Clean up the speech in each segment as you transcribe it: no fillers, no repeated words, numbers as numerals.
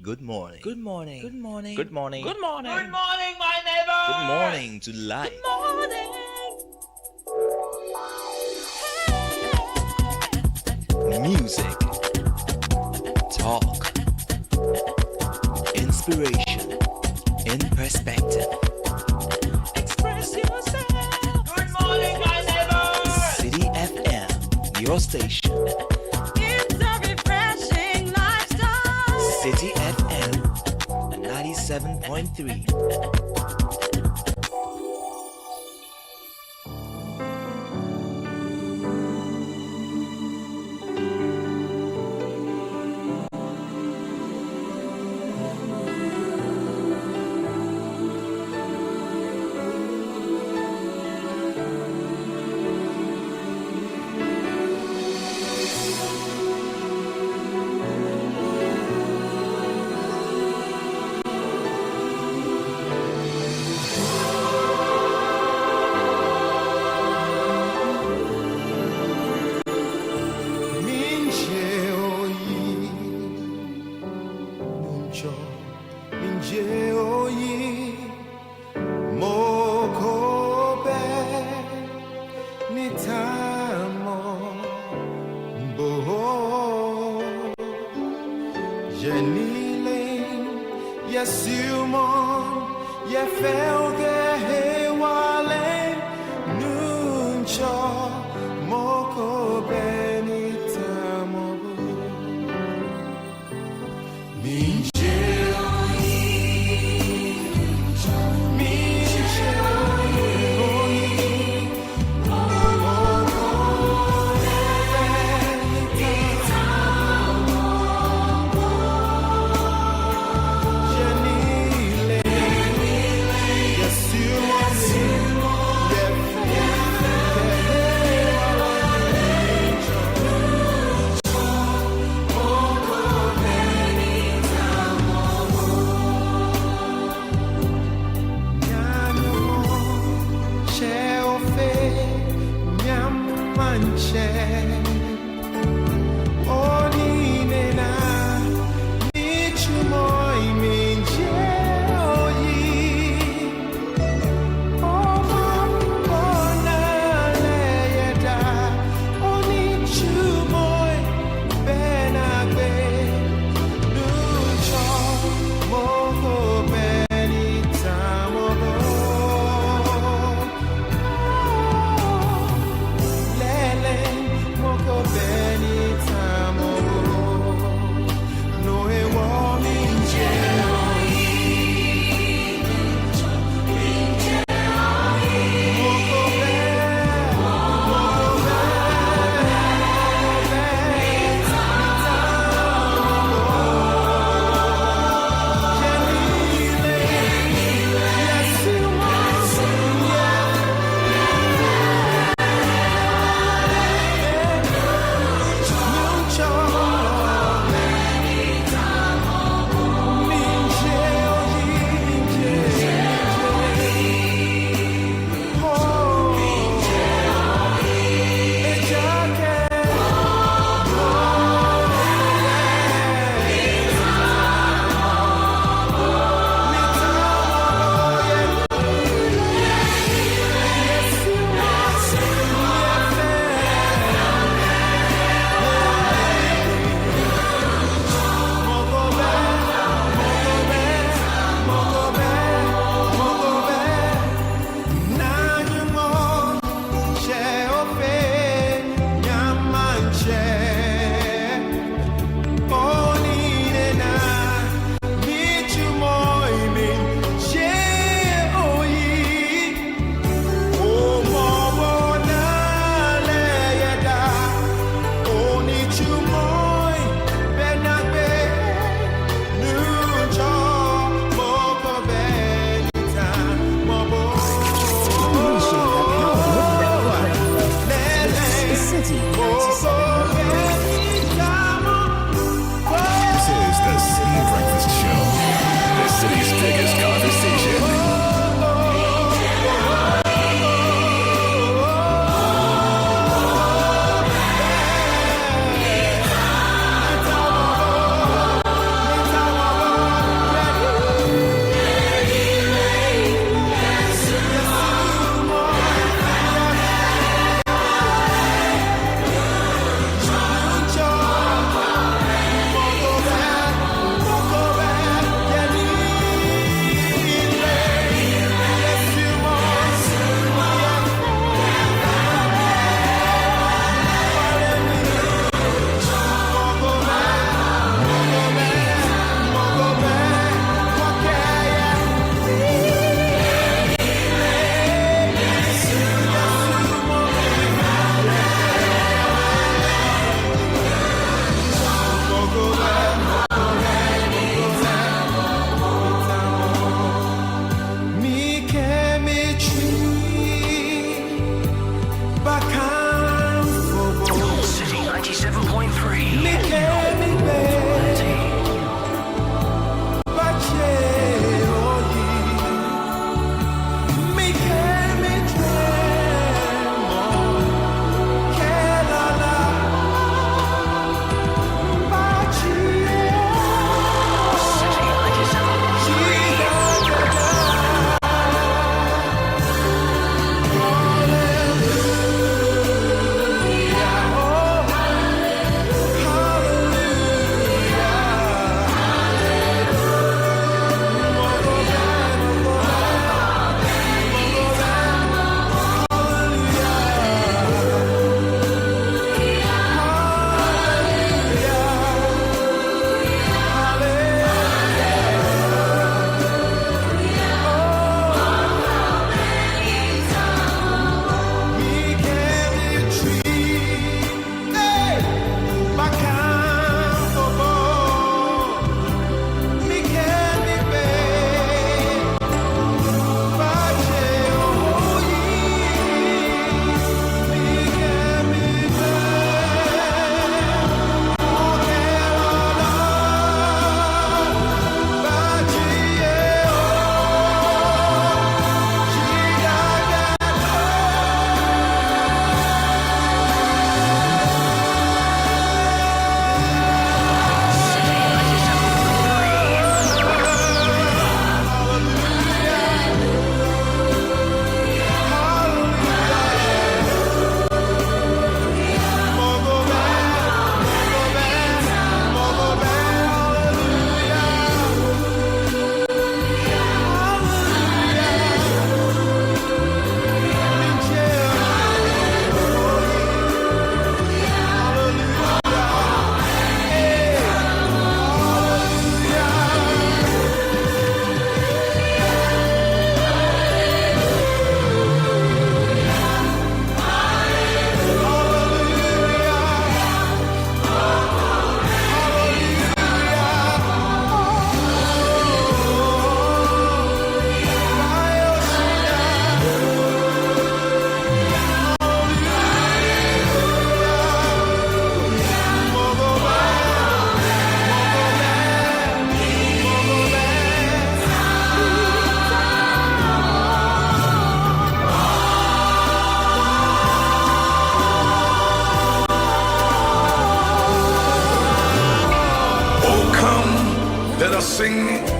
Good morning. Good morning. Good morning. Good morning. Good morning. Good morning, my neighbor. Good morning to life. morning. Music. Talk. Inspiration. In perspective. Express yourself. Good morning, my neighbor. City FM, your station. It's a refreshing lifestyle. City FM 97.3.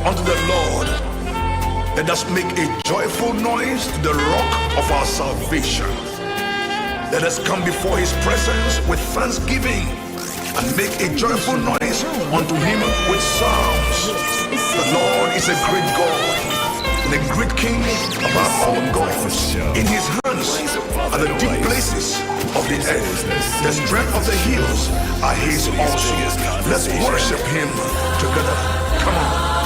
unto the Lord. Let us make a joyful noise to the rock of our salvation. Let us come before his presence with thanksgiving and make a joyful noise unto him with psalms. The Lord is a great God and a great King above all gods. In his hands are the deep places of the earth. The strength of the hills are his also. Let's worship him together. Come on.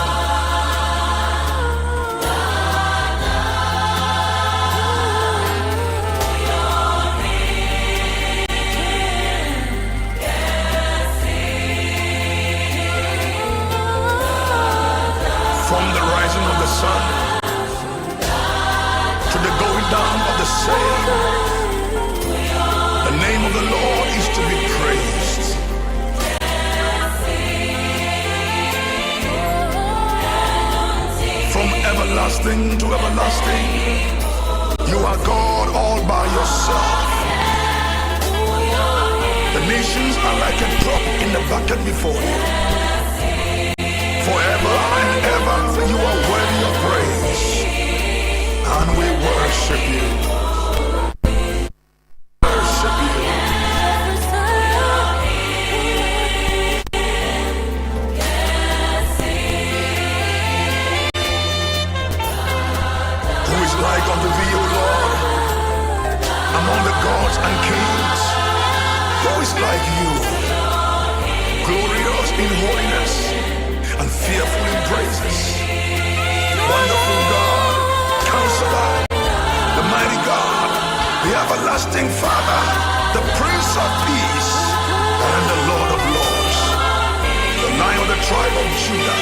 From the rising of the sun to the going down of the same, the name of the Lord is to be praised. From everlasting to everlasting, you are God all by yourself. The nations are like a drop in the bucket before you. Forever and ever, you are worthy of praise, and we worship you. Worship you. Who is like unto thee, O Lord, among the gods and kings? Who is like you, glorious in holiness and fearful in praises? Wonderful God, Counselor, the mighty God, the everlasting Father, the Prince of Peace, and the Lord of Lords, the Lion of the tribe of Judah.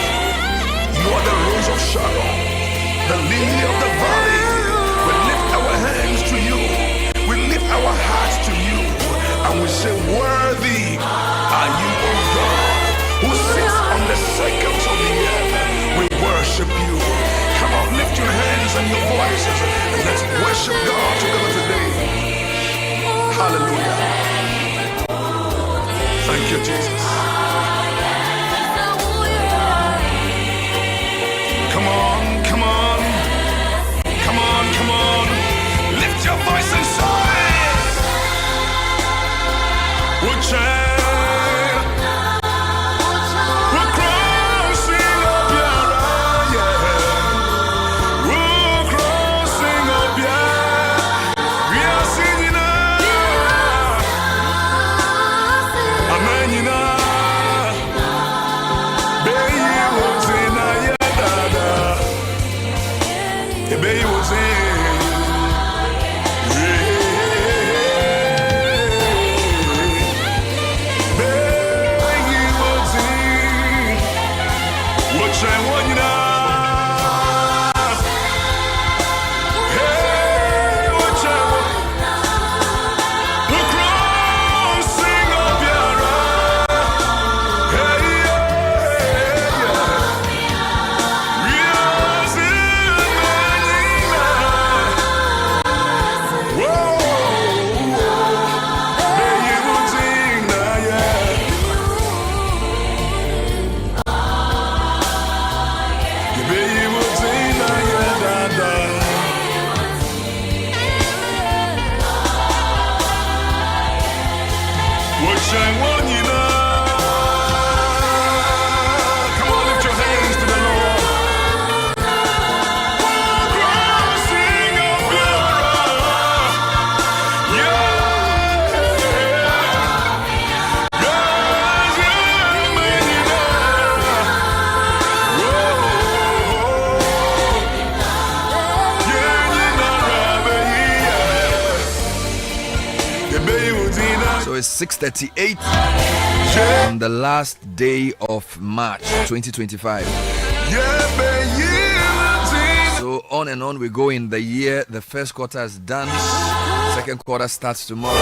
You are the Rose of Sharon, the Lily of the Valley. We lift our hands to you, we lift our hearts to you, and we say, worthy are you, O God, who sits on the circles of the earth. We worship you. Come on, lift your hands and your voices and let's worship God together today. Hallelujah. Thank you, Jesus. Come on, come on. Come on, come on. Lift your voice and say, we'll change. So it's 6:38 on the last day of March 2025. So on and on we go in the year. The first quarter is done. Second quarter starts tomorrow.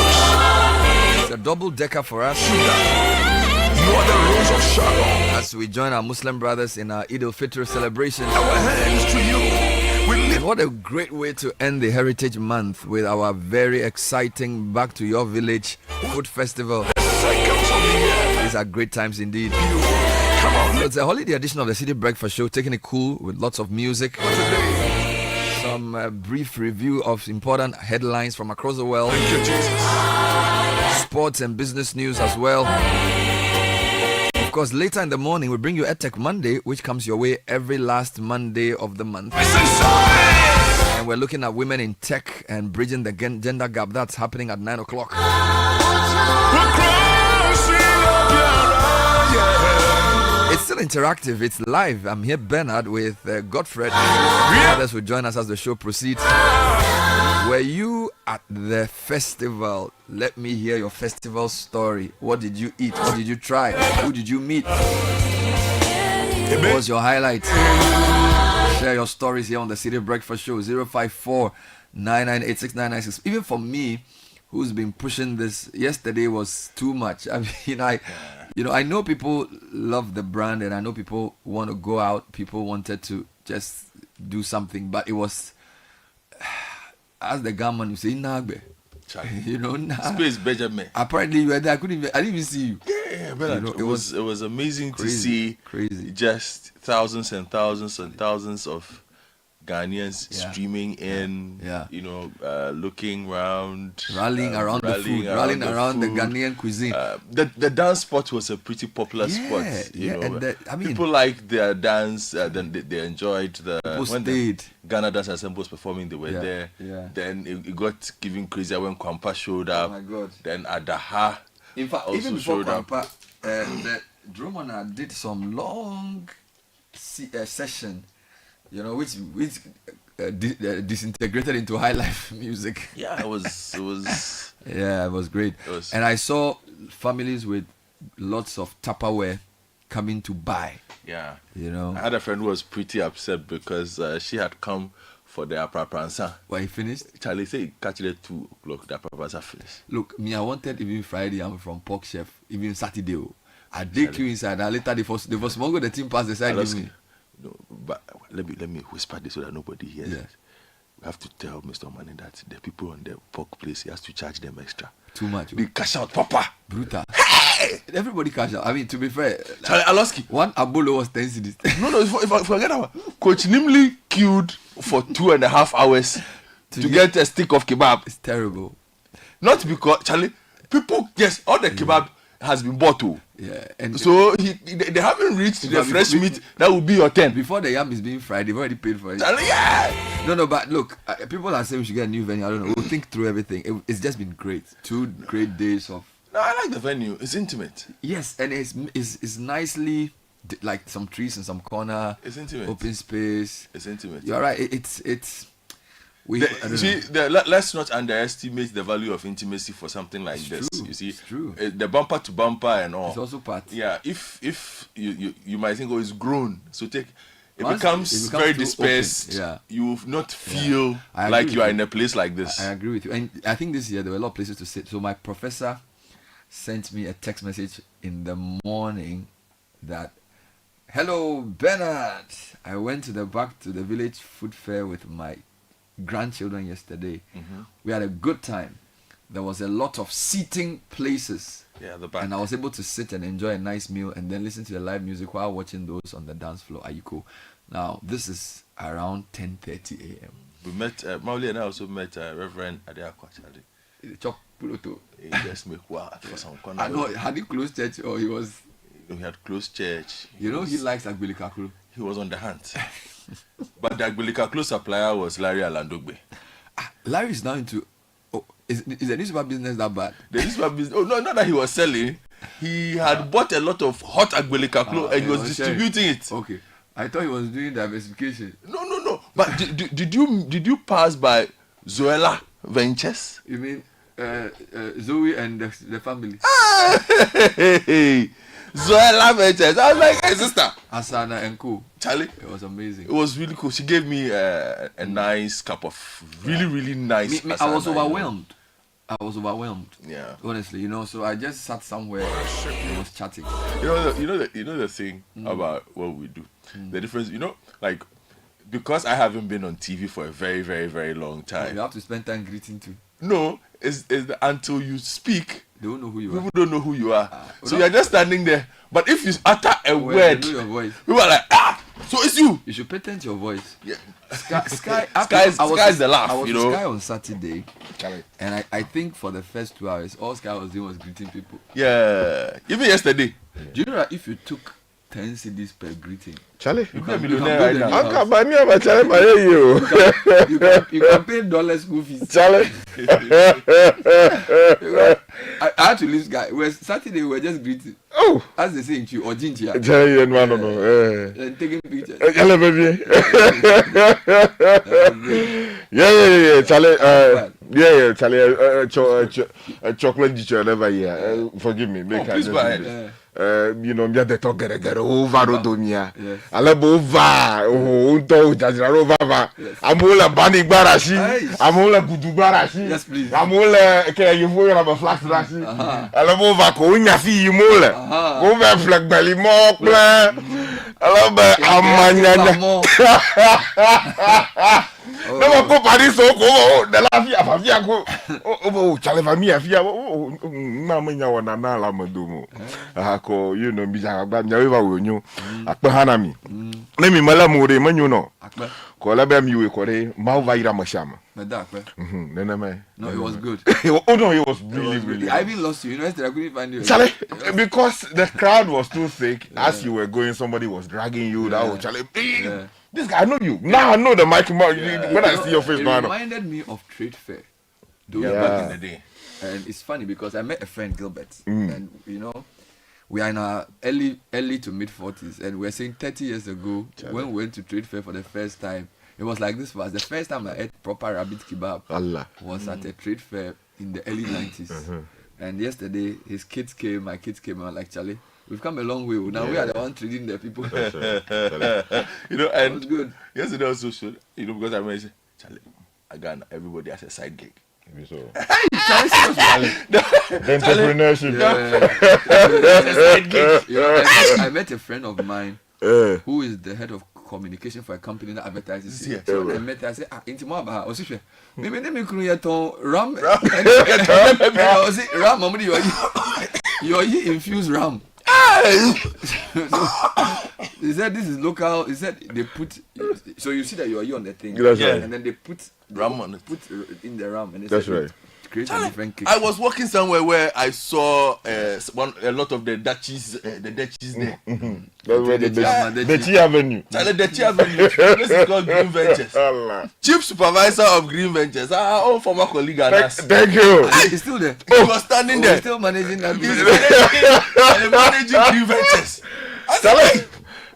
It's a double decker for us. You are the Rose of Sharon. As we join our Muslim brothers in our Eid al-Fitr celebration. Our hands to you. And what a great way to end the Heritage Month with our very exciting Back to Your Village Food Festival. These are great times indeed. Come It's a holiday edition of the City Breakfast Show, taking it cool with lots of music. Some brief review of important headlines from across the world. Thank you, Jesus. Sports and business news as well. Of course, later in the morning, we bring you EdTech Monday, which comes your way every last Monday of the month. And we're looking at women in tech and bridging the gender gap. That's happening at 9 o'clock. It's still interactive. It's live. I'm here, Bernard, with Godfred. Others will join us as the show proceeds. Were you at the festival? Let me hear your festival story. What did you eat? What did you try? Who did you meet? What was your highlight? Share your stories here on the City Breakfast Show. 054 9986 Even for me, who's been pushing this, yesterday was too much. I mean, I know people love the brand, and I know people want to go out. People wanted to just do something, but it was, as the gunman, you say, Nagbe. Space Benjamin. Apparently you were there. I didn't even see you. Yeah, but it was amazing to see just thousands and thousands and thousands of Ghanaians streaming in, looking around, rallying around the food, rallying around the Ghanaian cuisine. The dance spot was a pretty popular spot. People liked their dance. Then they enjoyed when Ghana Dance Ensemble was performing. They were there. Yeah. Then it got giving crazier when Kwampa showed up. Oh my God! Then Adaha. In fact, even before Kwampa, the Drumona did some long session. Which disintegrated into high life music. Yeah, it was. Yeah, it was great. And I saw families with lots of Tupperware coming to buy. Yeah. I had a friend who was pretty upset because she had come for the Apra-Pransa. Why, he finished? Charlie said he catch it at 2 o'clock, the Apra-Pransa finished. Look, me, I wanted even Friday, I'm from Pork Chef, even Saturday. I did you inside, and later they first mongo the team passed the side with me. No, but let me whisper this so that nobody hears it. We have to tell Mr. Money that the people on the pork place, he has to charge them extra. Too much. They cash out, Papa. Brutal. Hey! Everybody cash out. I mean, to be fair, Charlie Aloski. One Abolo was 10 cedis. No, if I forget about Coach Nimley queued for 2.5 hours to get a stick of kebab. It's terrible. Not because, Charlie, people, yes, all the kebab has been bought to. Yeah, and so they haven't reached the fresh meat that will be your 10. Before the yam is being fried, they've already paid for it. Yeah. No, but look, people are saying we should get a new venue. I don't know. We'll think through everything. It's just been great. 2 great days of. No, I like the venue. It's intimate. Yes, and it's nicely like some trees in some corner. It's intimate. Open space. It's intimate. You're right. It's. Let's not underestimate the value of intimacy for something like this. True. You see, it's true. The bumper to bumper and all. It's also part. Yeah, if you might think, it's grown, so it Once becomes very dispersed. Yeah. You will not feel like you are in a place like this. I agree with you, and I think this year there were a lot of places to sit. So my professor sent me a text message in the morning that, "Hello Bernard, I went back to the village food fair with my grandchildren yesterday. We had a good time. There was a lot of seating places. Yeah, the back. And I was able to sit and enjoy a nice meal and then listen to the live music while watching those on the dance floor. Are you cool? Now, this is around 10:30 a.m. We met, Mauli and I also met Reverend Adeakwa. Chop Puloto. He just make work for some corner. I know, had he closed church or he was... He had closed church. He likes Agbelikakulu. He was on the hunt. But the Agbelikakulu supplier was Larry Alandogbe. Larry is now into... Is the newspaper business that bad? The newspaper business... Oh, no, not that he was selling. He had bought a lot of hot Agbelikakulu and he was distributing it. Okay. I thought he was doing diversification. No. But did you pass by Zoella Ventures? You mean Zoe and the family? Hey, Zoella Ventures. I was like, hey, sister. Asana and Co. Charlie. It was amazing. It was really cool. She gave me a nice cup of really nice. I was overwhelmed. Yeah. Honestly, so I just sat somewhere and was chatting. You know the thing about what we do. The difference, like, because I haven't been on TV for a very long time. You have to spend time greeting too. No, it's until you speak They don't know who you People are. don't know who you are. So you're just standing there. But if you utter a word, they know your voice. people are like, so it's you. You should patent your voice. Yeah. Sky is the laugh, I was you know. Sky on Saturday, and I think for the first 2 hours, all Sky was doing was greeting people. Yeah. Even yesterday. Do you know that if you took 10 CDs per greeting, Charlie, You can be a millionaire right now. I can't buy me a Charlie, buy you. you can pay dollar school fees. Charlie. I had to leave Sky. Saturday we were just greeting. Oh. As they say in Chu or Jinchia. Charlie, no. And taking pictures. Hello, baby. Yeah. Charlie, Charlie, chocolate dish never here. Forgive me. Make Please buy it. You know, me the talk get over rodomia. Alabova, unto jazarova. Amula bani barashi. Amula gudu barashi. Yes, please. Amula you have a flash rashi. Alabova ko nya fi imule. Go be flag belly mo plan. Alaba amanya. No mo ko pari so ko de la fia ko. Oh chale famia fia. Mama nya wana na la madumo. Ko you know mi ja gba nya we ba wo nyu. Akpe hanami. Na mi mala mu re manyu no. Akpe. Ko la ba mi we ko re ma va ira mashama. Akpe. No, it was good. Oh no, it was really. I even lost you. You know, I couldn't find you. Charlie, because the crowd was too thick. As you were going, somebody was dragging you. That was Charlie. This guy, I know you. Now I know the mic. When I see your face, it now I know. reminded me of trade fair. Back in the day. And it's funny because I met a friend, Gilbert, and you know, we are in our early to mid 40s, and we're saying 30 years ago when we went to trade fair for the first time. It was like this was the first time I ate proper rabbit kebab. Allah. Was at a trade fair in the early 90s. And yesterday, his kids came, my kids came, and I was like, Charlie, we've come a long way. Now we are the one treating the people. You know, and it was good. Yesterday also showed, you know, because I mentioned, Charlie, again, everybody has a side gig. So. Charlie, The entrepreneurship. I met a friend of mine who is the head of communication for a company that advertises here. So I met her, I said, into more about her. Maybe let me ram. Ram, you are infused ram. He said this is local. He said they put, so you see that you are on the thing. That's right. And then they put Ram on it. Put in the ram. And they That's said, right. Create a different cake. I was walking somewhere where I saw a lot of the Dutchies there. That's where the T Avenue. Charlie, the T Avenue. This is called Green Ventures. Allah. Chief supervisor of Green Ventures. Our former colleague and us. Thank you. He's still there. He was standing there. He's still managing that He's business. managing Green Ventures. I said, Charlie.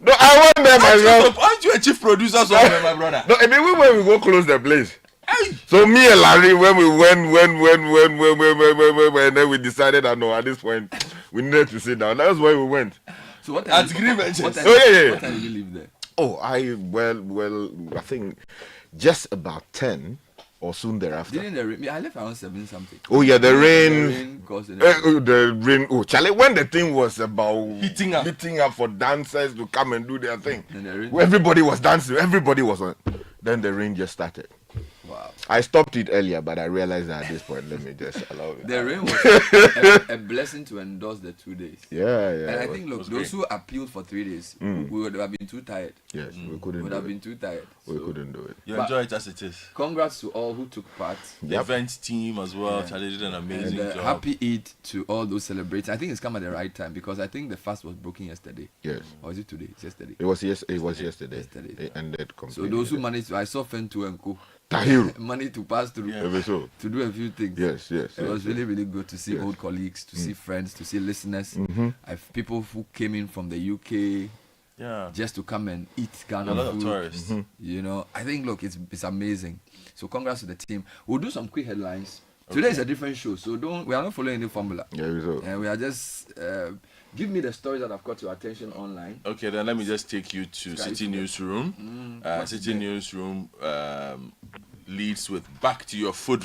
No, I went there myself. aren't you a chief producer somewhere, my brother? No, I mean when we go close the place. So me and Larry, when we went, and then we decided that no, at this point we needed to sit down. That's why we went. So what At Green Ventures. What time Yeah. did you live there? Oh, well, I think just about 10 or soon thereafter. Didn't the rain? I left around 7 something. Oh yeah, the rain. The rain Oh, Charlie, when the thing was about Heating up for dancers to come and do their thing, And the rain. everybody was dancing. Everybody was on. Then the rain just started. Wow. I stopped it earlier, but I realized that at this point, let me just allow it. The rain was a blessing to endorse the 2 days. Yeah. And I think, look, those who appealed for 3 days, we would have been too tired. Yes, we couldn't. Would do have it. been too tired. We So, couldn't do it. You But- enjoy it as it is. Congrats to all who took part. The event team as well. Charlie did an amazing And job. happy Eid to all those celebrating. I think it's come at the right time because I think the fast was broken yesterday. Yes. Or is it today? It's yesterday. It was yesterday. Yesterday. It ended So completely. those who managed to, I saw Fentu and Co. Tahiru. Money to pass through Maybe so. to do a few things. Yes. It was really, really good to see old colleagues, to see friends, to see listeners. I've people who came in from the UK Yeah. just to come and eat Ghana A lot of food. tourists. You know, I think look, it's amazing. So congrats to the team. We'll do some quick headlines. Today is a different show, so we are not following any formula. Yeah, so. And we are just give me the stories that have caught your attention online. Okay, then let me just take you to Sky Citi Food. Newsroom. What's Citi there? Newsroom leads with Back to Your Food.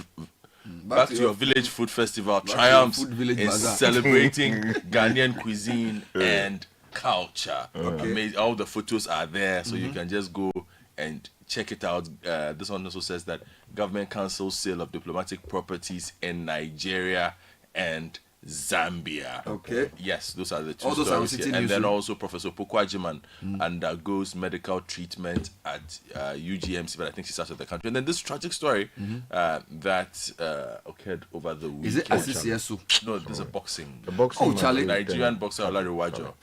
Back to your Village Food Festival to your triumphs food village in bazaar. celebrating Ghanaian cuisine and culture. Okay. Amazing. All the photos are there, so you can just go and check it out. This one also says that government cancels sale of diplomatic properties in Nigeria and Zambia. Okay. Yes, those are the two All those stories are here. Citi And then newsroom. also Professor Pokwajiman undergoes medical treatment at UGMC, but I think she's out of the country. And then this tragic story that occurred over the weekend. Is it Assisi? No, there's a boxing. The boxing. Oh, Charlie. Nigerian boxer Olariwajo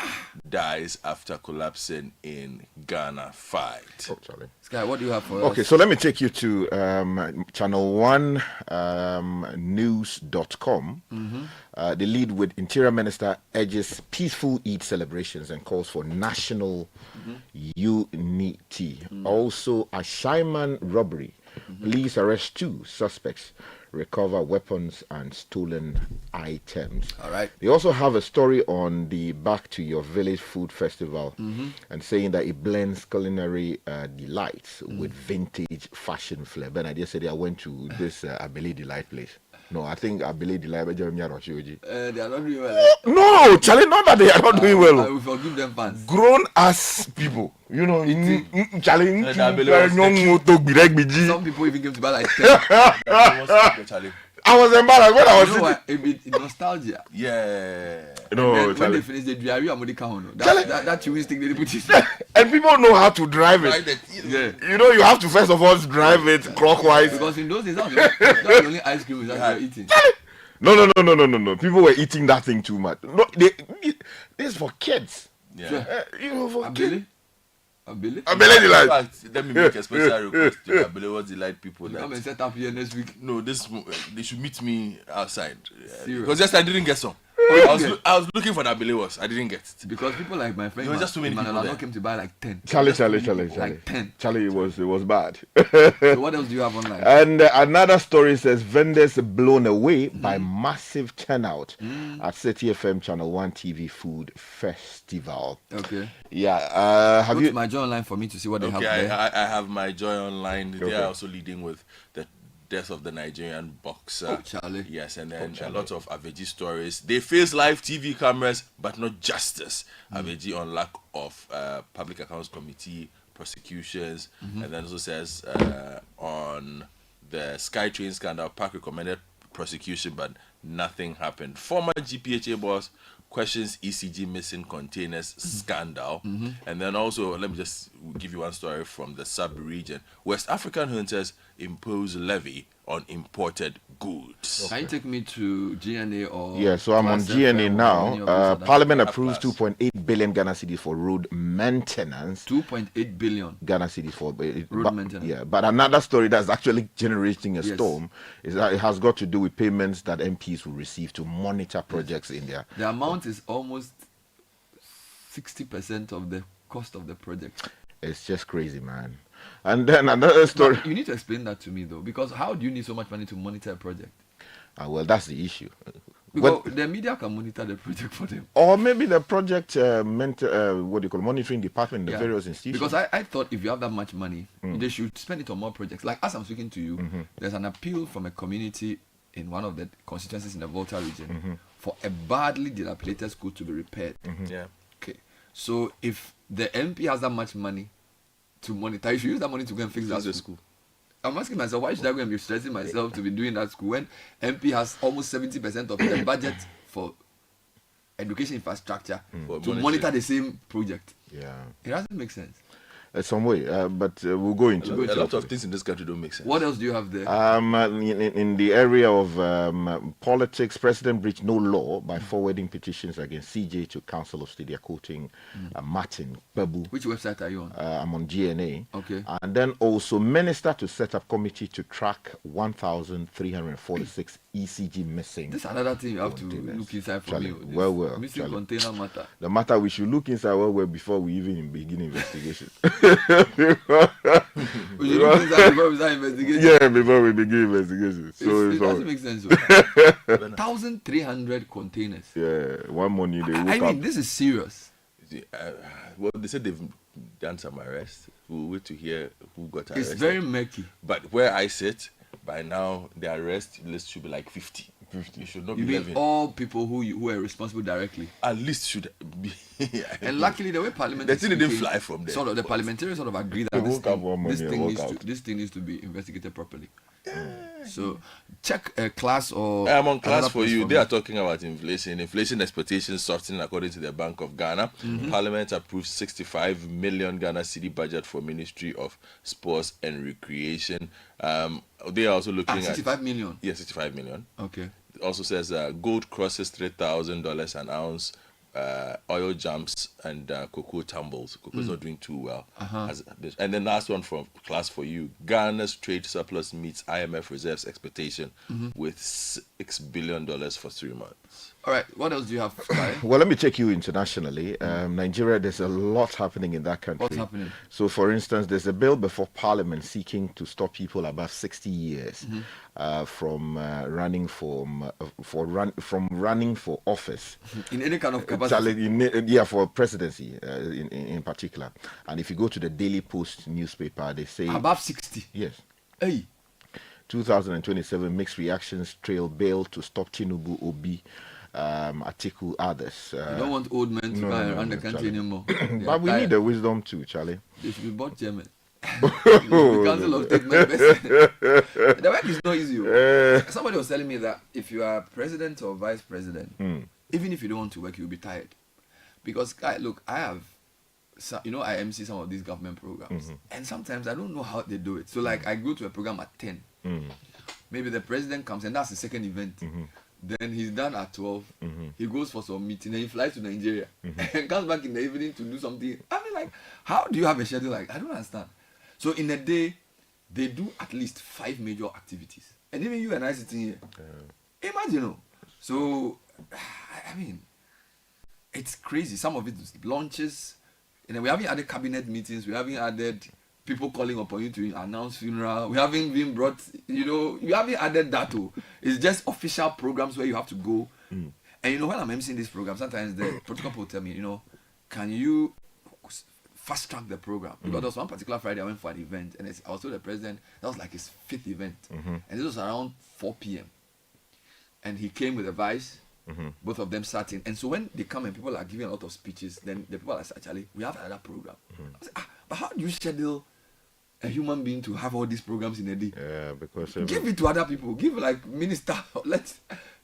dies after collapsing in Ghana fight. Oh, Charlie. Sky, what do you have for us? Okay, so let me take you to channel 1 news.com. The lead with Interior Minister urges peaceful Eid celebrations and calls for national unity. Also, a Shaiman robbery. Police arrest 2 suspects, recover weapons and stolen items. All right. They also have a story on the Back to Your Village Food Festival and saying that it blends culinary delights with vintage fashion flair. Ben, I just said I went to this Abele Delight place. No, I think Abele Delight. They are not doing well. No, Charlie, not that they are not doing well. I will forgive them fans. Grown ass people, you know, Charlie. Some people even came to buy like 10. I was embarrassed when I was You know what? It nostalgia. Yeah. No, And then when Charlie. they finish the Diary Amodika, Charlie. that chewing stick they put it. And people know how to drive it. Yeah. You know, you have to first of all drive it clockwise. Because in those days, that's the only ice cream that they were eating. No. People were eating that thing too much. No, this is for kids. Yeah. You know, for kids. Abele? Abele In Delight. fact, let me make a special request to Abele What's Delight people. You come and That, set up here next week. no, they should meet me outside. Serious? Because yes, I didn't get some. I was looking for the Abele was. I didn't get it. Because people like my friend There were just too many people Emmanuel there. came to buy like 10. Charlie. Like 10. Charlie, it was bad. So what else do you have online? And another story says vendors blown away by massive turnout at Citi FM Channel 1 TV Food Festival. Okay. Yeah. Have Go you? to my joy online for me to see what they have Okay, there. I have my Joy online. They Okay. are also leading with the death of the Nigerian boxer. Oh, Charlie. Yes, and then a lot of Aveji stories. They face live TV cameras, but not justice. Aveji on lack of public accounts committee prosecutions, and then also says on the SkyTrain scandal, Park recommended prosecution, but nothing happened. Former GPHA boss questions ECG missing containers scandal. And then also, let me just give you one story from the sub-region. West African hunters impose levy on imported goods. Can you take me to GNA or... Yeah, so I'm on Class GNA FM or any now. of those other- Parliament approves Class. 2.8 billion Ghana cedis for road maintenance. 2.8 billion. Ghana cedis for Road maintenance. Yeah, but another story that's actually generating a Yes. storm is that it has got to do with payments that MPs will receive to monitor projects in there. The amount is almost 60% of the cost of the project. It's just crazy, man. And then another story. You need to explain that to me though, because how do you need so much money to monitor a project? Well, that's the issue. Because the media can monitor the project for them. Or maybe the project monitoring department, the Yeah. various institutions. Because I thought if you have that much money, they should spend it on more projects. Like as I'm speaking to you, there's an appeal from a community in one of the constituencies in the Volta region for a badly dilapidated school to be repaired. Yeah. Okay. So if the MP has that much money to monitor, you should use that money to go and fix that school. I'm asking myself, why should I go and be stressing myself to be doing that school when MP has almost 70% of the budget for education infrastructure to monitor the same project? Yeah. It doesn't make sense. Some way, but we'll go into A it. lot of things in this country don't make sense. What else do you have there? In the area of politics, President breached no law by forwarding petitions against CJ to Council of State. They're quoting Martin Babu. Which website are you on? I'm on GNA. Okay. And then also minister to set up committee to track 1,346 ECG missing. This is another thing you have to containers. look inside for Charlie, me. This well, missing Charlie. container matter. The matter we should look inside well before we even begin investigation. We should look inside before we start investigating. Yeah, before we begin investigation. So it it's all, doesn't make sense. though. 1,300 containers. yeah, one morning they woke I mean, up. this is serious. Well, they said they've done some arrests. We'll wait to hear who got arrested. It's very murky. But where I sit, by now, the arrest list should be like 50. It should not You be mean 11. all people who are responsible directly. At least should be. And luckily, the way Parliament The is thing didn't speaking, fly from there. Sort of the parliamentarians sort of agree that They this woke up one morning and woke out. thing needs to be investigated properly. So check a class or I'm on class for you. They me. are talking about inflation. Inflation expectations softening according to the Bank of Ghana. Parliament approved 65 million Ghana Citi budget for Ministry of Sports and Recreation. They are also looking 65 million. Yeah, 65 million. Okay. It also says gold crosses $3,000 an ounce. Oil jumps and cocoa tumbles. Cocoa's not doing too well. And then last one from class for you. Ghana's trade surplus meets IMF reserves expectation with $6 billion for 3 months. All right. What else do you have? Well, let me take you internationally. Nigeria, there's a lot happening in that country. What's happening? So, for instance, there's a bill before Parliament seeking to stop people above 60 years from running for office In any kind of capacity. for presidency in particular. And if you go to the Daily Post newspaper, they say above 60. Yes. Hey. 2027 mixed reactions trail bail to stop Tinubu, Obi, Atiku, others. You don't want old men to go around the country anymore. But we need the wisdom too, Charlie. They should be bought German. The Council of State members. The work is not easy. Somebody was telling me that if you are president or vice president, even if you don't want to work, you'll be tired. Because, look, I MC some of these government programs. And sometimes I don't know how they do it. So, like, I go to a program at 10. Maybe the president comes, and that's the second event. Then he's done at 12. He goes for some meeting, and he flies to Nigeria. And comes back in the evening to do something. I mean, like, how do you have a schedule like? I don't understand. So in a day, they do at least 5 major activities. And even you and I sitting here. Imagine. So, I mean, it's crazy. Some of it is launches. And then we haven't added cabinet meetings. We haven't added people calling upon you to announce funeral. We haven't been brought, you haven't added that too. It's just official programs where you have to go. And when I'm emceeing this program, sometimes the protocol will tell me, can you fast track the program? Because there was one particular Friday I went for an event, and I was told the president, that was like his 5th event. And this was around 4 p.m. And he came with a vice. Both of them sat in. And so when they come and people are giving a lot of speeches, then the people are like, actually, we have another program. I was like, but how do you schedule a human being to have all these programs in a day? Yeah, because give it to other people. Give like minister. Let's,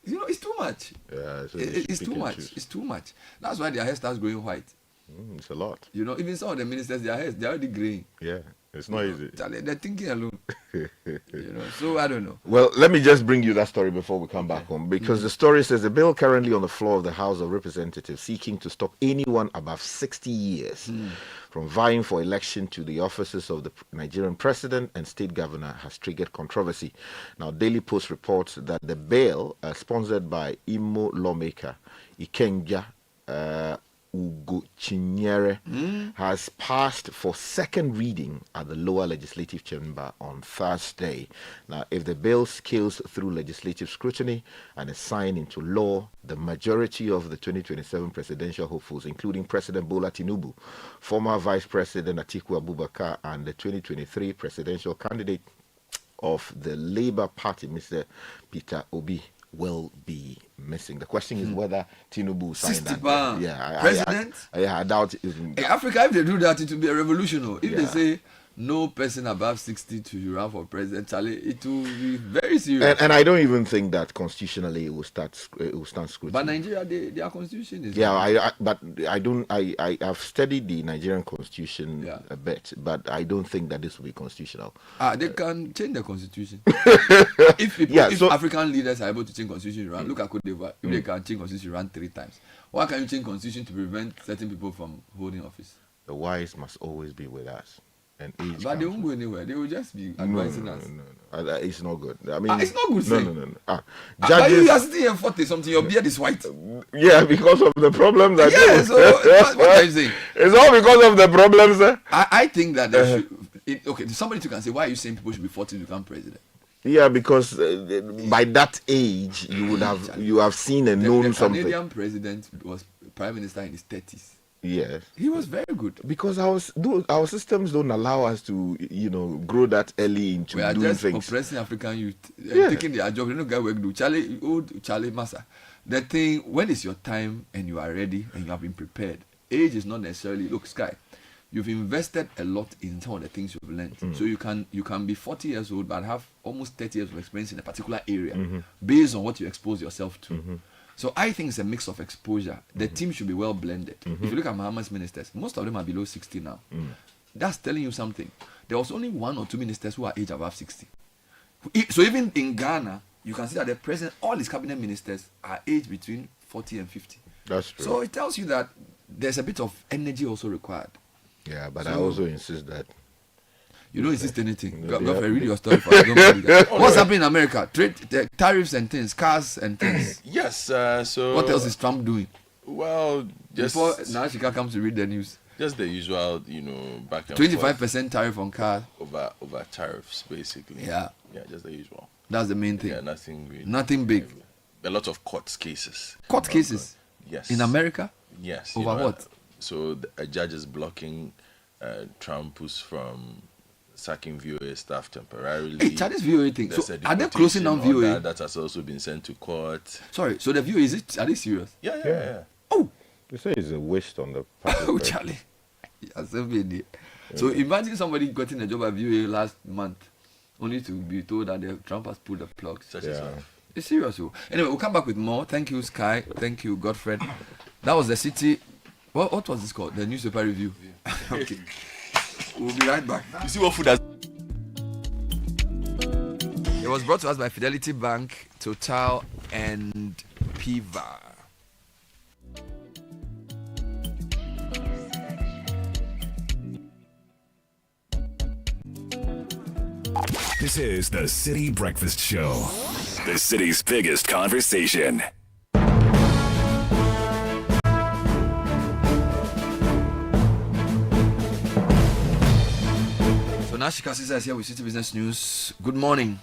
it's too much. Yeah, so it's too much. It's too much. That's why their hair starts growing white. It's a lot. Even some of the ministers, their hair, they're already graying. Yeah, it's not easy. They're thinking alone. So I don't know. Well, let me just bring you that story before we come back home, because the story says the bill currently on the floor of the House of Representatives seeking to stop anyone above 60 years from vying for election to the offices of the Nigerian president and state governor has triggered controversy. Now, Daily Post reports that the bill, sponsored by Imo lawmaker Ikenga Ugo Chinyere, has passed for second reading at the lower legislative chamber on Thursday. Now, if the bill scales through legislative scrutiny and is signed into law, the majority of the 2027 presidential hopefuls, including President Bola Tinubu, former Vice President Atiku Abubakar, and the 2023 presidential candidate of the Labour Party, Mr. Peter Obi, will be missing. The question is whether Tinubu signed that. Yeah, president. I doubt it. In Africa, if they do that, it will be a revolution. If they say no person above 60 to run for president, Charlie, it will be very serious. And I don't even think that constitutionally it will stand scrutiny. But Nigeria, their constitution is. Yeah, I have studied the Nigerian constitution a bit, but I don't think that this will be constitutional. They can change the constitution. if African leaders are able to change constitution, look at Cote d'Ivoire. If they can change constitution run 3 times, why can't you change constitution to prevent certain people from holding office? The wise must always be with us. But they won't go anywhere. They will just be advising us. No. It's not good. I mean, it's not good. No. But you are sitting here 40 something. Your beard is white. Yeah, because of the problems. So what are you saying? It's all because of the problems. I think that they should. Somebody can say, why are you saying people should be 40 to become president? Yeah, because by that age you have seen and known something. The Canadian president was prime minister in his 30s. Yes, he was very good because our systems don't allow us to grow that early into doing things. We are just oppressing African youth, taking their job. Guy work do Charlie Massa. The thing, when it's your time and you are ready and you have been prepared, age is not necessarily. Look, Sky, you've invested a lot in some of the things you've learned. So you can be 40 years old but have almost 30 years of experience in a particular area based on what you expose yourself to. So I think it's a mix of exposure. The team should be well blended. If you look at Muhammad's ministers, most of them are below 60 now. That's telling you something. There was only 1 or 2 ministers who are age above 60. So even in Ghana, you can see that the president, all his cabinet ministers are aged between 40 and 50. That's true. So it tells you that there's a bit of energy also required. Yeah, but I also insist that you don't insist anything. Go for read your story for us. Don't believe that. What's happening in America? Trade, tariffs and things, cars and things. Yes. So what else is Trump doing? Well, just before Nashika comes to read the news. Just the usual, back and 25% tariff on cars. Over tariffs, basically. Yeah. Yeah, just the usual. That's the main thing. Yeah, nothing really. Nothing big. A lot of court cases. Court cases? Yes. In America? Yes. Over what? So a judge is blocking Trump, who's from sacking VOA staff temporarily. Hey, Chinese VOA thing. So are they closing down VOA? That has also been sent to court. Sorry, so the VOA, are they serious? Yeah. Oh! They say it's a waste on the part. Oh, Charlie. So imagine somebody getting a job at VOA last month only to be told that Trump has pulled the plug. It's serious. Anyway, we'll come back with more. Thank you, Sky. Thank you, Godfred. That was the Citi. What was this called? The newspaper review. Okay. We'll be right back. You see what food has. It was brought to us by Fidelity Bank, Total, and Piva. This is the Citi Breakfast Show, the city's biggest conversation. Nashika Sisa is here with Citi Business News. Good morning.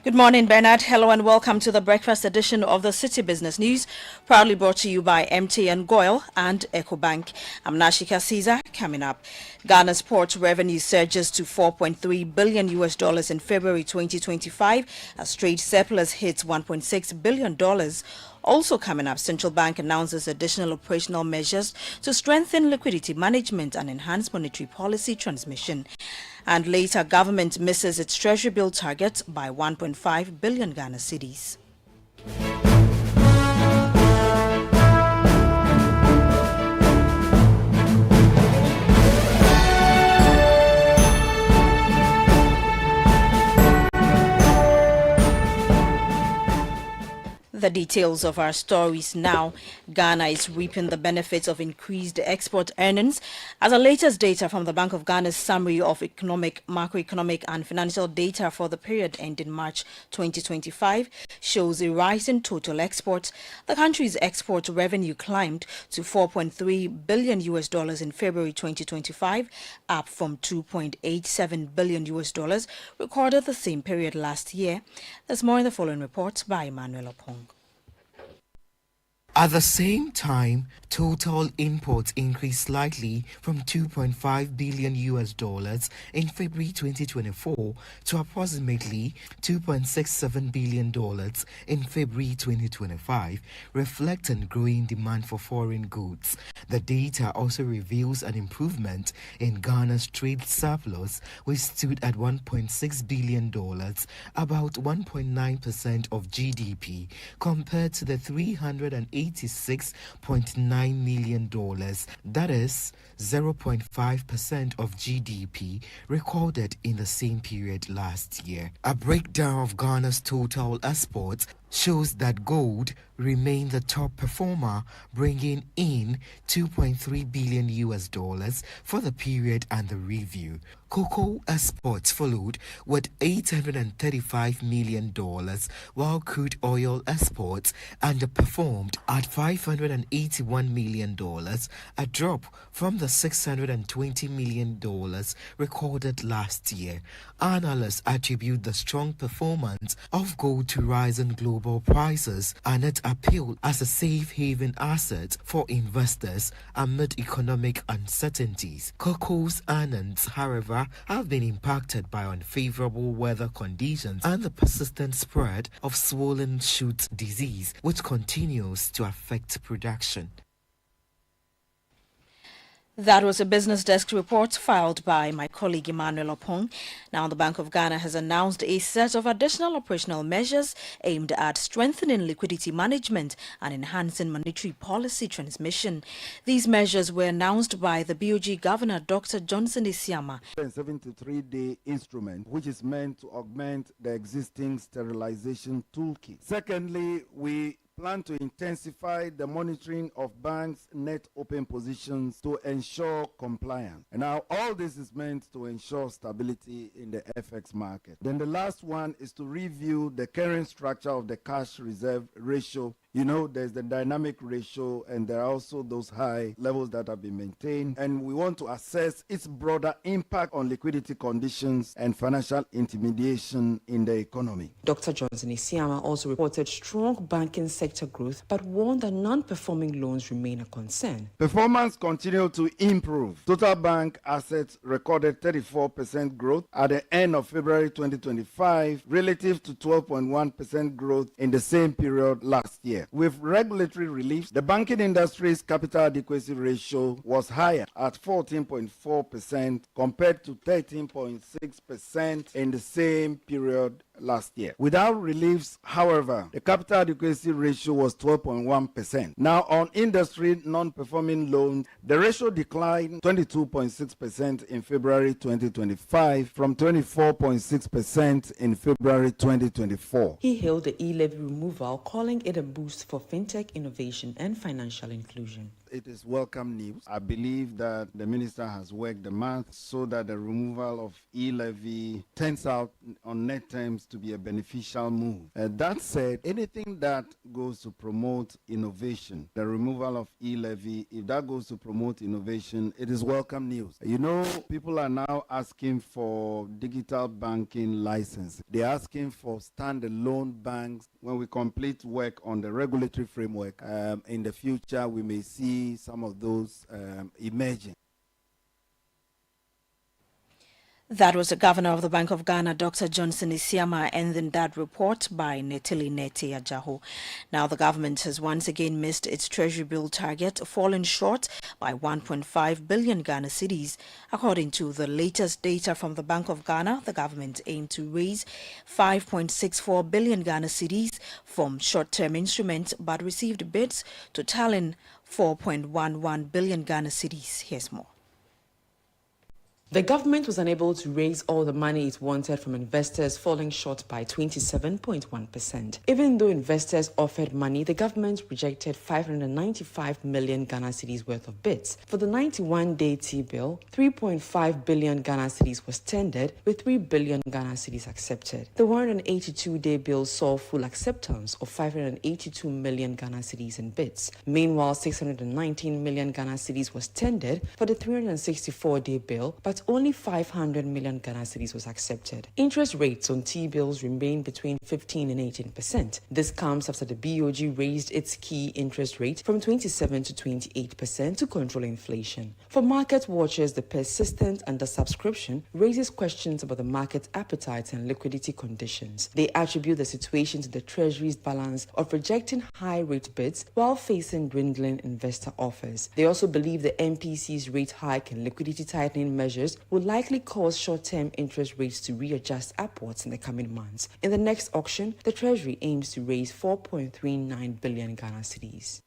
Good morning, Bernard. Hello and welcome to the breakfast edition of the Citi Business News, proudly brought to you by MTN Goil and EcoBank. I'm Nashika Caesar. Coming up, Ghana's port revenue surges to $4.3 billion in February 2025 as trade surplus hits $1.6 billion. Also coming up, Central Bank announces additional operational measures to strengthen liquidity management and enhance monetary policy transmission. And later, government misses its treasury bill target by 1.5 billion Ghana cedis. The details of our stories now. Ghana is reaping the benefits of increased export earnings as the latest data from the Bank of Ghana's summary of economic, macroeconomic and financial data for the period ending March 2025 shows a rise in total exports. The country's export revenue climbed to $4.3 billion in February 2025, up from $2.87 billion recorded the same period last year. There's more in the following report by Emmanuel Opong. At the same time, total imports increased slightly from $2.5 billion in February 2024 to approximately $2.67 billion in February 2025, reflecting growing demand for foreign goods. The data also reveals an improvement in Ghana's trade surplus, which stood at $1.6 billion, about 1.9% of GDP, compared to the $386.9 million, that is 0.5% of GDP, recorded in the same period last year. A breakdown of Ghana's total exports shows that gold remained the top performer, bringing in $2.3 billion for the period under review. Cocoa exports followed with $835 million, while crude oil exports underperformed at $581 million, a drop from the $620 million recorded last year. Analysts attribute the strong performance of gold to rising global prices and its appeal as a safe haven asset for investors amid economic uncertainties. Cocoa's earnings, however, have been impacted by unfavorable weather conditions and the persistent spread of swollen shoot disease, which continues to affect production. That was a business desk report filed by my colleague Emmanuel Opong. Now, the Bank of Ghana has announced a set of additional operational measures aimed at strengthening liquidity management and enhancing monetary policy transmission. These measures were announced by the BOG Governor, Dr. Johnson Isiama. A 73-day instrument, which is meant to augment the existing sterilization toolkit. Secondly, we plan to intensify the monitoring of banks' net open positions to ensure compliance. And now all this is meant to ensure stability in the FX market. Then the last one is to review the current structure of the cash reserve ratio. You know, there's the dynamic ratio and there are also those high levels that have been maintained. And we want to assess its broader impact on liquidity conditions and financial intermediation in the economy. Dr. Johnson Isiama also reported strong banking sector growth, but warned that non-performing loans remain a concern. Performance continued to improve. Total bank assets recorded 34% growth at the end of February 2025 relative to 12.1% growth in the same period last year. With regulatory relief, the banking industry's capital adequacy ratio was higher at 14.4% compared to 13.6% in the same period last year. Without reliefs, however, the capital adequacy ratio was 12.1%. Now, on industry non-performing loans, the ratio declined 22.6% in February 2025 from 24.6% in February 2024. He hailed the e-levy removal, calling it a boost for fintech innovation and financial inclusion. It is welcome news. I believe that the minister has worked the math so that the removal of e-levy turns out on net terms to be a beneficial move. That said, anything that goes to promote innovation, the removal of e-levy, if that goes to promote innovation, it is welcome news. You know, people are now asking for digital banking license. They're asking for standalone banks. When we complete work on the regulatory framework, in the future, we may see some of those emerging. That was the Governor of the Bank of Ghana, Dr. Johnson Isiama, ending that report by Netili Neti Ajaho. Now, the government has once again missed its Treasury bill target, falling short by 1.5 billion Ghana cedis. According to the latest data from the Bank of Ghana, the government aimed to raise 5.64 billion Ghana cedis from short-term instruments, but received bids totaling 4.11 billion Ghana cedis. Here's more. The government was unable to raise all the money it wanted from investors, falling short by 27.1%. Even though investors offered money, the government rejected 595 million Ghana cedis worth of bids. For the 91-day T-bill, 3.5 billion Ghana cedis was tendered, with 3 billion Ghana cedis accepted. The 182-day bill saw full acceptance of 582 million Ghana cedis in bids. Meanwhile, 619 million Ghana cedis was tendered for the 364-day bill, but only 500 million Ghana cedis was accepted. Interest rates on T-bills remain between 15 and 18%. This comes after the BOG raised its key interest rate from 27 to 28% to control inflation. For market watchers, the persistent undersubscription raises questions about the market appetite and liquidity conditions. They attribute the situation to the Treasury's balance of rejecting high-rate bids while facing dwindling investor offers. They also believe the MPC's rate hike and liquidity tightening measures will likely cause short-term interest rates to readjust upwards in the coming months. In the next auction, the Treasury aims to raise 4.39 billion Ghana cedis.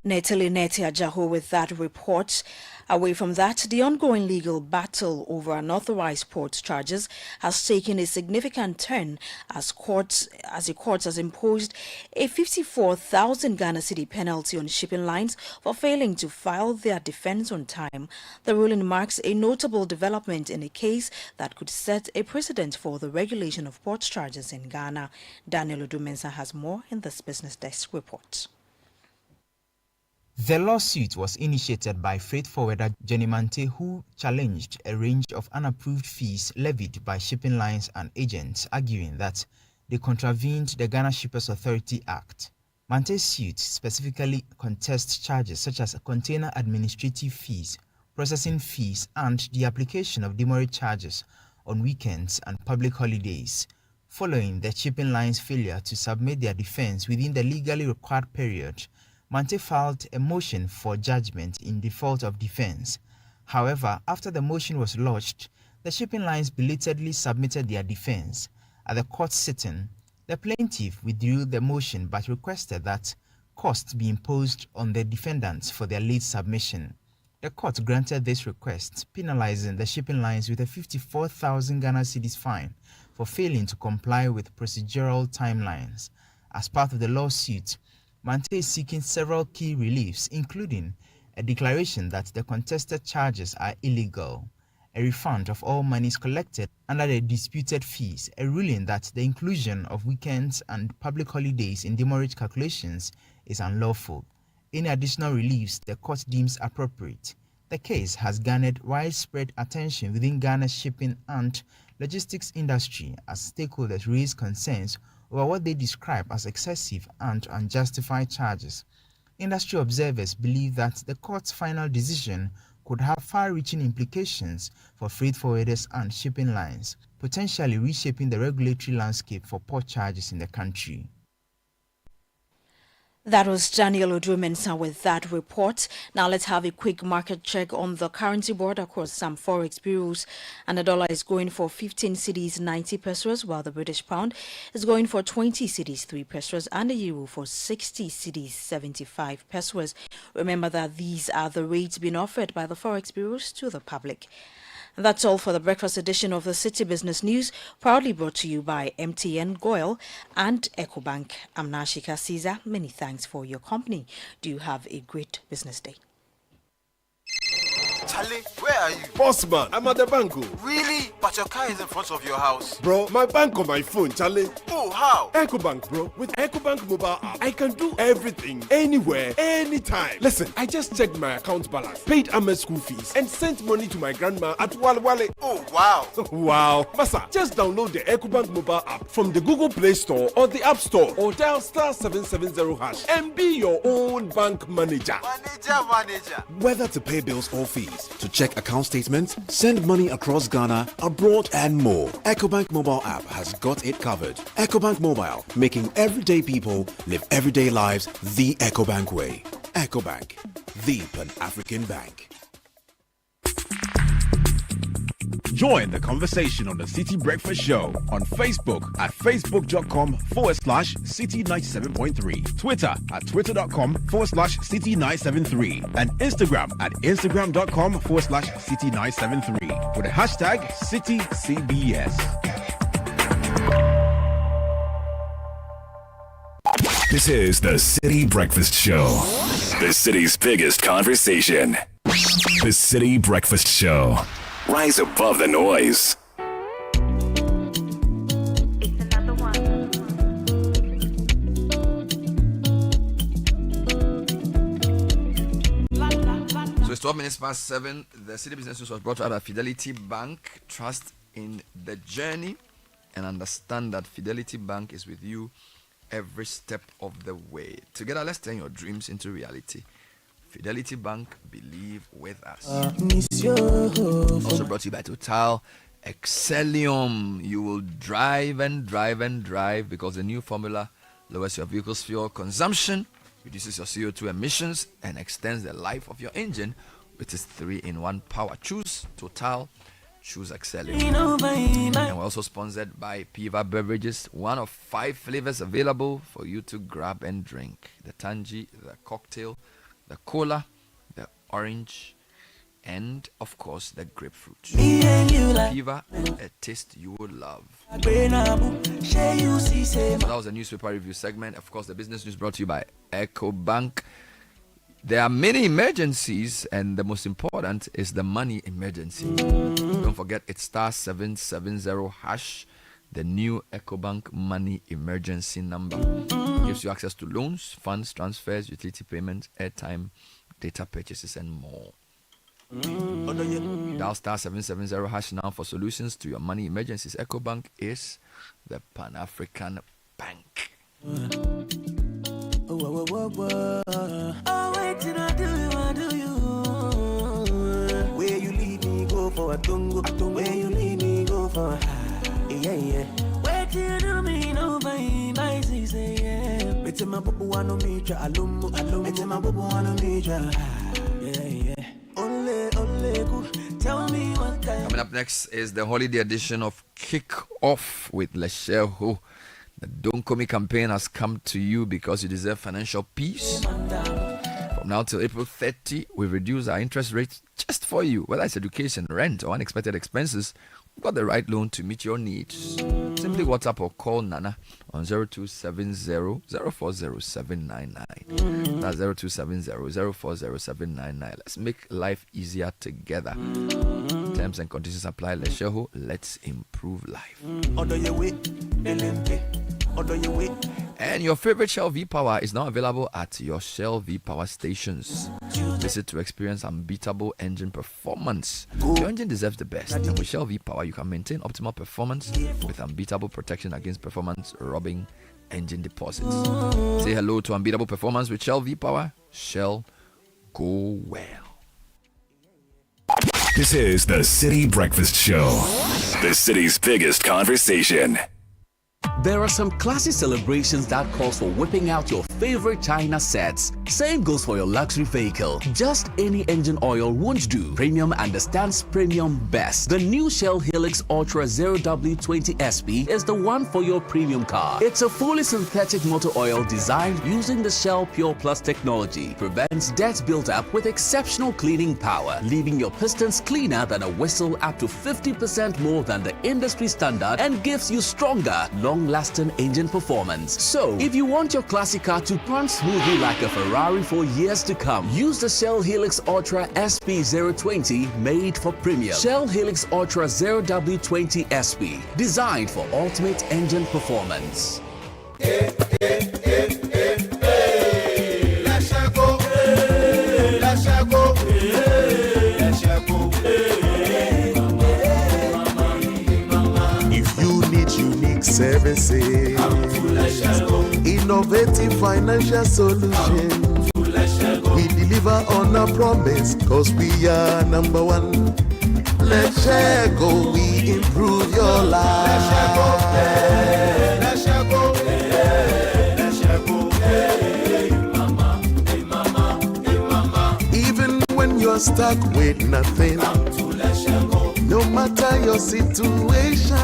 Netili Neti Ajaho with that report. Away from that, the ongoing legal battle over unauthorized port charges has taken a significant turn as the court has imposed a 54,000 Ghana cedi penalty on shipping lines for failing to file their defense on time. The ruling marks a notable development in a case that could set a precedent for the regulation of port charges in Ghana. Daniel Odumensa has more in this Business Desk report. The lawsuit was initiated by freight forwarder Johnny Mante, who challenged a range of unapproved fees levied by shipping lines and agents, arguing that they contravened the Ghana Shippers Authority Act. Mante's suit specifically contests charges such as container administrative fees, processing fees, and the application of demurrage charges on weekends and public holidays, following the shipping line's failure to submit their defense within the legally required period. Mante filed a motion for judgment in default of defense. However, after the motion was lodged, the shipping lines belatedly submitted their defense. At the court sitting, the plaintiff withdrew the motion but requested that costs be imposed on the defendants for their late submission. The court granted this request, penalizing the shipping lines with a 54,000 Ghana cedis fine for failing to comply with procedural timelines. As part of the lawsuit, Mante is seeking several key reliefs, including a declaration that the contested charges are illegal, a refund of all monies collected under the disputed fees, a ruling that the inclusion of weekends and public holidays in demurrage calculations is unlawful. Any additional reliefs the court deems appropriate. The case has garnered widespread attention within Ghana's shipping and logistics industry as stakeholders raise concerns over what they describe as excessive and unjustified charges. Industry observers believe that the court's final decision could have far-reaching implications for freight forwarders and shipping lines, potentially reshaping the regulatory landscape for port charges in the country. That was Daniel Odumensa with that report. Now let's have a quick market check on the currency board across some forex bureaus. And the dollar is going for 15 cedis 90 pesos, while the British pound is going for 20 cedis 3 pesos, and the euro for 60 cedis 75 pesos. Remember that these are the rates being offered by the forex bureaus to the public. And that's all for the breakfast edition of the City Business News, proudly brought to you by MTN, Goyle, and EcoBank. I'm Nashika Caesar. Many thanks for your company. Do you have a great business day? Charlie, where are you? Boss man, I'm at the bank. Really? But your car is in front of your house. Bro, my bank on my phone, Charlie. Oh, how? EcoBank, bro. With EcoBank mobile app, I can do everything, anywhere, anytime. Listen, I just checked my account balance, paid Ahmed's school fees, and sent money to my grandma at Wale. Oh, wow. Wow. Masa, just download the EcoBank mobile app from the Google Play Store or the App Store, or dial *770# and be your own bank manager. Manager. Whether to pay bills or fees, to check account statements, send money across Ghana, abroad, and more, EcoBank mobile app has got it covered. EcoBank Mobile, making everyday people live everyday lives the EcoBank way. EcoBank, the Pan-African bank. Join the conversation on the City Breakfast Show on Facebook at facebook.com/City97.3, Twitter at twitter.com/City973, and Instagram at instagram.com/City973 with the hashtag CityCBS. This is the City Breakfast Show, the city's biggest conversation. The City Breakfast Show. Rise above the noise. So it's 12 minutes past 7. The City Business News was brought to us by Fidelity Bank. Trust in the journey and understand that Fidelity Bank is with you every step of the way. Together, let's turn your dreams into reality. Fidelity Bank, believe with us. Also brought to you by Total Excellium. You will drive and drive and drive because the new formula lowers your vehicle's fuel consumption, reduces your CO2 emissions, and extends the life of your engine with its 3-in-1 power. Choose Total, choose Excellium. And we're also sponsored by Piva Beverages, one of 5 flavors available for you to grab and drink: the Tangy, the cocktail, the cola, the orange, and of course the grapefruit. Piva, a taste you will love. So that was a newspaper review segment. Of course, the business news brought to you by EcoBank. There are many emergencies, and the most important is the money emergency. Don't forget, it's *770#, the new EcoBank money emergency number. Gives you access to loans, funds, transfers, utility payments, airtime, data purchases, and more. Dial *770# now for solutions to your money emergencies. EcoBank is the Pan-African bank. Where you lead me, go for a tungo. Where you lead me, go for a yeah. Where you do me, no, my yeah. Coming up next is the holiday edition of Kick Off with Lesheho. The Don't Call Me campaign has come to you because you deserve financial peace. From now till April 30, we've reduced our interest rates just for you. Whether it's education, rent, or unexpected expenses, we've got the right loan to meet your needs. Simply WhatsApp or call Nana on 0270-040799. That's 0270-040799. Let's make life easier together. Terms and conditions apply. Lesheho, let's improve life. And your favorite Shell V-Power is now available at your Shell V-Power stations. Visit to experience unbeatable engine performance. Your engine deserves the best, and with Shell V-Power, you can maintain optimal performance with unbeatable protection against performance robbing engine deposits. Say hello to unbeatable performance with Shell V-Power. Shell, go well. This is the City Breakfast Show, the city's biggest conversation. There are some classy celebrations that calls for whipping out your favorite China sets. Same goes for your luxury vehicle. Just any engine oil won't do. Premium understands premium best. The new Shell Helix Ultra 0W20 SP is the one for your premium car. It's a fully synthetic motor oil designed using the Shell Pure Plus technology. Prevents dirt buildup with exceptional cleaning power, leaving your pistons cleaner than a whistle, up to 50% more than the industry standard, and gives you stronger, long-lasting engine performance. So, if you want your classic car to run smoothly like a Ferrari for years to come, use the Shell Helix Ultra SP020, made for premium. Shell Helix Ultra 0W20 SP, designed for ultimate engine performance. Services, innovative financial solution. We deliver on our promise, cause we are number one. Let's share go, we improve your life. Let's share go, let's share go, hey mama, hey mama, hey mama. Even when you're stuck with nothing, no matter your situation,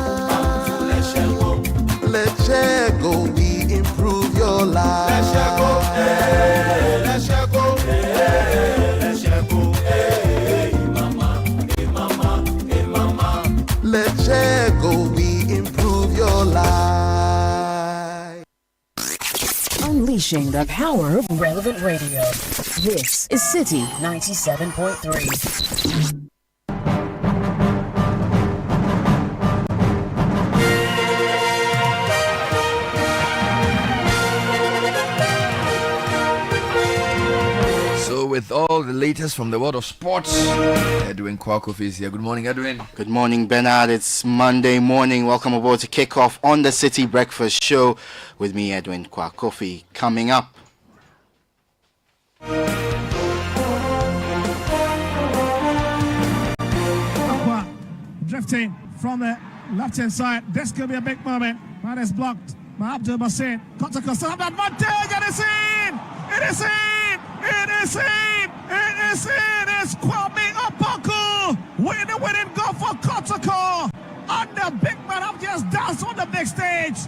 let's share go, we improve your life. Let's share go, hey, let's share go, hey, let's share go, hey mama, hey mama, hey mama. Let's share go, we improve your life. Unleashing the power of relevant radio. This is City 97.3. With all the latest from the world of sports, Edwin Kwakofi is here. Good morning, Edwin. Good morning, Bernard. It's Monday morning. Welcome aboard to kick off on the City Breakfast Show with me, Edwin Kwakofi. Coming up, drifting from the left-hand side. This could be a big moment. That is blocked by Abdul Basit. Kotoko still have the advantage, and it's in! It is in! It is in! It is in! It's Kwame Opoku with the winning goal for Kotoko. And the big man have just danced on the big stage.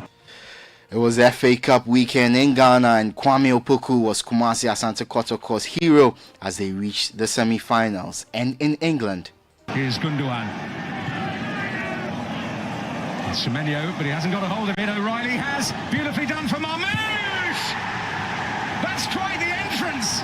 It was the FA Cup weekend in Ghana, and Kwame Opoku was Kumasi Asante Kotoko's hero as they reached the semi-finals. And in England, here's Gundogan. It's Semenyo, but he hasn't got a hold of it. O'Reilly has. Beautifully done for Marmoush. That's quite the entrance.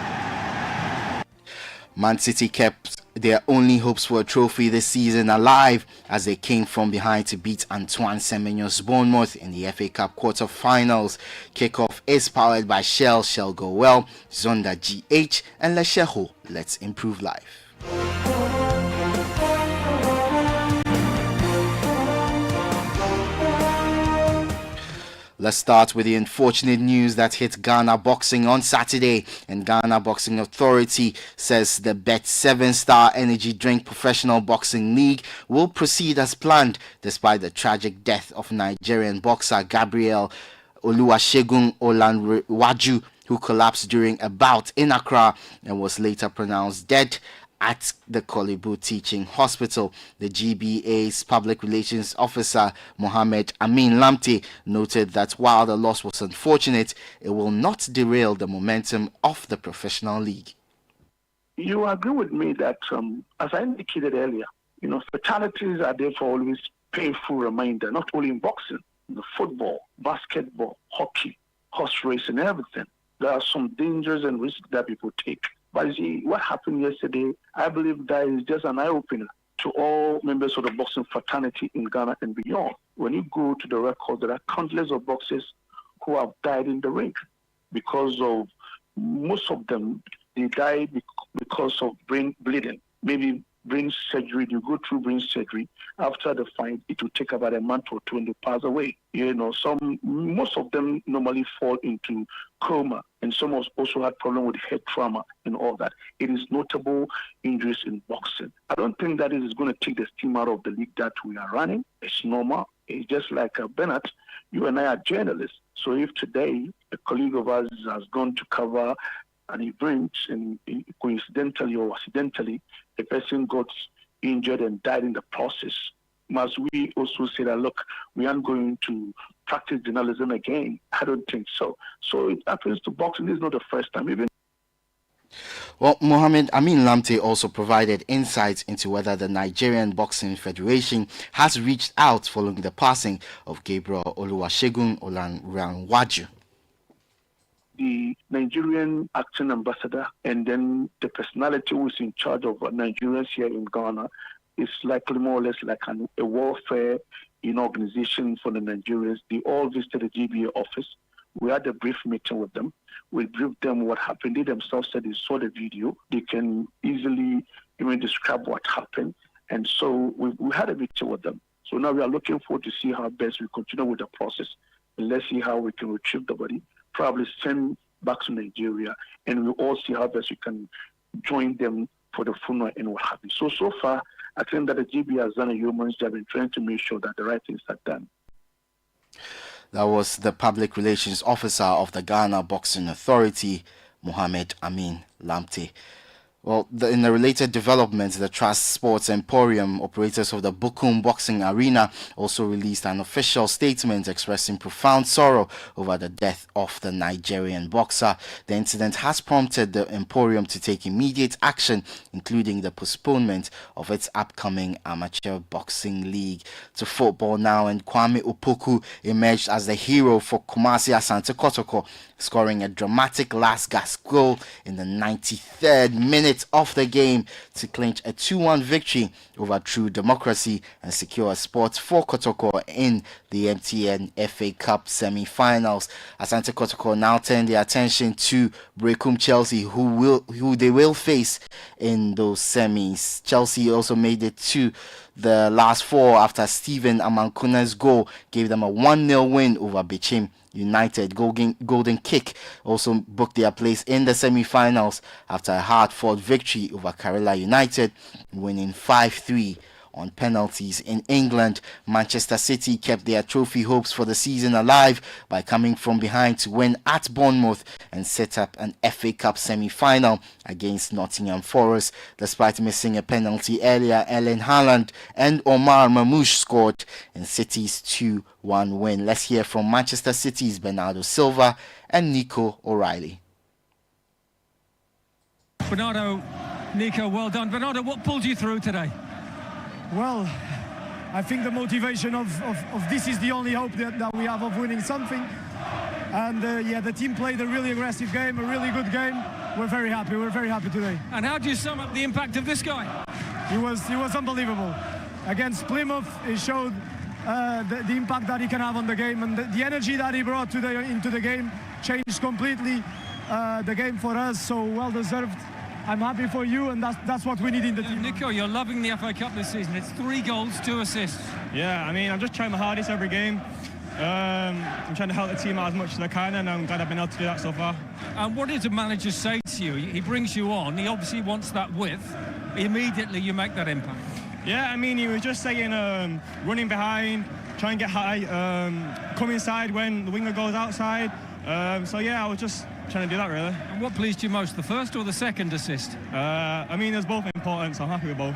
Man City kept their only hopes for a trophy this season alive as they came from behind to beat Antoine Semenyo's Bournemouth in the FA Cup quarter-finals. Kickoff is powered by Shell Go Well, Zonda GH, and Lesheho. Let's improve life. Let's start with the unfortunate news that hit Ghana Boxing on Saturday. And Ghana Boxing Authority says the Bet7 Star Energy Drink Professional Boxing League will proceed as planned despite the tragic death of Nigerian boxer Gabriel Oluwasegun Olanwaju, who collapsed during a bout in Accra and was later pronounced dead at the Kolebu Teaching Hospital. The GBA's public relations officer, Mohammed Amin Lamte, noted that while the loss was unfortunate, it will not derail the momentum of the professional league. You agree with me that, as I indicated earlier, fatalities are therefore always painful reminder, not only in boxing, football, basketball, hockey, horse racing, everything. There are some dangers and risks that people take. But you see, what happened yesterday, I believe that is just an eye-opener to all members of the boxing fraternity in Ghana and beyond. When you go to the record, there are countless of boxers who have died in the ring because of, most of them, they died because of brain bleeding. Maybe brain surgery, you go through brain surgery. After the fight, it will take about a month or two and they pass away. Most of them normally fall into coma, and some also had problem with head trauma and all that. It is notable injuries in boxing. I don't think that it is going to take the steam out of the league that we are running. It's normal. It's just like Bernard, you and I are journalists. So if today a colleague of ours has gone to cover an event and coincidentally or accidentally the person got injured and died in the process, must we also say that, look, we aren't going to practice journalism again? I don't think so. So it happens to boxing. This is not the first time. Even Well, Mohammed Amin Lamte also provided insights into whether the Nigerian Boxing Federation has reached out following the passing of Gabriel Oluwasegun Olanwaju. The Nigerian acting ambassador and then the personality who is in charge of Nigerians here in Ghana is likely more or less like a warfare organization for the Nigerians. They all visited the GBA office. We had a brief meeting with them. We briefed them what happened. They themselves said they saw the video. They can easily even describe what happened. And so we had a meeting with them. So now we are looking forward to see how best we continue with the process. And let's see how we can retrieve the body, probably send back to Nigeria, and we'll all see how best we can join them for the funeral and what have you. So far, I think that the GB has done a human's job in trying to make sure that the right things are done. That was the public relations officer of the Ghana Boxing Authority, Mohammed Amin Lamte. Well, in the related developments, the Trust Sports Emporium, operators of the Bukum Boxing Arena, also released an official statement expressing profound sorrow over the death of the Nigerian boxer. The incident has prompted the Emporium to take immediate action, including the postponement of its upcoming amateur boxing league. To football now, and Kwame Opoku emerged as the hero for Kumasi Asante Kotoko, scoring a dramatic last gasp goal in the 93rd minute of the game to clinch a 2-1 victory over True Democracy and secure a spot for Kotoko in the MTN FA Cup semi-finals. Asante Kotoko now turn their attention to Brekum Chelsea, who they will face in those semis. Chelsea also made it to the last four after Stephen Amankuna's goal gave them a 1-0 win over Bichim United. Golden Kick also booked their place in the semi-finals after a hard-fought victory over Kerala United, winning 5-3 on penalties. In England, Manchester City kept their trophy hopes for the season alive by coming from behind to win at Bournemouth and set up an FA Cup semi-final against Nottingham Forest. Despite missing a penalty earlier, Erling Haaland and Omar Mamouche scored in City's 2-1 win. Let's hear from Manchester City's Bernardo Silva and Nico O'Reilly. Bernardo, Nico, well done. Bernardo, what pulled you through today? Well, I think the motivation of this is the only hope that we have of winning something. And the team played a really aggressive game, a really good game. We're very happy today. And how do you sum up the impact of this guy? He was unbelievable. Against Plymouth, he showed the impact that he can have on the game, and the energy that he brought today into the game changed completely the game for us, so well deserved. I'm happy for you, and that's what we need in the team. Nico, you're loving the FA Cup this season. It's 3 goals, 2 assists. Yeah, I mean, I'm just trying my hardest every game. I'm trying to help the team out as much as I can, and I'm glad I've been able to do that so far. And what did the manager say to you? He brings you on, he obviously wants that width. Immediately you make that impact. Yeah, I mean, he was just saying running behind, try and get high, come inside when the winger goes outside. So yeah, I was just trying to do that really. And what pleased you most, the first or the second assist? I mean, there's both important, so I'm happy with both.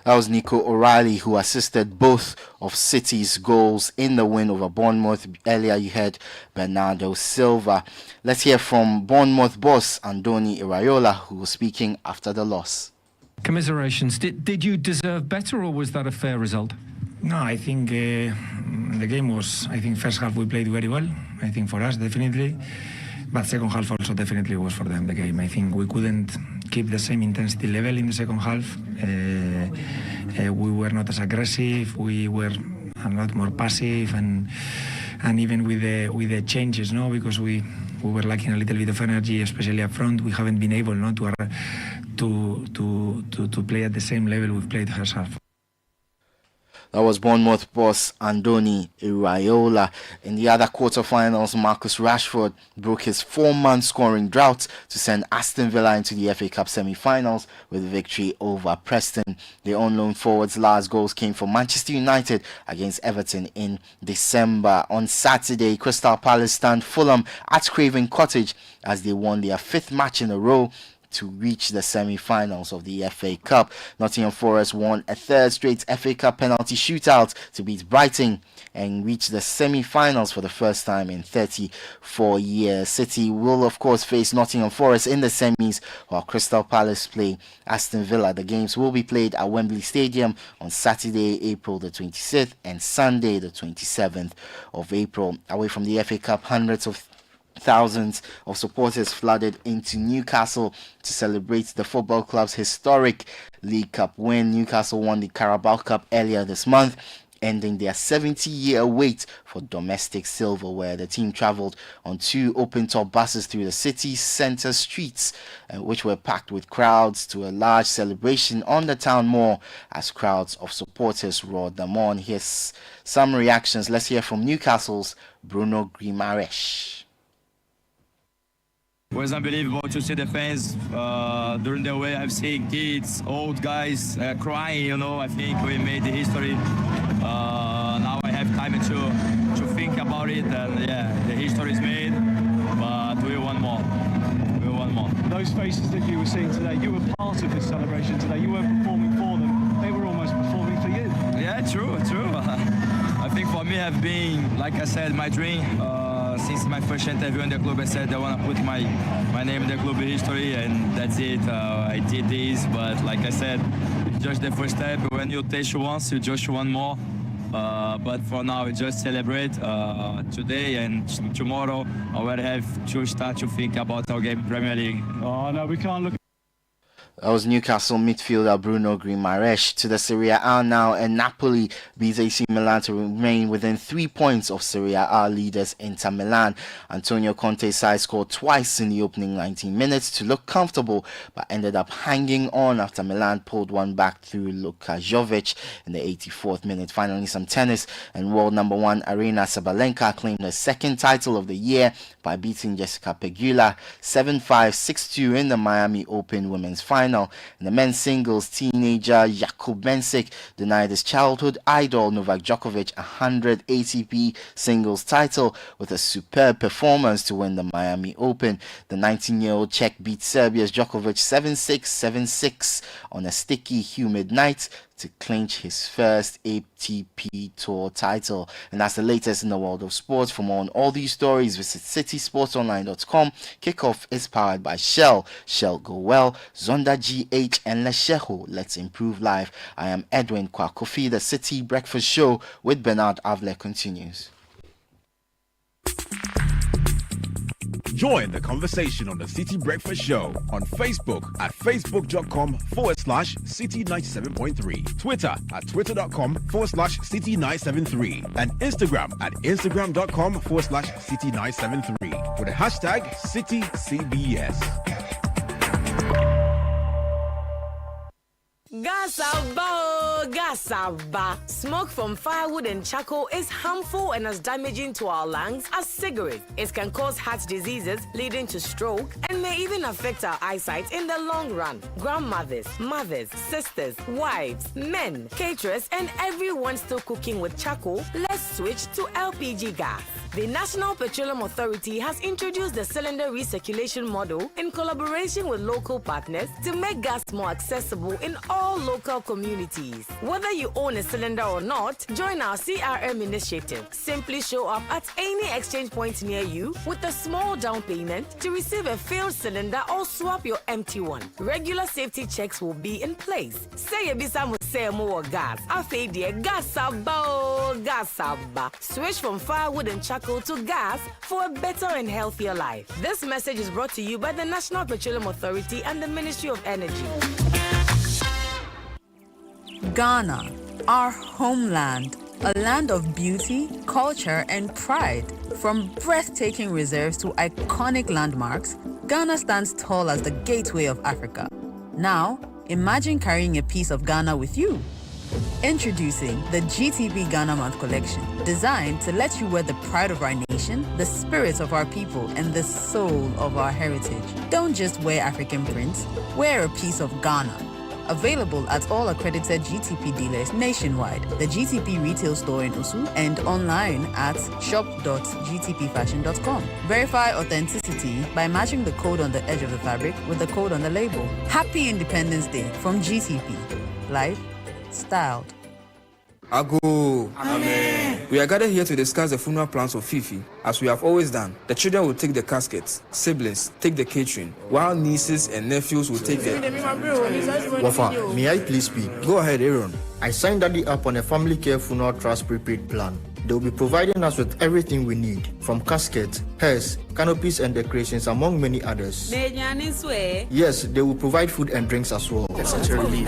That was Nico O'Reilly, who assisted both of City's goals in the win over Bournemouth. Earlier you heard Bernardo Silva. Let's hear from Bournemouth boss Andoni Iraola, who was speaking after the loss. Commiserations. Did you deserve better, or was that a fair result? No, I think the game was, I think first half we played very well. I think for us, definitely. But second half also definitely was for them, the game. I think we couldn't keep the same intensity level in the second half. We were not as aggressive. We were a lot more passive, and even with the changes, no, because we were lacking a little bit of energy, especially up front. We haven't been able, no, to play at the same level we've played first half. That was Bournemouth boss Andoni Iraola. In the other quarterfinals, Marcus Rashford broke his 4-month scoring drought to send Aston Villa into the FA Cup semi-finals with victory over Preston. The on-loan forward's last goals came from Manchester United against Everton in December. On Saturday, Crystal Palace stand Fulham at Craven Cottage as they won their 5th match in a row to reach the semi-finals of the FA Cup. Nottingham Forest won a 3rd straight FA Cup penalty shootout to beat Brighton and reach the semi-finals for the first time in 34 years. City will of course face Nottingham Forest in the semis, while Crystal Palace play Aston Villa. The games will be played at Wembley Stadium on Saturday, April the 26th and Sunday the 27th of April. Away from the FA Cup, hundreds of thousands of supporters flooded into Newcastle to celebrate the football club's historic League Cup win. Newcastle won the Carabao Cup earlier this month, ending their 70-year wait for domestic silverware. The team travelled on 2 open-top buses through the city's centre streets, which were packed with crowds, to a large celebration on the town mall as crowds of supporters roared them on. Here's some reactions. Let's hear from Newcastle's Bruno Guimaraes. It was unbelievable to see the fans during the way. I've seen kids, old guys crying, you know. I think we made the history. Now I have time to think about it, and yeah, the history is made, but we want more. We want more. Those faces that you were seeing today, you were part of this celebration today. You weren't performing for them. They were almost performing for you. Yeah, true. I think for me, have been, like I said, my dream. Since my first interview in the club, I said I want to put my name in the club history, and that's it. I did this, but like I said, it's just the first step. When you taste once, you just want more. But for now, we just celebrate today, and tomorrow I will have to start to think about our game in Premier League. Oh no, we can't look. That was Newcastle midfielder Bruno Guimaraes. To the Serie A now, and Napoli beats AC Milan to remain within 3 points of Serie A leaders Inter Milan. Antonio Conte's side scored twice in the opening 19 minutes to look comfortable, but ended up hanging on after Milan pulled one back through Luka Jovic in the 84th minute. Finally, some tennis, and world number 1 Aryna Sabalenka claimed her 2nd title of the year by beating Jessica Pegula 7-5, 6-2 in the Miami Open Women's Final. In the men's singles, teenager Jakub Mensik denied his childhood idol Novak Djokovic a 100 ATP singles title with a superb performance to win the Miami Open. The 19-year-old Czech beat Serbia's Djokovic 7-6, 7-6 on a sticky, humid night to clinch his first ATP Tour title. And that's the latest in the world of sports. For more on all these stories, visit citysportsonline.com. Kickoff is powered by Shell. Shell Go Well, Zonda GH and Lesheho. Let's improve life. I am Edwin Kwakofi. The City Breakfast Show with Bernard Avler continues. Join the conversation on the City Breakfast Show on Facebook at facebook.com/City97.3, Twitter at twitter.com/City973, and Instagram at instagram.com/City973 with the hashtag CityCBS. Gasaba. Smoke from firewood and charcoal is harmful and as damaging to our lungs as cigarettes. It can cause heart diseases leading to stroke and and may even affect our eyesight in the long run. Grandmothers, mothers, sisters, wives, men, caterers, and everyone still cooking with charcoal, let's switch to LPG gas. The National Petroleum Authority has introduced the cylinder recirculation model in collaboration with local partners to make gas more accessible in all local communities. Whether you own a cylinder or not, join our CRM initiative. Simply show up at any exchange point near you with a small down payment to receive a filled cylinder or swap your empty one. Regular safety checks will be in place. Say ebisa say more gas. Afe die gas saba. Switch from firewood and charcoal to gas for a better and healthier life. This message is brought to you by the National Petroleum Authority and the Ministry of Energy. Ghana, our homeland, a land of beauty, culture, and pride. From breathtaking reserves to iconic landmarks, Ghana stands tall as the gateway of Africa. Now, imagine carrying a piece of Ghana with you. Introducing the GTB Ghana Month Collection, designed to let you wear the pride of our nation, the spirit of our people, and the soul of our heritage. Don't just wear African prints, wear a piece of Ghana. Available at all accredited GTP dealers nationwide, the GTP retail store in Usu, and online at shop.gtpfashion.com. Verify authenticity by matching the code on the edge of the fabric with the code on the label. Happy Independence Day from GTP. Life styled. Ago. Amen. We are gathered here to discuss the funeral plans of Fifi. As we have always done, the children will take the caskets, siblings take the catering, while nieces and nephews will take the... Wafa, may I please speak? Go ahead, Aaron. I signed Daddy up on a family care funeral trust prepaid plan. They will be providing us with everything we need, from caskets, hearse, canopies and decorations, among many others. Yes, they will provide food and drinks as well. That's such a relief.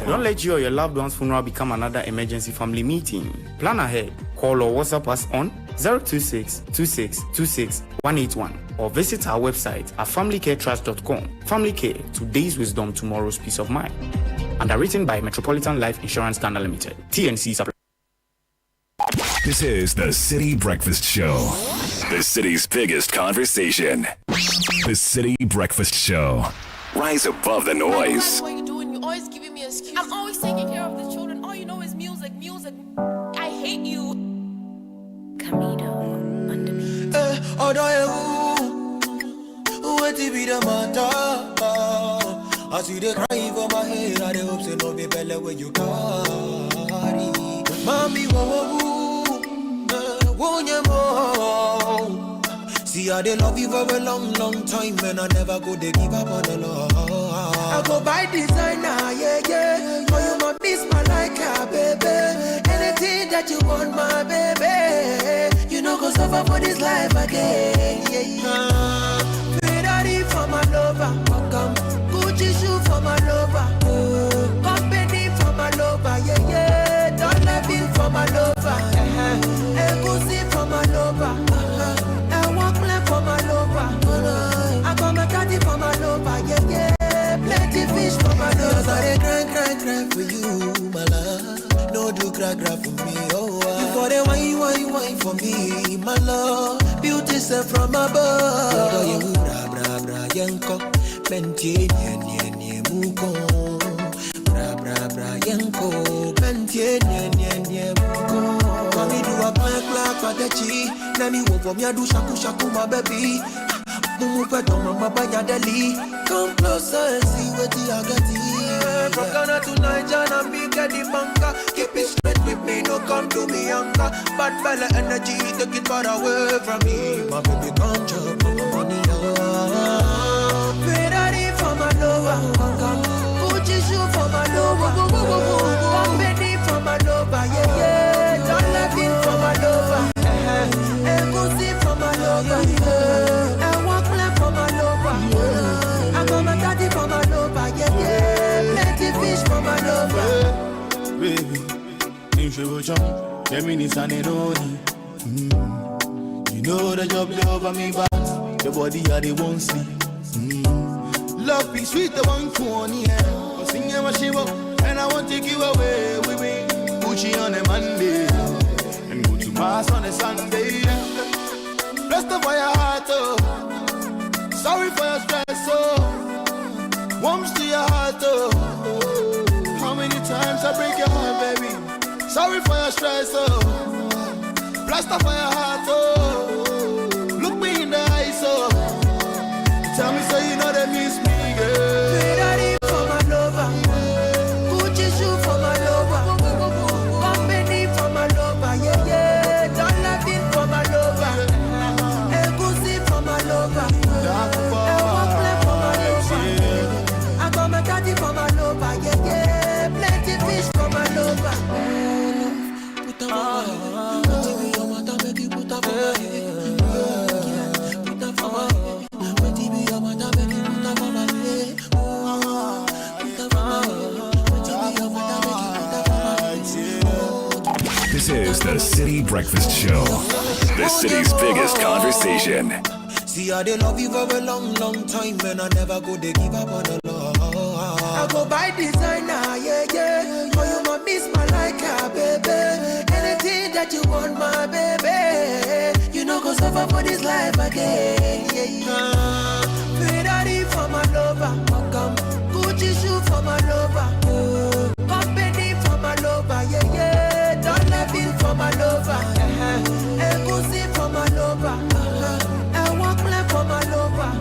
Don't let you or your loved one's funeral become another emergency family meeting. Plan ahead. Call or WhatsApp us on 026 26 26 181 or visit our website at familycaretrust.com. Family Care, today's wisdom, tomorrow's peace of mind. Underwritten by Metropolitan Life Insurance Ghana Limited. TNC Supply. This is the City Breakfast Show. The city's biggest conversation. The City Breakfast Show. Rise above the noise. What are you doing? You're always giving me excuses. I'm always taking care of the children. All you know is music. I hate you. Camido under me. What to be the matter? I see the cry for my head. I hope so no be better when you carry. Mommy, see, I they love you for a long, long time, and I never go to give up on the love. I go buy designer, yeah. For you, my miss my like a baby. Anything that you want, my baby. You know, go suffer for this life again, yeah. Ferrari for my lover, welcome. Gucci shoe for my lover, company for my lover, yeah. Don't let me for my lover, Egusi for my lover, for my lover, I got my daddy for my lover, yeah. Plenty fish for my lover. I cry for you, my love. No do cry for me, oh. You for the wine for me, my love. Beauty set from above. You bra yanko, plenty nye muko. Bra yanko, plenty nye muko. Mami do a black for the chi. Nani wo for me do shaku my baby. Mumu pedo mama banya deli. Come closer and see what the agati. From Ghana to Nigeria and big at the banka. Keep it straight with me, no come to me younger. Bad fella energy, take it far away from me. My baby come chop my money. Ferrari for my lover, Gucci shoe for my lover, company for my lover, yeah. Don't let me for my lover. Egusi for my lover, I want play for my lover, I got my daddy for my lover, yeah. Plenty fish for my lover. Baby, let me listen and you know the job they over me back. The body are the one sleep. Love be sweet, the one for me. I'm singing my shiva, and I want to take you away with me. Gucci on a Monday, and go to Mass on a Sunday. Rest of my heart, oh. Sorry for your Sorry for your stress, oh. Plaster for your heart, oh. Look me in the eyes, oh. Tell me so you know they miss me, girl. Ferrari for my lover, Gucci shoe for my lover, company for my lover, yeah, yeah. Dollar bill for my lover, Egusi for my lover, Ewaple for my lover. I got my daddy for my lover, yeah, yeah. Plenty fish for my lover. Put a This is the City Breakfast Show, the city's biggest conversation. See how they love you for a long, long time, and I never go to give up on the love. I go buy designer, yeah, yeah. For you, my miss my like a baby. Anything that you want, my baby. You know, go suffer for this life again, yeah, yeah. Ferrari for my lover, Gucci shoe for my lover, company for my lover, yeah, yeah. Dollar bill for my lover, Egusi for my lover, Ewaple for my lover.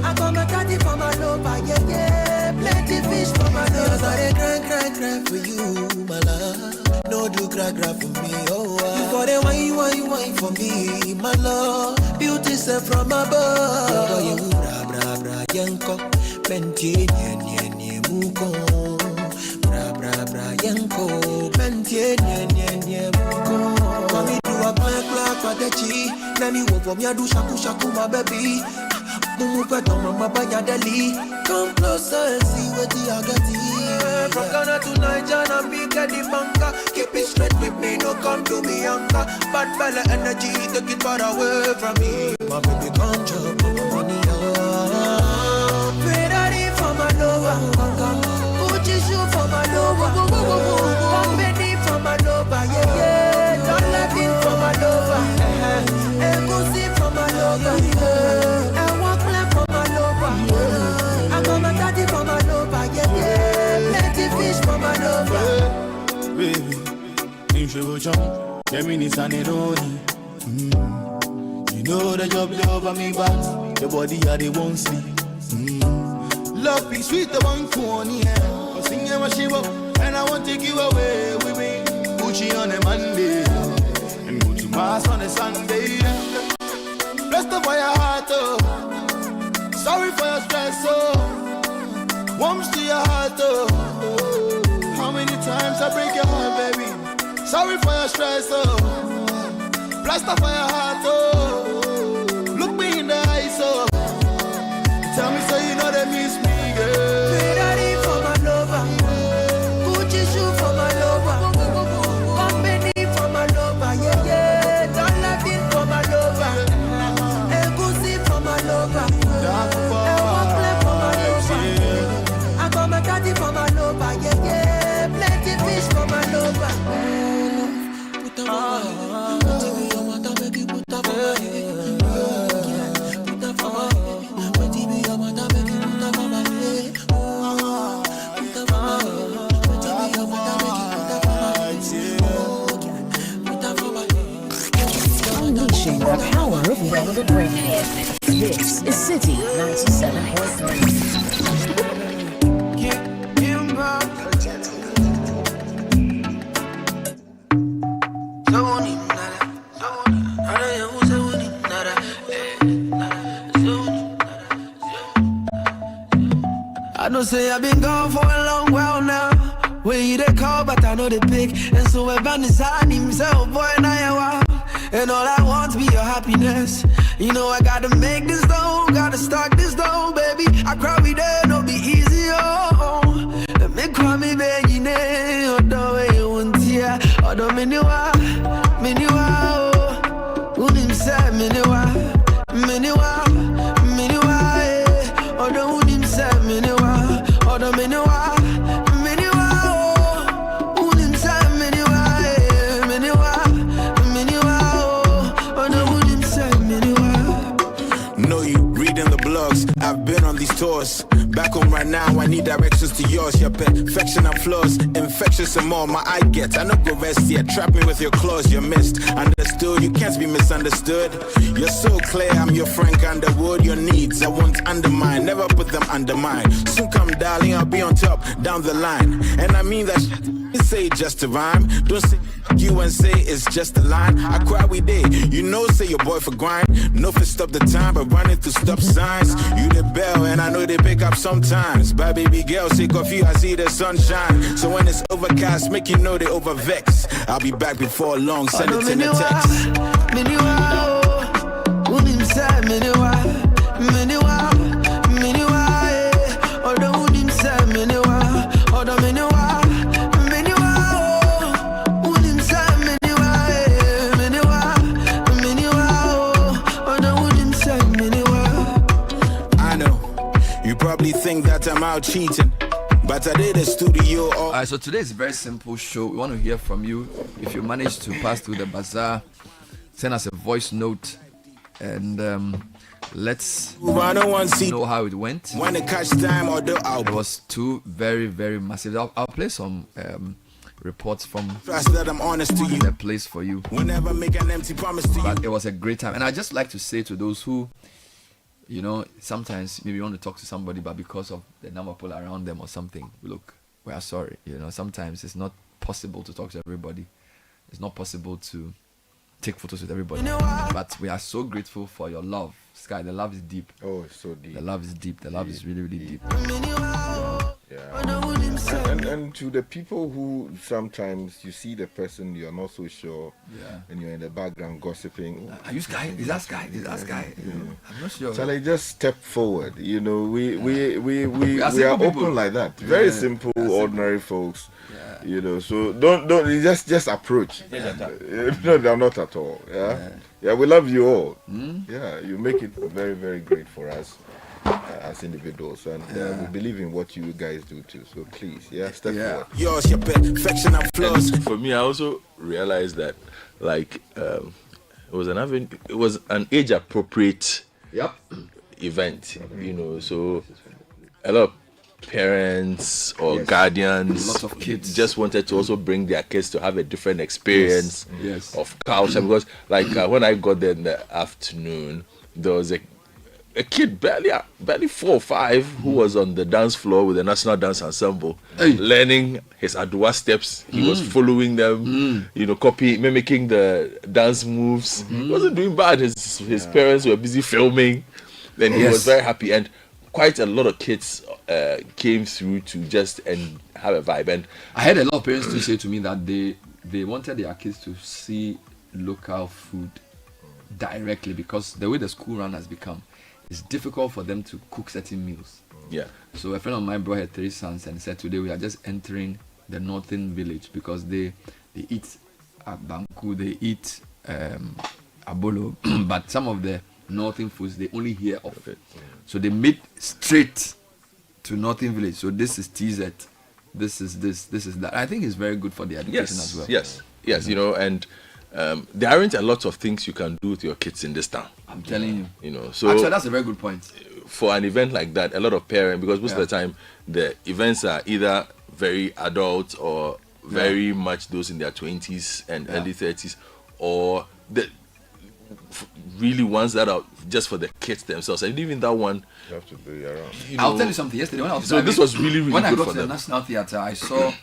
I got my daddy for my lover, yeah, yeah. Plenty fish for my lover. Yes, I cry for you, my love. No do cry for me, oh. You got a wine for me, my love. Beauty set from above. Oh, you bra yanko, plenty nye muko. Bra yanko, plenty nye muko. Mami do a black for the chi. Nami wo for me a do shaku my baby. Mumu peto mama banya deli. Come closer and see what the agati. From Ghana to Nigeria, I'm big at the banker. Keep it straight with me, no come to me younger. Bad fella energy, take it far away from me. My baby come chop money up. Ferrari for my lover, Gucci shoe for my lover, company for my lover, yeah, yeah. Dollar bill for my lover, Egusi for my lover, Ewaple for my lover. I got my daddy for my lover, yeah, yeah. Plenty fish for my lover. Baby, in Shivochon, Gemini Sanironi. You know the job they over me, but the body are they won't sleep. Love be sweet, the one corny, yeah. Sing your shivo, and I won't take you away with me. Gucci on a Monday, and Gucci Mass on a Sunday. Bless the fire heart, oh. Sorry for your stress, oh. Warms to your heart, oh. How many times I break your heart, baby? Sorry for your stress, oh. Plaster for your heart, oh. Look me in the eyes, oh. Tell me so you know they miss me, girl. Ferrari for my lover, Gucci shoe for my lover, company for my lover, yeah, yeah. Dollar bill for my lover, Egusi for my lover, Ewaple for my lover. I got my daddy for my lover, yeah, yeah. Plenty fish for my lover. Put a baby, put a Unleashing the power of relevant radio. This is City 97.3. I know say I've been gone for a long while now. When you they call, but I know they pick. And so Evan is on himself, boy, now you are. And all I want be your happiness. You know I gotta make this dough, gotta stock this dough, baby. I cry me there, no be easy, oh. Let me cry me begging, oh, the way you want here. Oh, the miniwa, oh. Unim say, miniwa, eh. Oh, the unim say, miniwa, oh, the miniwa, oh. Unim say, miniwa, eh. Miniwa, oh. Oh, the unim say, miniwa. Know you reading the blood. vlogs. I've been on these tours. Back home right now, I need directions to yours. Your perfection and flaws, infectious and more. My eye gets, I know go rest yet. Trap me with your claws, you're missed. Understood, you can't be misunderstood. You're so clear, I'm your Frank Underwood. Your needs, I won't undermine, never put them under mine. Soon come, darling, I'll be on top, down the line. And I mean that shit. Say just a rhyme. Don't say you and say it's just a line. I cry we did. You know, say your boy for grind. No for stop the time, but running through stop signs. You the bell, and I know they pick up sometimes. Bye, baby girl, sick of you, I see the sunshine. So when it's overcast, make you know they overvex. I'll be back before long, send it in a text. Probably think that I'm out cheating, but I did a studio. Alright, so today is a very simple show. We want to hear from you. If you managed to pass through the bazaar, send us a voice note, and let's know how it went. When it catch time or the album. It was two very, very massive. I'll play some reports from trust that I'm honest to you. The place for you. Whenever make an empty promise to you. But it was a great time, and I just like to say to those who, you know, sometimes maybe you want to talk to somebody, but because of the number of people around them or something, look, we are sorry. You know, sometimes it's not possible to talk to everybody. It's not possible to take photos with everybody. But we are so grateful for your love. Sky, the love is deep. Oh, it's so deep. The love is deep. The love is really, really deep. Yeah. And to the people who sometimes you see the person, you're not so sure, and you're in the background gossiping. Are you Sky? Is that Sky? Is that Sky? I'm not sure. So like, just step forward. You know, we are open like that. Very simple, ordinary folks. You know, so don't just approach. No, not at all. Yeah, we love you all. Yeah, you make it very, very great for us as individuals, and we believe in what you guys do too. So please, step forward. Yours, your perfection and flaws. For me, I also realized that like it was an age appropriate event. You know, so a lot of parents or guardians, lots of kids just wanted to also bring their kids to have a different experience of culture, because like when I got there in the afternoon, there was a kid barely 4 or 5 who was on the dance floor with the National Dance Ensemble, learning his Adwa steps. He was following them, you know, mimicking the dance moves. He wasn't doing bad. His parents were busy filming, and he was very happy. And quite a lot of kids came through to just have a vibe. And I had a lot of parents to say to me that they wanted their kids to see local food directly, because the way the school run has become, it's difficult for them to cook certain meals. Yeah. So a friend of mine brought her 3 sons and said, today we are just entering the northern village, because they eat banku, they eat abolo, but some of the northern foods they only hear of it. So they made straight to northern village. So this is TZ, this is that. I think it's very good for the education as well. Yes, you know, and there aren't a lot of things you can do with your kids in this town. I'm telling you. You know, so actually that's a very good point. For an event like that, a lot of parents, because most of the time the events are either very adult or very much those in their 20s and early 30s, or the really ones that are just for the kids themselves. And even that one, you have to be around. You know, I'll tell you something. Yesterday when I was so this was really, really when good I got for to the them. National Theatre, I saw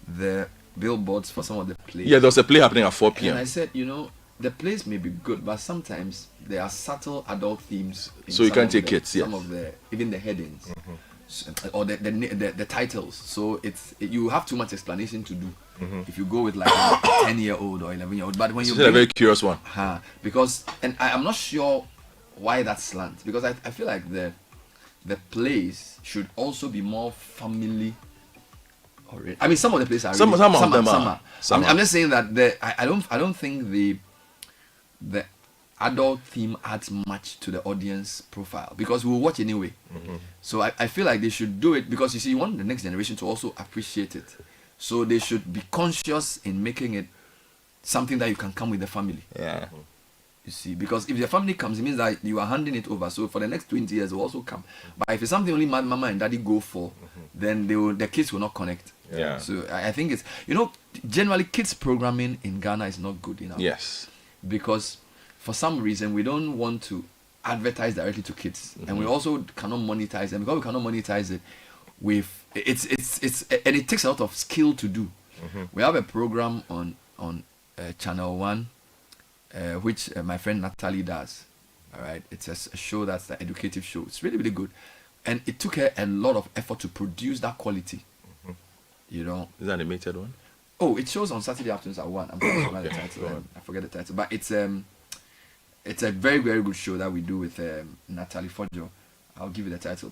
the billboards for some of the plays. Yeah, there was a play happening at 4 p.m. And I said, you know, the plays may be good, but sometimes there are subtle adult themes. So you can't take kids. Some of the even the headings or the titles. So you have too much explanation to do if you go with like a 10-year-old or 11-year-old. But when you a very curious one, because I'm not sure why that slant, because I feel like the plays should also be more family. I mean, some of the plays are some of them are. I'm just saying that I don't think the adult theme adds much to the audience profile, because we'll watch anyway. So I feel like they should do it, because you see, you want the next generation to also appreciate it. So they should be conscious in making it something that you can come with the family. You see, because if your family comes, it means that you are handing it over. So for the next 20 years, will also come. But if it's something only mama and daddy go for, then the kids will not connect. Yeah. So I think it's, generally kids programming in Ghana is not good enough. Yes. Because for some reason we don't want to advertise directly to kids, and we also cannot monetize them. Because we cannot monetize it, and it takes a lot of skill to do. We have a program on Channel 1, which my friend Natalie does. All right, it's a show that's an educative show. It's really, really good, and it took her a lot of effort to produce that quality. Is that an animated one? Oh, it shows on Saturday afternoons at 1. I'm trying to remember the title. I forget the title, but it's a very, very good show that we do with Natalie Fojo. I'll give you the title.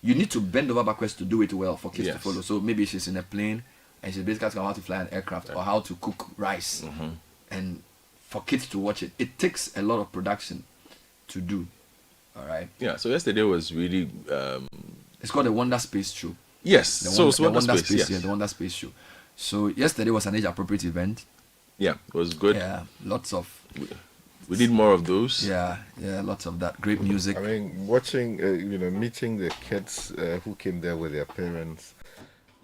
You need to bend over backwards to do it well for kids to follow. So maybe she's in a plane and she's basically asking how to fly an aircraft or how to cook rice, and for kids to watch it. It takes a lot of production to do. All right. Yeah. So yesterday was really. It's called the Wonder Space Show. Yes. The Wonder Space. Yeah, the Wonder Space Show. So yesterday was an age-appropriate event. Yeah, it was good. Yeah, lots of. We need more of those. Yeah, lots of that. Great music. I mean, watching, meeting the kids who came there with their parents,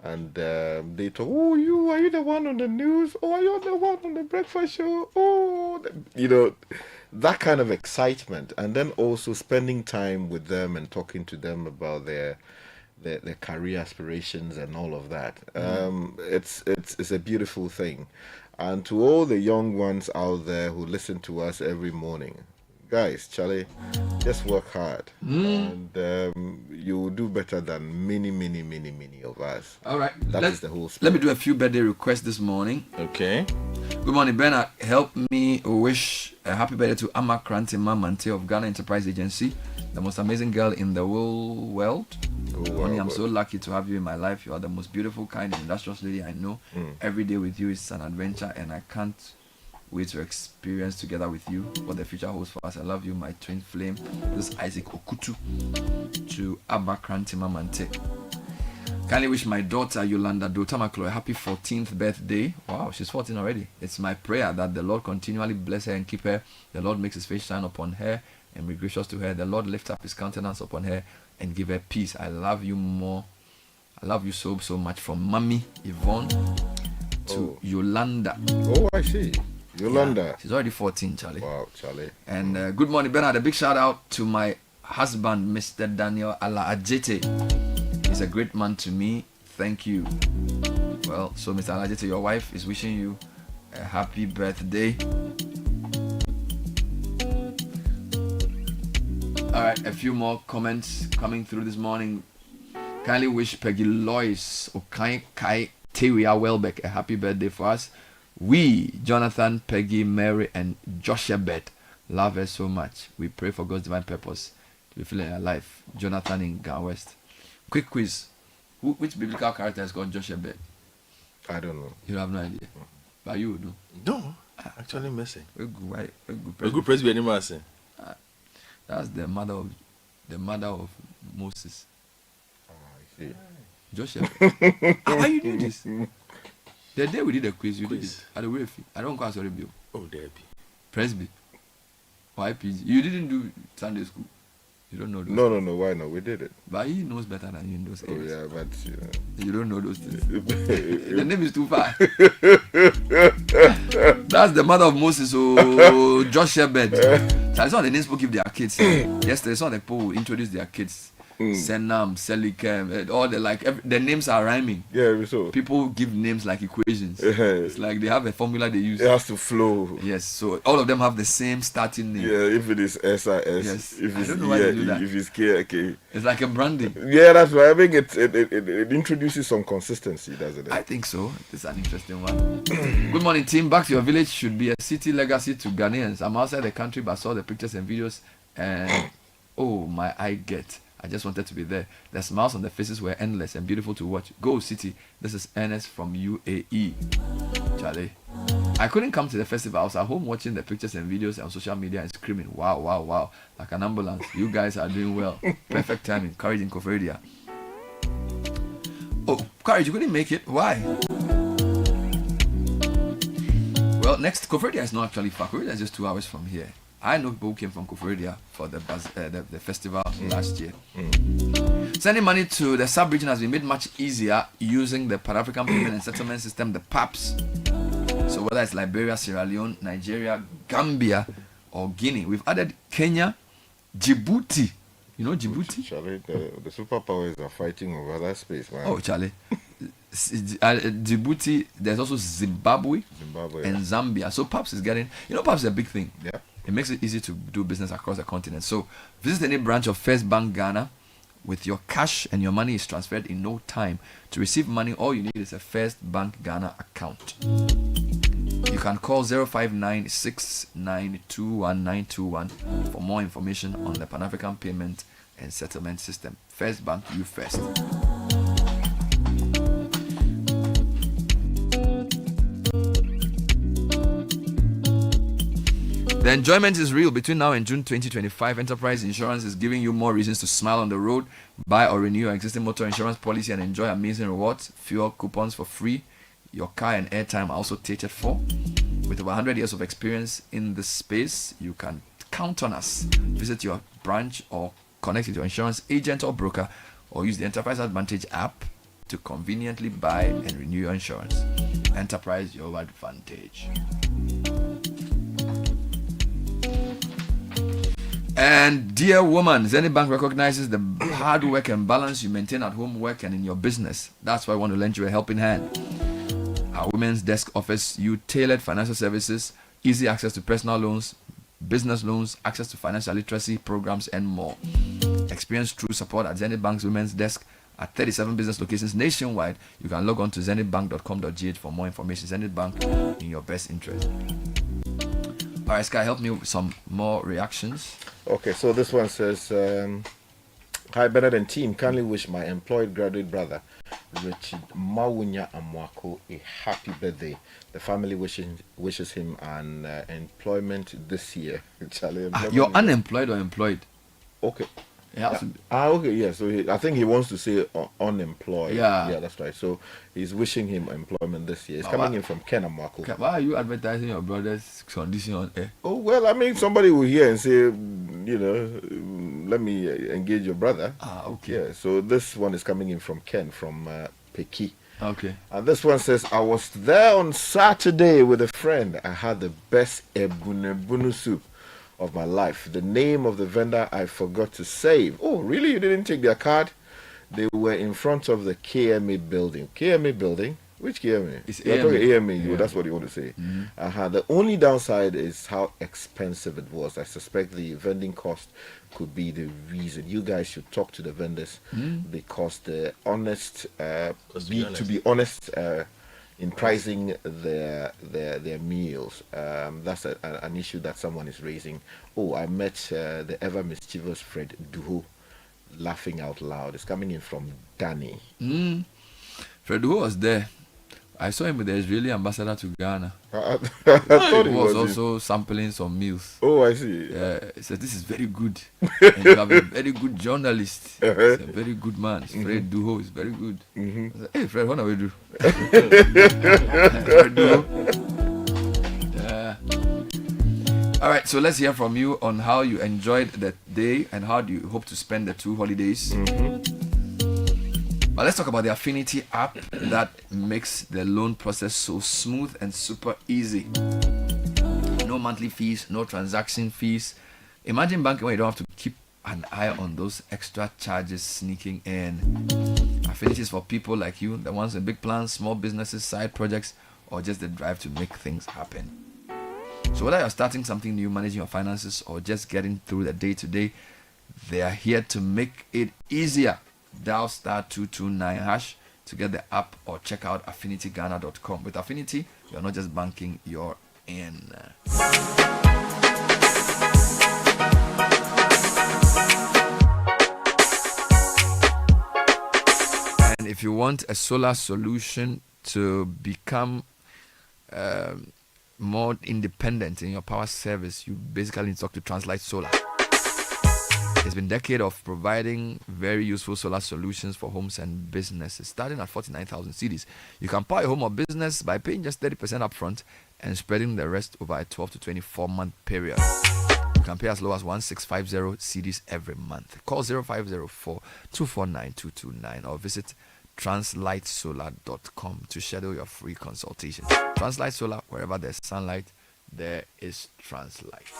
and they talk. Oh, are you the one on the news? Oh, are you the one on the breakfast show? Oh, that kind of excitement, and then also spending time with them and talking to them about their career aspirations and all of that. It's a beautiful thing. And to all the young ones out there who listen to us every morning, guys, Charlie, just work hard, and you will do better than many of us. All right, that is the whole spirit. Let me do a few birthday requests this morning. Okay. Good morning, Bernard. Help me wish a happy birthday to Amakranti Mamante of Ghana Enterprise Agency, the most amazing girl in the whole world. I'm so lucky to have you in my life. You are the most beautiful, kind, and industrious lady I know. Every day with you is an adventure, and I can't wait to experience together with you what the future holds for us. I love you, my twin flame. This is Isaac Okutu to Abakranti Mamante. Kindly wish my daughter Yolanda Dotamaklo a happy 14th birthday. Wow, she's 14 already. It's my prayer that the Lord continually bless her and keep her. The Lord makes his face shine upon her and be gracious to her. The Lord lift up his countenance upon her and give her peace. I love you more. I love you so much. From Mommy Yvonne to Yolanda. Oh, I see. Yolanda. Yeah, she's already 14, Charlie. Wow, Charlie. And good morning, Bernard. A big shout out to my husband, Mr. Daniel Ala-Ajete. He's a great man to me. Thank you. Well, so Mr. Ala-Ajete, your wife is wishing you a happy birthday. All right, a few more comments coming through this morning. Kindly wish Peggy Lois Okai Kai Tewia Welbeck a happy birthday for us. We, Jonathan, Peggy, Mary, and Joshua Beth, love her so much. We pray for God's divine purpose to be filling her life. Jonathan in Ghana West. Quick quiz. Which biblical character is called Joshua Beth? I don't know. You have no idea. But you would know. No, actually missing. A good presbyterian person. That's the mother of Moses. Oh, I see. Joshua. How you do this? The day we did the quiz, you did it at the way. I don't quite sorry, Bill. Oh, there be. Presby. YPG. You didn't do Sunday school. You don't know those things. No. Why not? We did it. But he knows better than you in those areas. Oh, yeah, but you don't know those things. The name is too far. That's the mother of Moses, so Joshua Bed. So it's not the names people give their kids. Yesterday, some of the people who introduce their kids. Senam, Selikem, all the names are rhyming. Yeah, we saw. People give names like equations. It's like they have a formula they use. It has to flow. Yes, so all of them have the same starting name. Yeah, if it is SIS, yes. if it's I don't know why they do that. If it's KK. It's like a branding. Yeah, that's why I think it introduces some consistency, doesn't it? I think so. It's an interesting one. Good morning, team. Back to your village should be a city legacy to Ghanaians. I'm outside the country, but saw the pictures and videos, and oh, my eye get. I just wanted to be there. The smiles on the faces were endless and beautiful to watch. Go City. This is Ernest from UAE. Charlie. I couldn't come to the festival. I was at home watching the pictures and videos on social media and screaming, wow, wow, wow. Like an ambulance. You guys are doing well. Perfect timing. Courage in Koforidua. Oh, Courage, you couldn't make it. Why? Well, next, Koforidua is not actually far. Koforidua is just 2 hours from here. I know people who came from Koforidua for the festival last year. Sending money to the sub-region has been made much easier using the Pan-African Payment and Settlement System, the PAPS. So whether it's Liberia, Sierra Leone, Nigeria, Gambia, or Guinea, we've added Kenya, Djibouti. You know Djibouti? Charlie, the superpowers are fighting over that space, man. Oh, Charlie. Djibouti, there's also Zimbabwe and Zambia. So PAPS is getting, PAPS is a big thing. Yeah. It makes it easy to do business across the continent. So visit any branch of First Bank Ghana with your cash, and your money is transferred in no time. To receive money, all you need is a First Bank Ghana account. You can call 059692191 for more information on the Pan-African Payment and Settlement System. First Bank, you first. The enjoyment is real. Between now and June 2025, Enterprise Insurance is giving you more reasons to smile on the road. Buy or renew your existing motor insurance policy and enjoy amazing rewards. Fuel coupons for free. Your car and airtime are also catered for. With over 100 years of experience in this space, you can count on us. Visit your branch or connect with your insurance agent or broker, or use the Enterprise Advantage app to conveniently buy and renew your insurance. Enterprise, your advantage. And dear woman, Zenith Bank recognizes the hard work and balance you maintain at home, work, and in your business. That's why I want to lend you a helping hand. Our women's desk offers you tailored financial services, easy access to personal loans, business loans, access to financial literacy programs, and more. Experience true support at Zenith Bank's women's desk at 37 business locations nationwide. You can log on to zenithbank.com.gh for more information. Zenith Bank, in your best interest. All right, Sky, help me with some more reactions. Okay, so this one says, hi, Bernard and team. Kindly wish my employed graduate brother, Richard Mawunya Amwako, a happy birthday. The family wishes him an employment this year. Charlie, you're unemployed or employed? Okay. Yeah. Okay, yeah. So I think he wants to say unemployed. Yeah, that's right. So he's wishing him employment this year. It's coming in from Ken Amwako. Why are you advertising your brother's condition on air? Oh, well, I mean, somebody will hear and say, let me engage your brother. Okay. Yeah, so this one is coming in from Ken from Peki. Okay. And this one says, I was there on Saturday with a friend. I had the best ebunebunu soup of my life. The name of the vendor I forgot to save. Oh, really? You didn't take their card? They were in front of the KMA building. KMA building? Which KMA? It's You're AMA. talking AMA. Yeah. That's what you want to say. Mm-hmm. The only downside is how expensive it was. I suspect the vending cost could be the reason. You guys should talk to the vendors because the honest, to be honest, in pricing their meals. That's an issue that someone is raising. Oh, I met the ever mischievous Fred Duho laughing out loud. It's coming in from Danny. Fred Duho was there. I saw him with the Israeli ambassador to Ghana. I thought he was also sampling some meals. Oh, I see. Yeah, he said, this is very good. And you have a very good journalist. He's a very good man. Fred Duho is very good. I said, hey, Fred, what do we do? Fred Duho. Yeah. All right, so let's hear from you on how you enjoyed the day and how do you hope to spend the 2 holidays. But let's talk about the Affinity app that makes the loan process so smooth and super easy. No monthly fees, no transaction fees. Imagine banking where you don't have to keep an eye on those extra charges sneaking in. Affinity is for people like you, the ones with big plans, small businesses, side projects, or just the drive to make things happen. So whether you're starting something new, managing your finances, or just getting through the day-to-day, they are here to make it easier. Dial *229# to get the app or check out affinityghana.com. With Affinity, you're not just banking, you're in. And if you want a solar solution to become more independent in your power service, you basically need to talk to Translight Solar. It's been a decade of providing very useful solar solutions for homes and businesses, starting at 49,000 cedis. You can power your home or business by paying just 30% upfront and spreading the rest over a 12 to 24-month period. You can pay as low as 1650 cedis every month. Call 0504-249-229 or visit translightsolar.com to schedule your free consultation. Translight Solar, wherever there's sunlight, there is Translight.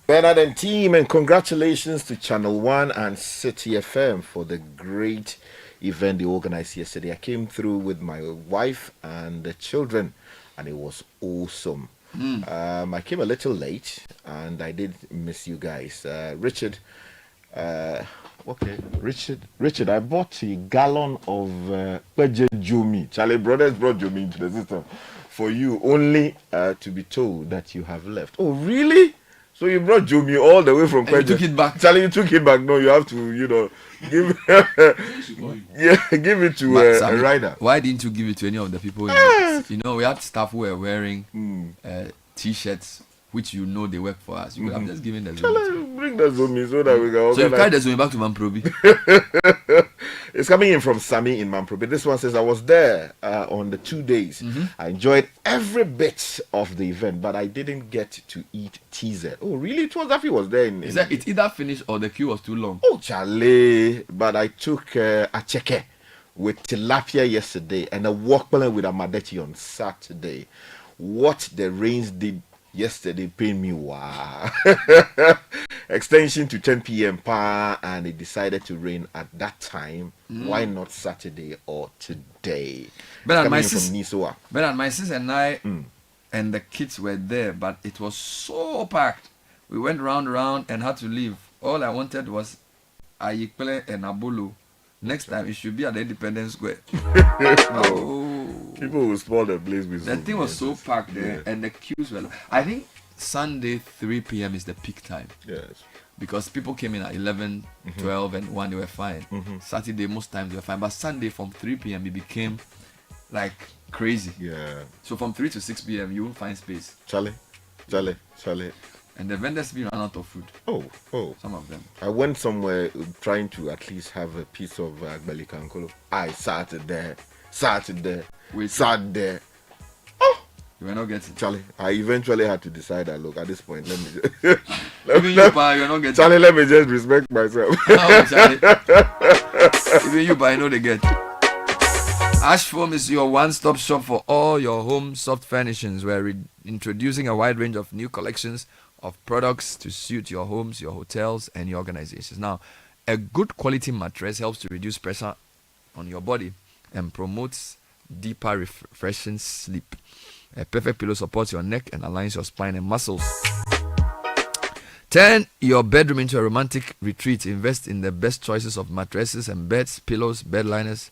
Bernard and team, and congratulations to Channel 1 and City FM for the great event they organized yesterday. I came through with my wife and the children, and it was awesome. I came a little late, and I did miss you guys. Richard, I bought a gallon of Jumi. Charlie Brothers brought Jumi into the system for you, only to be told that you have left. Oh, really? So you brought Jumi all the way from Kweje. You took it back. Charlie, you took it back. No, you have to, give give it to a rider. Why didn't you give it to any of the people? We had staff who were wearing T-shirts, which they work for us. You could have just given the Zomi. Bring the Zomi so that we can organize. So you carried the Zomi back to Mamprobi. It's coming in from Sami in Mamprobi. This one says, I was there on the 2 days. I enjoyed every bit of the event, but I didn't get to eat TZ. Oh, really? It was after he was there. It either finished or the queue was too long. Oh, Charlie. But I took a cheke with tilapia yesterday and a watermelon with amadechi on Saturday. What the rains did yesterday paid me wow. Extension to 10 p.m. and it decided to rain at that time. Why not Saturday or today? My sister and I and the kids were there, but it was so packed. We went round and had to leave. All I wanted was Ayikpele and Abulu. Next time it should be at the Independence Square. People will spoil the place with the thing was so packed there, and the queues were. I think Sunday 3 p.m. is the peak time. Yes. Because people came in at 11, 12, and 1, they were fine. Saturday, most times they were fine. But Sunday from 3 p.m. it became like crazy. Yeah. So from 3 to 6 p.m. you won't find space. Charlie. And the vendors be run out of food. Oh. Some of them. I went somewhere trying to at least have a piece of Agbelikankolo. I sat there. Oh! You were not getting Charlie. I eventually had to decide that, look, at this point, let me just... you're not getting Charlie, let me just respect myself. Charlie. Even you, but I know they get. Ash Foam is your one-stop shop for all your home soft furnishings. We're introducing a wide range of new collections of products to suit your homes, your hotels, and your organizations. Now, a good quality mattress helps to reduce pressure on your body and promotes deeper, refreshing sleep. A perfect pillow supports your neck and aligns your spine and muscles. Turn your bedroom into a romantic retreat. Invest in the best choices of mattresses and beds, pillows, bed liners,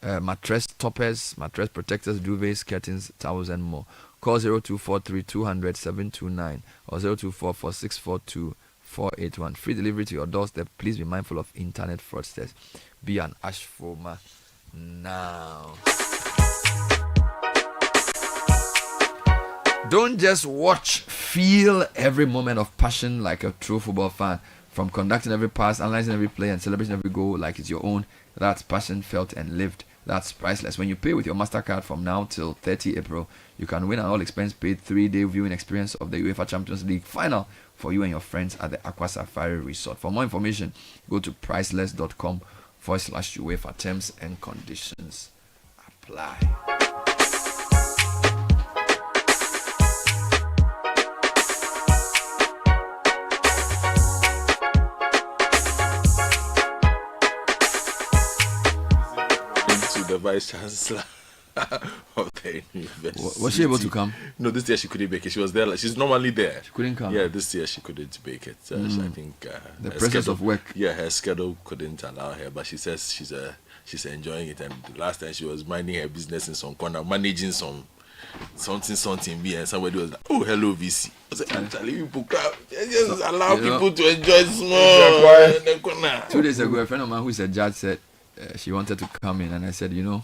mattress toppers, mattress protectors, duvets, curtains, towels, and more. Call 0243 200 729 or 0244 642 481. Free delivery to your doorstep. Please be mindful of internet fraudsters. Be an Ash Foamer now. Don't just watch, feel every moment of passion like a true football fan. From conducting every pass, analyzing every play, and celebrating every goal like it's your own. That's passion felt and lived. That's priceless. When you pay with your MasterCard from now till 30 April, you can win an all-expense-paid 3-day viewing experience of the UEFA Champions League final for you and your friends at the Aqua Safari Resort. For more information, go to priceless.com/UEFA. Terms and conditions apply. The vice chancellor of the university. Was she able to come? No, this year she couldn't make it. She was there. She's normally there. She couldn't come. Yeah, this year she couldn't make it. I think the presence of work. Yeah, her schedule couldn't allow her. But she says she's enjoying it. And the last time she was minding her business in some corner, managing something. And somebody was like, "Oh, hello, VC." I said, "Actually, people just allow people to enjoy small." 2 days ago, a friend of mine who is a judge said. She wanted to come in, and I said, you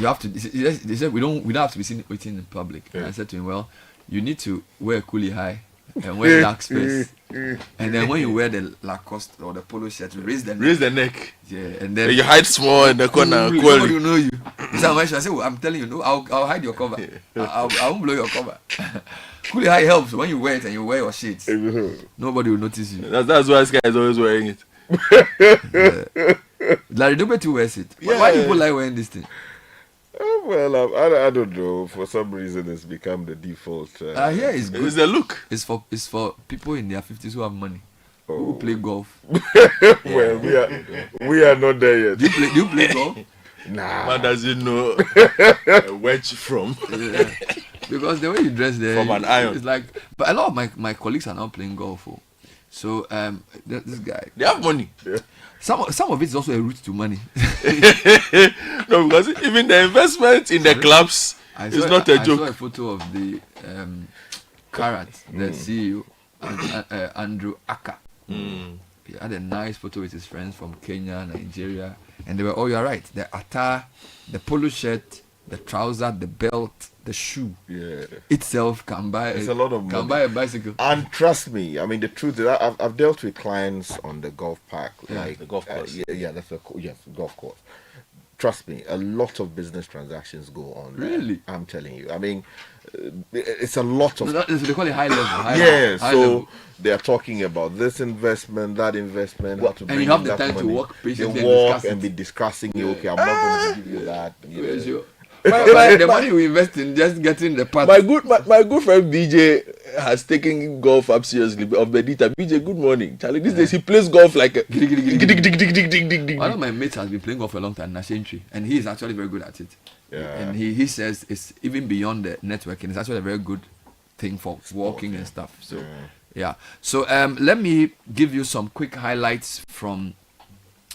have to. They said we don't have to be seen eating in public. Yeah. And I said to him, well, you need to wear a coolie high and wear dark space. And then when you wear the Lacoste or the polo shirt, you raise the neck. Raise the neck. Yeah, and then you hide small in the corner. Nobody will know you. So I say, well, I'm telling you, no, I'll hide your cover. I won't blow your cover. Coolie high helps when you wear it and you wear your shades. Nobody will notice you. That's why this guy is always wearing it. Larry Dube too wears it. Why do people like wearing this thing? Well, I don't know. For some reason, it's become the default. Yeah, it's good. It's the look. It's for people in their 50s who have money. Who play golf. Well, we are not there yet. Do you play golf? Nah. Man doesn't know a wedge from. Yeah. Because the way you dress there, from an iron. It's like. But a lot of my colleagues are now playing golf. So this guy, they have money. Yeah. Some of it is also a route to money. No, because even the investment in the clubs is not a joke. I saw a photo of the Karat, the CEO, Andrew Aka. He had a nice photo with his friends from Kenya, Nigeria, and they were all, you're right. The attire, the polo shirt, the trouser, the belt, the shoe itself can buy it's a lot of can money. buy a bicycle. And trust me, I mean, the truth is, I've dealt with clients on the golf park, like the golf course. Golf course. Trust me, a lot of business transactions go on. Really? I'm telling you. I mean, it's a lot of. They call it high level. High level. They are talking about this investment, that investment, how to bring and you have the that time money. to walk patiently and be discussing. Okay, I'm not going to give you that. Where's your the money we invest in just getting the part. My good friend BJ has taken golf up seriously. Of Bedita, BJ, good morning, Charlie. These days he plays golf like a. One of my mates has been playing golf for a long time, Nasentry, and he is actually very good at it. Yeah. And he says it's even beyond the networking. It's actually a very good thing for walking and stuff. So yeah. So let me give you some quick highlights from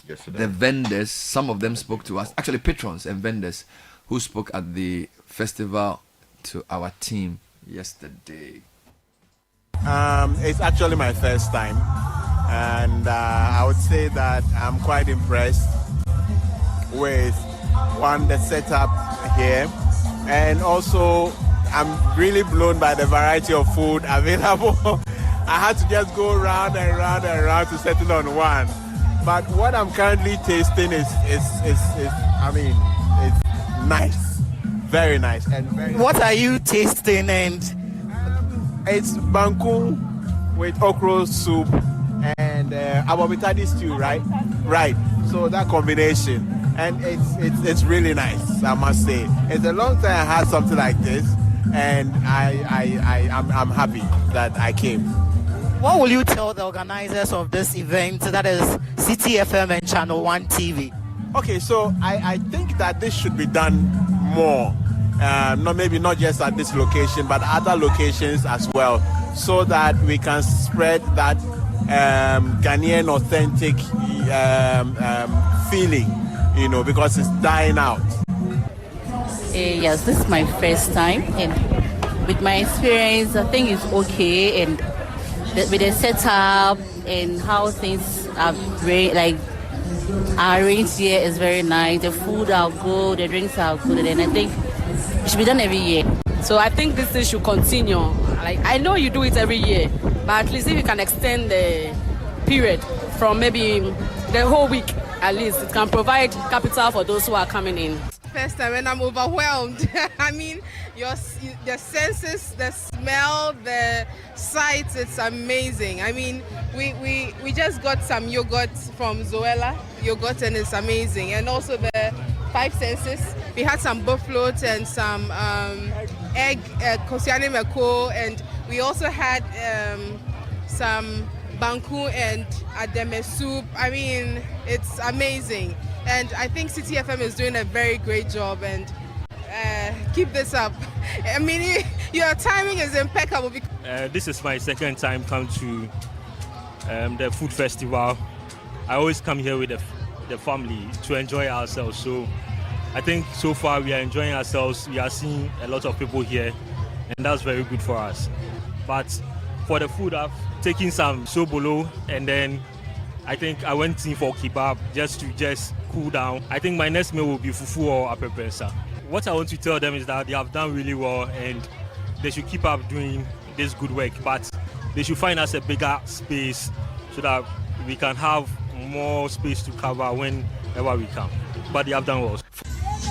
the vendors. Some of them spoke to us, actually patrons and vendors, who spoke at the festival to our team yesterday. It's actually my first time, and I would say that I'm quite impressed with the setup here, and also I'm really blown by the variety of food available. I had to just go round and round and round to settle on one, but what I'm currently tasting is nice, very nice, and very. What are you tasting? And it's banku with okra soup and abobitadi stew, right? Right. So that combination, and it's really nice. I must say, it's a long time I had something like this, and I'm happy that I came. What will you tell the organizers of this event, that is Citi FM and Channel 1 TV? Okay, so I think that this should be done more. Maybe not just at this location, but other locations as well, so that we can spread that Ghanaian authentic feeling, because it's dying out. Yes, this is my first time, and with my experience, I think it's okay, and with the setup and how things are arranged here is very nice. The food are good, the drinks are good, and I think it should be done every year. So I think this thing should continue. Like, I know you do it every year, but at least if you can extend the period from maybe the whole week, at least it can provide capital for those who are coming in. First time, and I'm overwhelmed. I mean, the senses, the smell, the sights, it's amazing. I mean, we just got some yogurt from Zoella yogurt, and it's amazing. And also the five senses. We had some buffalo and some egg, kosiane meko, and we also had some banku and ademe soup. I mean, it's amazing. And I think Citi FM is doing a very great job, and keep this up. I mean, your timing is impeccable. This is my second time come to the food festival. I always come here with the family to enjoy ourselves. So I think so far we are enjoying ourselves. We are seeing a lot of people here, and that's very good for us. But for the food, I've taken some sobolo, and then I think I went in for kebab just to cool down. I think my next meal will be fufu or apepensa. What I want to tell them is that they have done really well, and they should keep up doing this good work. But they should find us a bigger space so that we can have more space to cover whenever we come. But they have done well.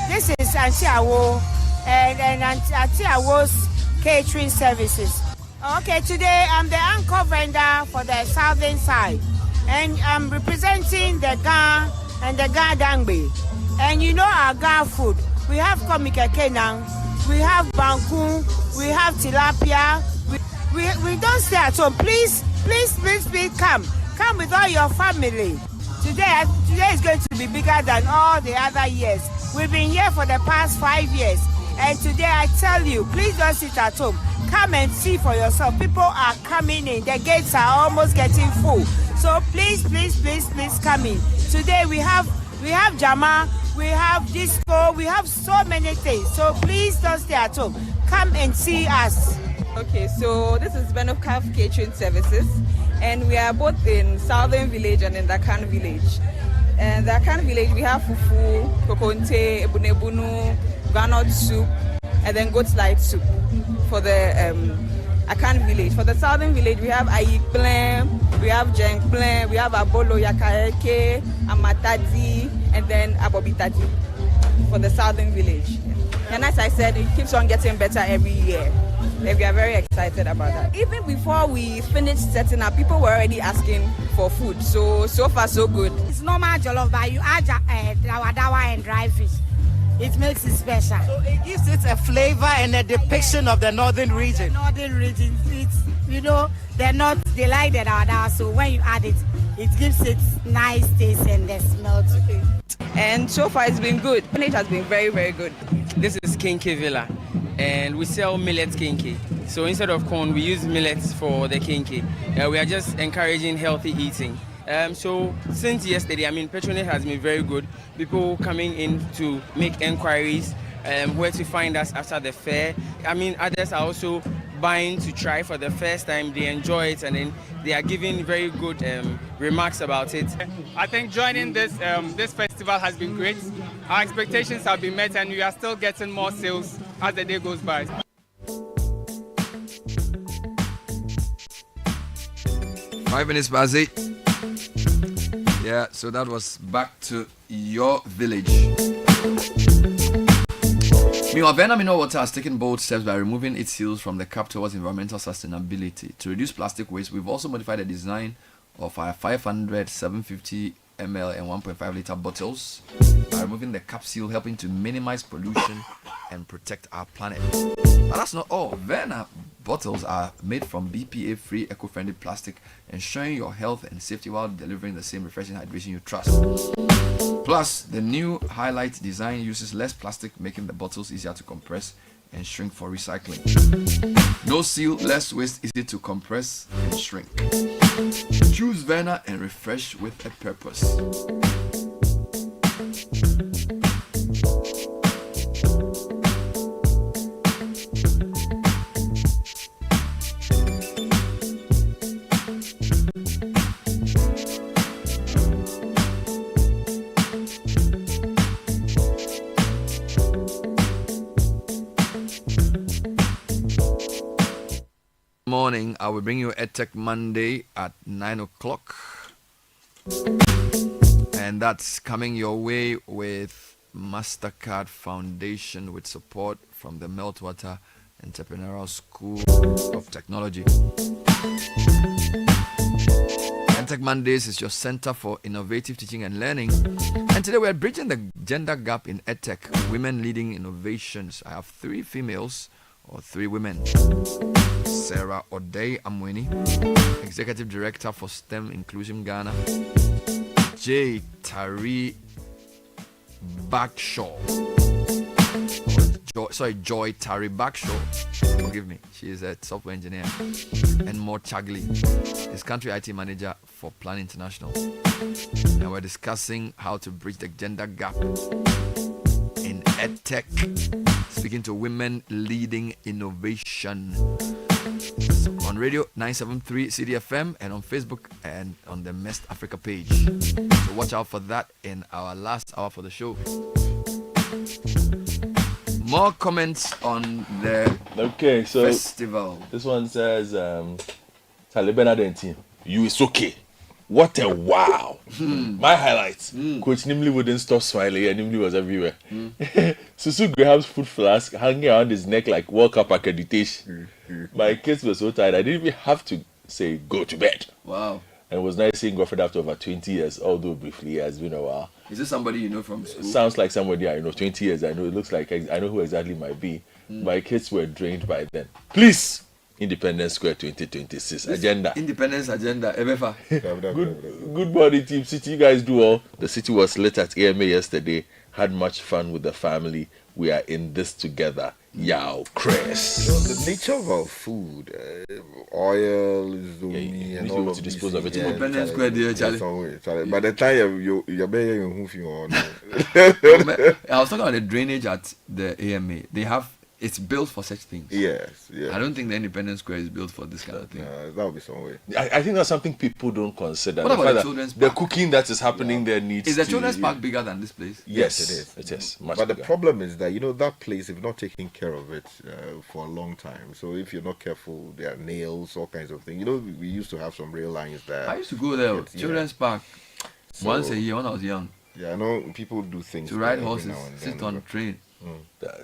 This is Auntie Awo and Auntie Awo's catering services. Okay, today I'm the anchor vendor for the southern side, and I'm representing the Ga and the Ga Dangbe. And you know our Ga food. We have komika kenang, we have banku, we have tilapia. We don't stay at home. Please come with all your family. Today is going to be bigger than all the other years. We've been here for the past 5 years, and today I tell you, please don't sit at home. Come and see for yourself. People are coming in. The gates are almost getting full. So please come in. Today we have Jama, we have disco, we have so many things. So please don't stay at home. Come and see us. Okay, so this is Benofcaf Catering Services, and we are both in Southern Village and in the Akan Village. And the Akan Village, we have fufu, kokonte, ebunebunu, groundnut soup, and then goat light soup for the Akan Village. For the Southern Village, we have ayikble, we have jenkble, we have abolo yakaeke, amatadi, and then abobitaji for the Southern Village. And as I said, it keeps on getting better every year. And we are very excited about that. Even before we finished setting up, people were already asking for food. So far, so good. It's normal jollof, but you add dawa and dry fish. It makes it special. So it gives it a flavor and a depiction of the northern region. The northern region, it's, they're not, they like the dawa, so when you add it, it gives it nice taste and the smell too. Okay. And so far, it's been good. It has been very, very good. This is Kinky Villa, and we sell millet kinky. So instead of corn, we use millets for the kinky. We are just encouraging healthy eating. So since yesterday, patronage has been very good. People coming in to make enquiries, where to find us after the fair. Others are also buying to try for the first time. They enjoy it, and then they are giving very good remarks about it. I think joining this festival has been great. Our expectations have been met, and we are still getting more sales as the day goes by. Five minutes past 8. Yeah, so that was back to your village. Meanwhile, Vena Mineral Water has taken bold steps by removing its seals from the cap towards environmental sustainability. To reduce plastic waste, we've also modified the design of our 500, 750 ml and 1.5 liter bottles by removing the cap seal, helping to minimize pollution and protect our planet. But that's not all. Vena bottles are made from BPA-free, eco-friendly plastic, ensuring your health and safety while delivering the same refreshing hydration you trust. Plus, the new highlight design uses less plastic, making the bottles easier to compress and shrink for recycling. No seal, less waste, easy to compress and shrink. Choose Vena and refresh with a purpose. Morning, I will bring you EdTech Monday at 9 o'clock, and that's coming your way with MasterCard Foundation with support from the Meltwater Entrepreneurial School of Technology. EdTech Mondays is your center for innovative teaching and learning, and today we are bridging the gender gap in EdTech, women leading innovations. I have 3 females or 3 women. Sarah Odei Amweni, Executive Director for STEM Inclusion Ghana. Joy Tari Backshaw. Joy Tari Backshaw. Forgive me. She is a software engineer. And Mo Chagli is Country IT Manager for Plan International. And we're discussing how to bridge the gender gap in EdTech, speaking to women leading innovation. So on radio 973 Citi FM and on Facebook and on the Mest Africa page. So watch out for that in our last hour for the show. More comments on the festival. This one says Taliban you is okay. What a wow. My highlights. Coach Nimley wouldn't stop smiling and Nimley was everywhere. Susu Graham's foot flask hanging around his neck like World Cup accreditation. My kids were so tired, I didn't even have to say, go to bed. Wow. And it was nice seeing Godfrey after over 20 years, although briefly it has been a while. Is this somebody you know from school? Sounds like somebody I know. 20 years, I know. It looks like I know who exactly it might be. My kids were drained by then. Please, Independence Square 2026 agenda. Independence agenda. Good morning, Team City. You guys do all. The city was lit at AMA yesterday. Had much fun with the family. We are in this together. Yow, Chris. The nature of our food, oil, zoni, and all to dispose of it. Independence Square, dear Charlie. By the time you're better, I was talking about the drainage at the AMA. It's built for such things. Yes. I don't think the Independence Square is built for this kind of thing. That would be some way. I think that's something people don't consider. What about the children's park? The cooking that is happening there needs Is the children's park bigger than this place? Yes, it is. Much but bigger. the problem is that, that place, if you're not taking care of it for a long time, so if you're not careful, there are nails, all kinds of things. We used to have some rail lines there. I used to go there, children's park, once a year when I was young. Yeah, I know people do things. To ride horses, sit on a train.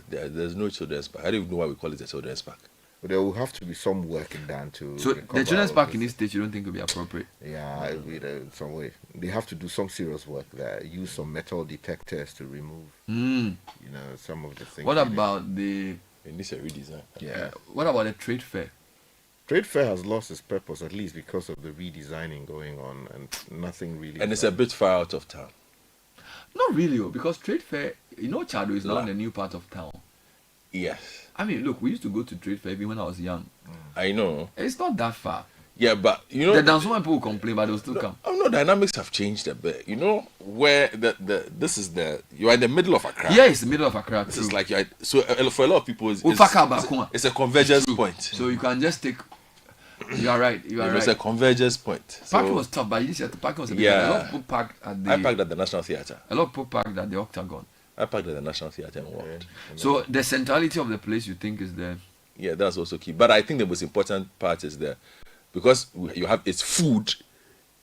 There's no children's park. I don't even know why we call it a children's park. But there will have to be some work done to. So the children's park in this state, you don't think will be appropriate? Yeah, some way. They have to do some serious work there. Use some metal detectors to remove. Some of the things. What about the? It needs a redesign. Yeah. What about the trade fair? Trade fair has lost its purpose, at least because of the redesigning going on, and nothing really. And it's a bit far out of town. Not really, because trade fair, Chado is not in the new part of town. Yes. I mean, look, we used to go to trade fair even when I was young. I know. It's not that far. Yeah, but Then some people will complain, but they'll still come. Oh no, dynamics have changed a bit. Where you are in the middle of Accra. Yeah, it's the middle of Accra. This is like for a lot of people, it's a convergence point. So you can just take. You are right. It's a convergence point. Parking was tough, but you said the parking was a bit. Yeah. A lot of people parked at the. I parked at the National Theatre. A lot of people parked at the Octagon. I parked at the National Theatre and walked. So the centrality of the place, you think, is there? Yeah, that's also key. But I think the most important part is there, because you have its food,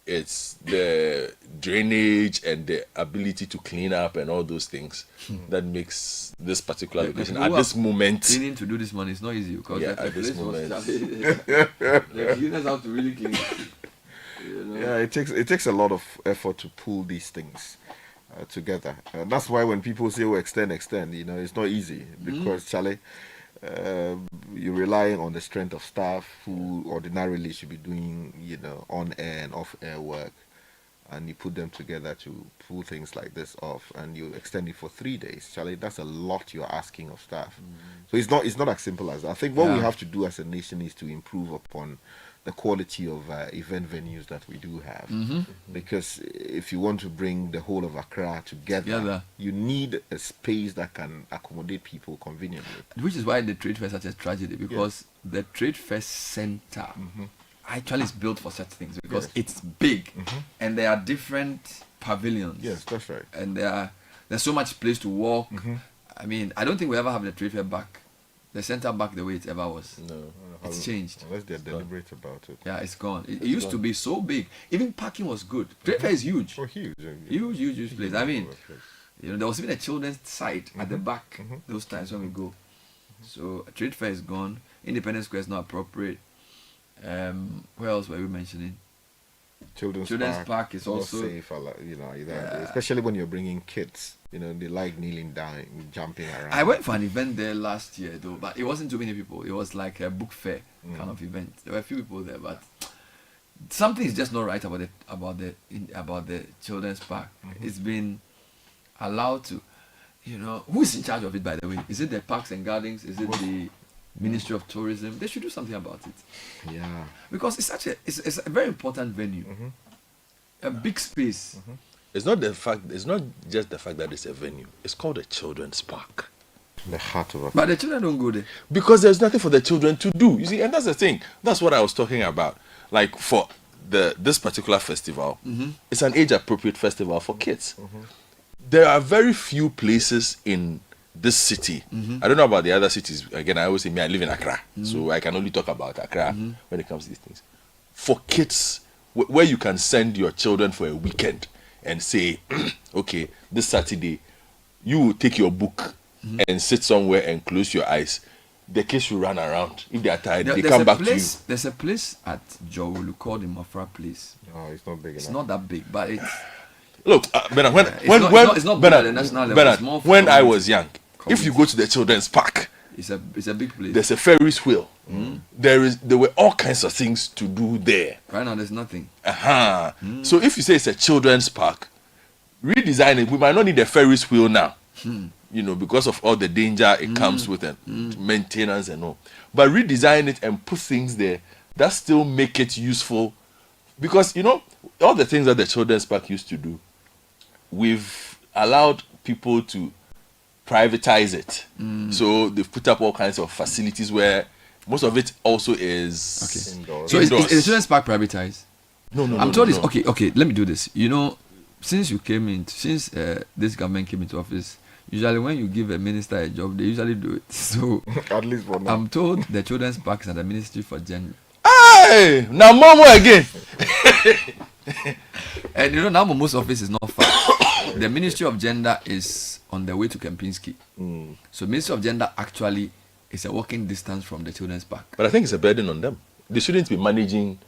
it's the drainage and the ability to clean up and all those things that makes this particular location at this moment. Cleaning to do this money is not easy because at this moment, the cleaners have to really clean. Yeah, it takes a lot of effort to pull these things together. That's why when people say, "Oh, extend," it's not easy because Charlie. You're relying on the strength of staff who ordinarily should be doing, on-air and off-air work, and you put them together to pull things like this off, and you extend it for 3 days. Charlie, that's a lot you're asking of staff. So it's not as simple as that. I think what we have to do as a nation is to improve upon the quality of event venues that we do have. Because if you want to bring the whole of Accra together, you need a space that can accommodate people conveniently. Which is why the trade fair is such a tragedy, because the trade fair center actually is built for such things, because it's big and there are different pavilions. Yes, that's right. And there's so much place to walk. I mean, I don't think we ever have the trade fair back. The center back the way it ever was. No. It's changed. Unless they're deliberate about it. Yeah, it's gone. It used to be so big. Even parking was good. Trade fair is huge. Oh, huge. Huge place. I mean, there was even a children's site at the back those times when we go. So trade fair is gone. Independence Square is not appropriate. Where else were we mentioning? Children's Park is also safe, especially when you're bringing kids. They like kneeling down, jumping around. I went for an event there last year though, but it wasn't too many people. It was like a book fair kind of event. There were a few people there, but something is just not right about the children's park. It's been allowed to, who is in charge of it, by the way? Is it the Parks and Gardens? Is it the Ministry of Tourism? They should do something about it. Yeah, because it's a very important venue, a big space. It's not just the fact that it's a venue. It's called a children's park. The heart of it. But the children don't go there because there's nothing for the children to do. You see, and that's the thing. That's what I was talking about. Like for this particular festival, it's an age-appropriate festival for kids. There are very few places in this city. I don't know about the other cities. Again, I always say, I live in Accra, so I can only talk about Accra when it comes to these things. for kids where you can send your children for a weekend and say, okay, this Saturday, you will take your book and sit somewhere and close your eyes. The kids should run around. If they are tired, they come back to you. There's a place at Jowulu called the Mafra Place. No, it's not big enough. It's not that big, but it's... Look, Bernard, it's not big at the national level. Bernard, it's more when I was young, if you go to the children's park, it's a big place. There's a Ferris wheel. There were all kinds of things to do there. Right now, there's nothing. So if you say it's a children's park, redesign it. We might not need a Ferris wheel now, because of all the danger it comes with and maintenance and all. But redesign it and put things there that still make it useful. Because all the things that the children's park used to do, we've allowed people to privatize it. So they've put up all kinds of facilities where most of it also is indoors. So is the children's park privatized? No. I'm told it's okay. Let me do this. Since you came in, since this government came into office, usually when you give a minister a job, they usually do it. So at least for now. I'm told the children's park is at the Ministry for Gender. Hey, now Momo again. And now Momo's office is not far. The Ministry of Gender is on the way to Kempinski. So Ministry of Gender actually is a walking distance from the children's park. But I think it's a burden on them. They shouldn't be managing.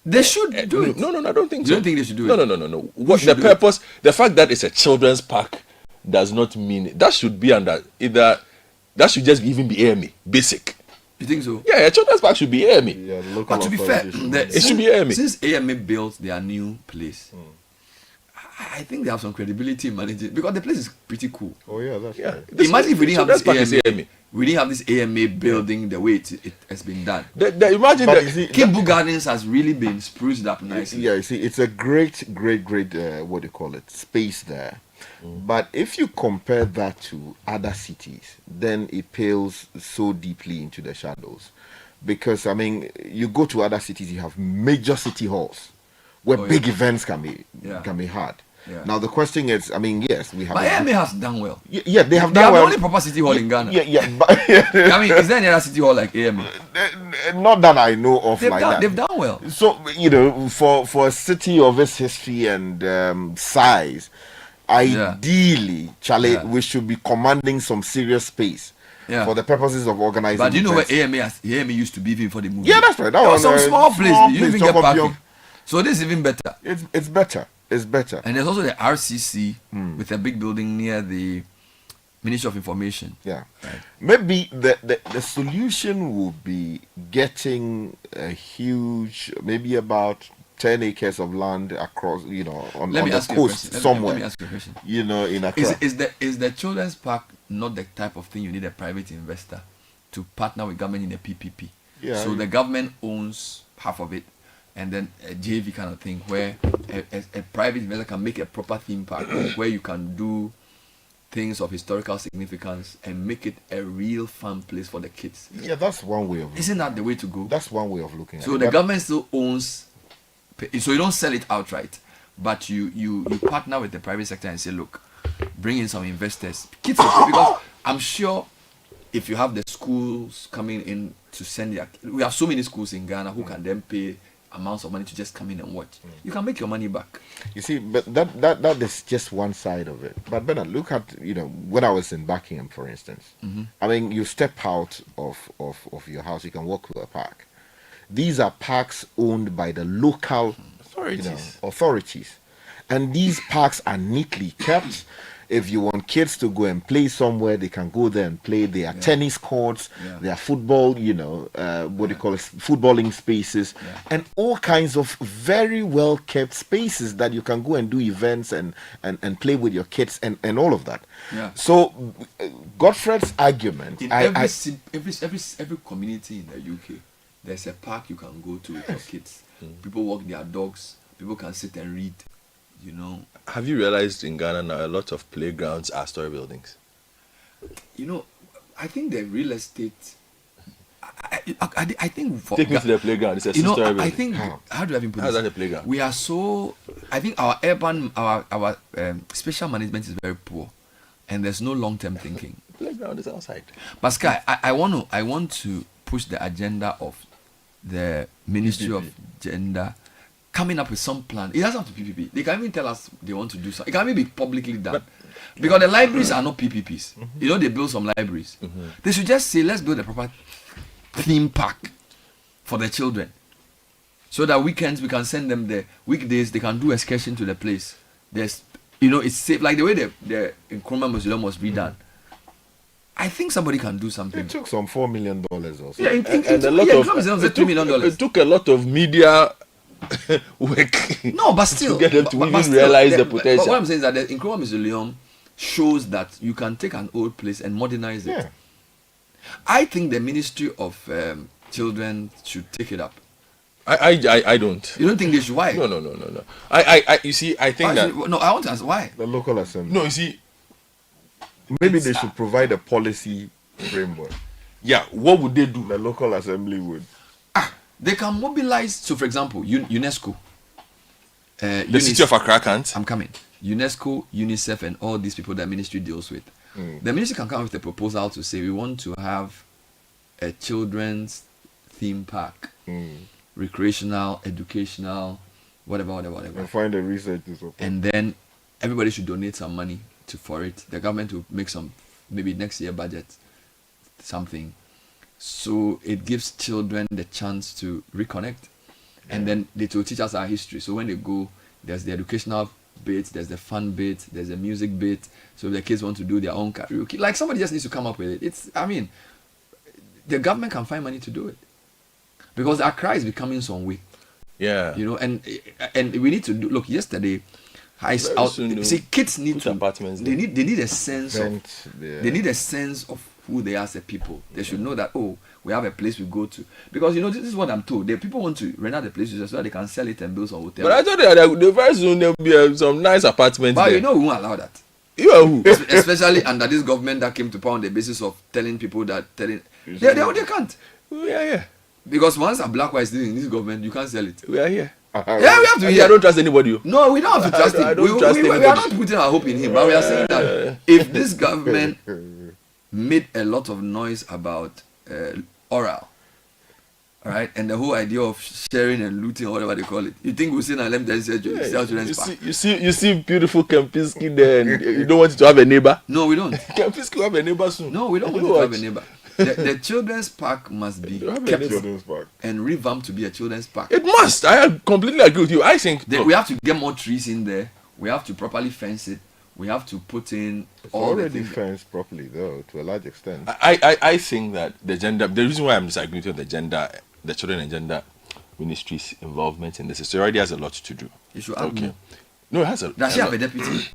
They should do it. No, I don't think so. You don't think they should do it? No. What the purpose? The fact that it's a children's park does not mean that should be under either. That should just even be AME basic. You think so? Yeah, a children's park should be AME. Yeah, but to be fair, it should be AME. Since AME built their new place, I think they have some credibility in managing because the place is pretty cool. Oh yeah, that's right. Imagine if we didn't have this AME. We didn't have this AMA building the way it has been done. Imagine that Kimbu Gardens has really been spruced up nicely. Yeah, you see, it's a great what do you call it, space there. But if you compare that to other cities, then it pales so deeply into the shadows. Because, you go to other cities, you have major city halls where big events can be had. Yeah. Now, the question is, yes, we have... Miami has done well. Yeah, they have done well. They are the only proper city hall in Ghana. Yeah. But, is there any other city hall like AMA? Not that I know of that. They've done well. So, for a city of its history and size... Ideally, Charlie, we should be commanding some serious space for the purposes of organizing. But do you know where AMA used to be even for the movie? Yeah, that's right. That was some small place. You even get parking. So this is even better. It's better. It's better. And there's also the RCC with a big building near the Ministry of Information. Yeah. Right. Maybe the solution will be getting a huge, maybe about 10 acres of land across, on the coast somewhere. Let me ask you a question. In Accra. Is the children's park not the type of thing you need a private investor to partner with government in a PPP? Yeah. So the government owns half of it, and then a JV kind of thing where a private investor can make a proper theme park where you can do things of historical significance and make it a real fun place for the kids. Yeah, that's one way of. Isn't that the way to go? That's one way of looking at it. So the government still owns. So you don't sell it outright, but you partner with the private sector and say, look, bring in some investors. Kids, because I'm sure if you have the schools coming in to send we have so many schools in Ghana who can then pay amounts of money to just come in and watch. You can make your money back. You see, but that is just one side of it. But Bernard, look at when I was in Buckingham, for instance. You step out of your house, you can walk to a park. These are parks owned by the local authorities. And these parks are neatly kept. If you want kids to go and play somewhere, they can go there and play. There are tennis courts, there are football, footballing spaces, and all kinds of very well kept spaces that you can go and do events and play with your kids and all of that. Yeah. So, Godfred's argument... In every community in the UK, there's a park you can go to with your kids. People walk their dogs. People can sit and read. Have you realized in Ghana now a lot of playgrounds are story buildings? I think the real estate. I think for take me to the playground. It's a story building. I think how do I even put this? How's that a playground? We are so. I think our urban our spatial management is very poor, and there's no long-term thinking. The playground is outside. But Sky, I want to push the agenda of the Ministry of Gender coming up with some plan. It doesn't have to be PPP. They can even tell us they want to do something. It can even be publicly done. Because the libraries are not PPPs. You know, they build some libraries. They should just say, let's build a proper theme park for the children. So that weekends we can send them there. Weekdays they can do excursion to the place. There's, you know, it's safe. Like the way the Nkrumah Museum was redone. I think somebody can do something. It took some $4 million or so. Yeah, it took a lot of media work. No, but still, to get them to even realize the potential. But what I'm saying is that the Nkrumah Museum shows that you can take an old place and modernize it. Yeah. I think the Ministry of Children should take it up. I don't. You don't think they should? Why? No. I you see, I think that no, I want to ask why. The local assembly. No, you see, maybe they should provide a policy framework. Yeah, what would they do? The local assembly would. They can mobilize. So, for example, UNESCO. The City of Accra can't. I'm coming. UNESCO, UNICEF, and all these people that ministry deals with. The ministry can come up with a proposal to say we want to have a children's theme park, recreational, educational, whatever. And find a research to support. And then everybody should donate some money for it. The government will make some, maybe next year budget, something. So it gives children the chance to reconnect. And then they will teach us our history. So when they go, there's the educational bit, there's the fun bit, there's the music bit. So if the kids want to do their own karaoke, like somebody just needs to come up with it. The government can find money to do it. Because Accra is becoming some way. Yeah. You know, and we need to do, look, yesterday, kids need to apartments. They need a sense they need a sense of who they are as a people. They should know that, oh, we have a place we go to. Because, you know, this is what I'm told. The people want to rent out the place so that they can sell it and build some hotel. But I thought that the very soon there will be some nice apartments. But there. You know, we won't allow that. You are who? Especially under this government that came to power on the basis of telling people that they can't. We are here. Because once a black white is in this government, you can't sell it. We are here. Yeah, we have to. I don't trust anybody. No, we don't have to trust him. I don't trust anybody. We are not putting our hope in him, but we are saying that if this government made a lot of noise about oral, right, and the whole idea of sharing and looting or whatever they call it, you think we'll say, "Now let me sell children's park"? You see beautiful Kempinski there, and you don't want it to have a neighbor. No, we don't. Kempinski will have a neighbor soon. No, we don't want it to have a neighbor. The children's park must be kept and revamped to be a children's park. It must. I completely agree with you. I think we have to get more trees in there. We have to properly fence it. We have to put in already fenced properly, though, to a large extent. I think that the reason why I'm disagreeing with the children and gender ministry's involvement in this is it already has a lot to do. You should have more. No, it has a. Does she have a deputy?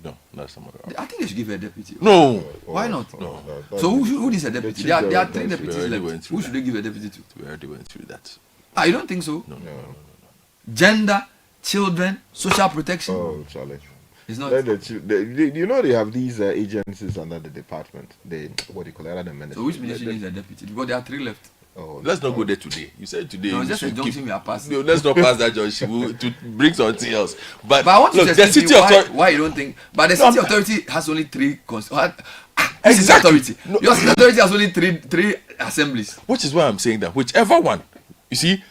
No, that's not. I think they should give her a deputy. No. Why not? No. So who needs a deputy? There are 3 deputies left. Who should they give a deputy to? We already went through that. You don't think so? No. Gender, children, social protection. Oh, Charlie. It's not. You know they have these agencies under the department. What do you call it? Under the ministry. So which ministry needs a deputy? Because there are 3 left. Oh, let's not go there today. You said today. No, just a junction we are passing. No, let's not pass that junction to bring something else. But I want to look, the city authority. Why you don't think? But the city authority has only 3. Exactly. Your city authority has only three assemblies. Which is why I'm saying that whichever one, you see,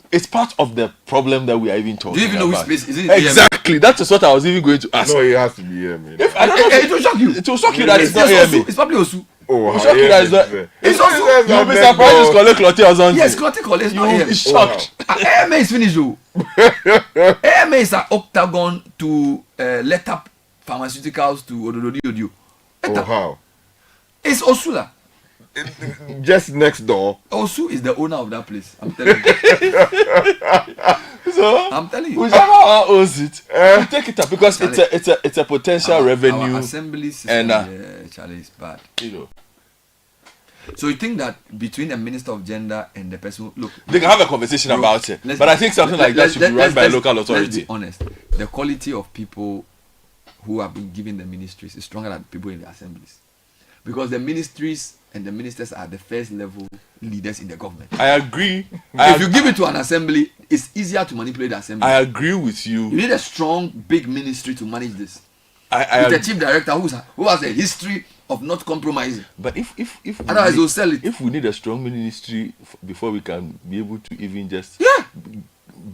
it's part of the problem that we are even talking about. Do you even know which place is it? Exactly. That is what I was even going to ask. No, it has to be here, man. I don't know. It will shock you. It will shock you that it's not here, man. It's probably Osu. Oh, it's shocking that it's not. It's also. You'll be surprised it's Kole Clotte or something. Yes, Clotte is not here. You'll be shocked. AMA is finished though. AMA is an octagon to let up pharmaceuticals to Ododio. Oh, how? It's Osula. Just next door. Osu is the owner of that place. I'm telling you. So I'm telling you. Whichever one owns it, you take it up because it's a potential revenue. Our assembly system, Charlie, is bad. You know. So you think that between the Minister of Gender and the person, look, they can have a conversation about it. But I think something like that should be run by a local authority. Let's be honest. The quality of people who have been given the ministries is stronger than people in the assemblies, because the ministries and the ministers are the first level leaders in the government. I agree. If you give it to an assembly, it's easier to manipulate the assembly. I agree with you. You need a strong, big ministry to manage this. With the chief director who has a history of not compromising. But if otherwise they'll sell it. If we need a strong ministry before we can be able to even just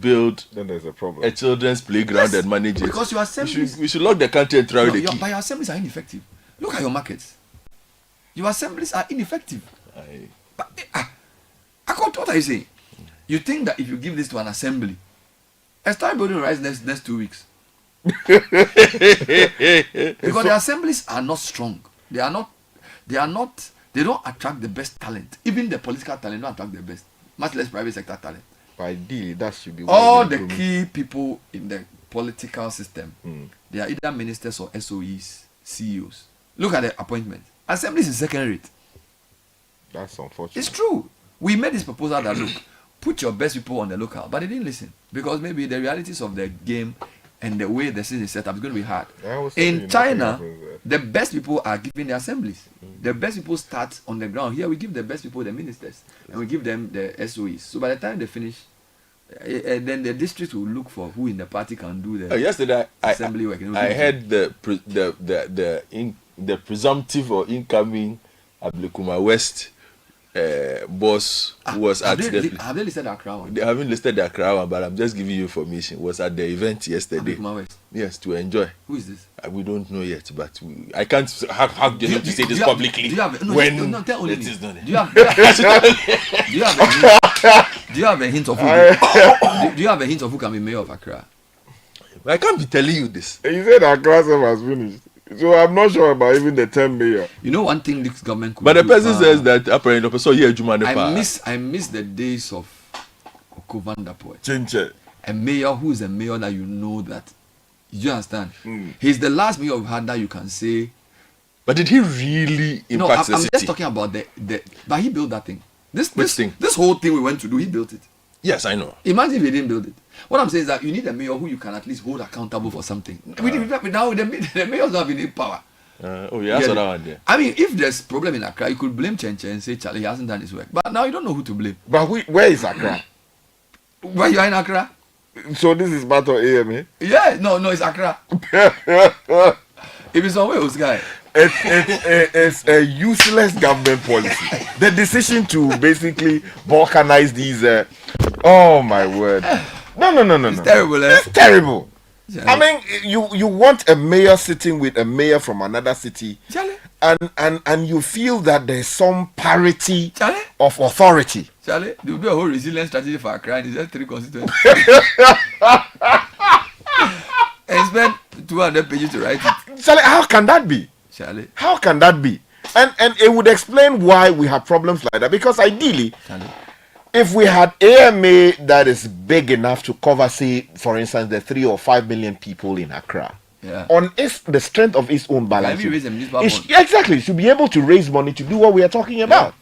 build, then there's a problem. A children's playground and manage it. Because your assemblies, we should lock the country and throw the key. But your assemblies are ineffective. Look at your markets. Your assemblies are ineffective. According to what I say, you think that if you give this to an assembly, a story building will rise next 2 weeks. Because the assemblies are not strong. They don't attract the best talent. Even the political talent don't attract the best, much less private sector talent. Ideally, that should be all the key people in the political system. They are either ministers or SOEs, CEOs. Look at the appointment. Assemblies is second rate. That's unfortunate. It's true. We made this proposal that look, put your best people on the lookout, but they didn't listen because maybe the realities of the game and the way the system is set up is going to be hard. In China, the best people are given the assemblies. The best people start on the ground. Here we give the best people the ministers and we give them the SOEs. So by the time they finish, then the district will look for who in the party can do the yesterday assembly work. I heard the presumptive or incoming Ablekuma West boss who was at the. Have they listed Accra one? They haven't listed the Accra one, but I'm just giving you information. Was at the event yesterday. Yes, to enjoy. Who is this? We don't know yet, but I can't have the name to say this publicly. Do you have a hint of who? Do you have a hint of who can be mayor of Accra? I can't be telling you this. You said Accra has finished. So I'm not sure about even the term mayor. You know one thing this government could but do, the person says that apparently so I miss the days of Okovandapoe. Chinche. A mayor who is a mayor that you know that you understand. He's the last mayor we've had that you can say. But did he really impact the city? I'm just talking about the but he built that thing. This whole thing we went to do, he built it. Yes, I know. Imagine if he didn't build it. What I'm saying is that you need a mayor who you can at least hold accountable for something. Now the mayors don't have any power. That's what I want there. I mean, if there's problem in Accra, you could blame Chenche and say, Charlie, he hasn't done his work. But now you don't know who to blame. But where is Accra? Where you are in Accra? So this is part of AMA? Yeah, no, it's Accra. If it's somewhere else, guy. It's a useless government policy. The decision to basically balkanize these. Oh my word! No. It's terrible. It's terrible. Yeah. I mean, you want a mayor sitting with a mayor from another city, and you feel that there's some parity of authority. Charlie, they will do a whole resilience strategy for Accra. It's just 3 constituencies. And spend 200 pages to write it. Charlie, how can that be? Charlie, how can that be? And it would explain why we have problems like that. Because ideally, Charlie, if we had AMA that is big enough to cover, say, for instance, the 3 or 5 million people in Accra, on the strength of its own balance, it should be able to raise money to do what we are talking about.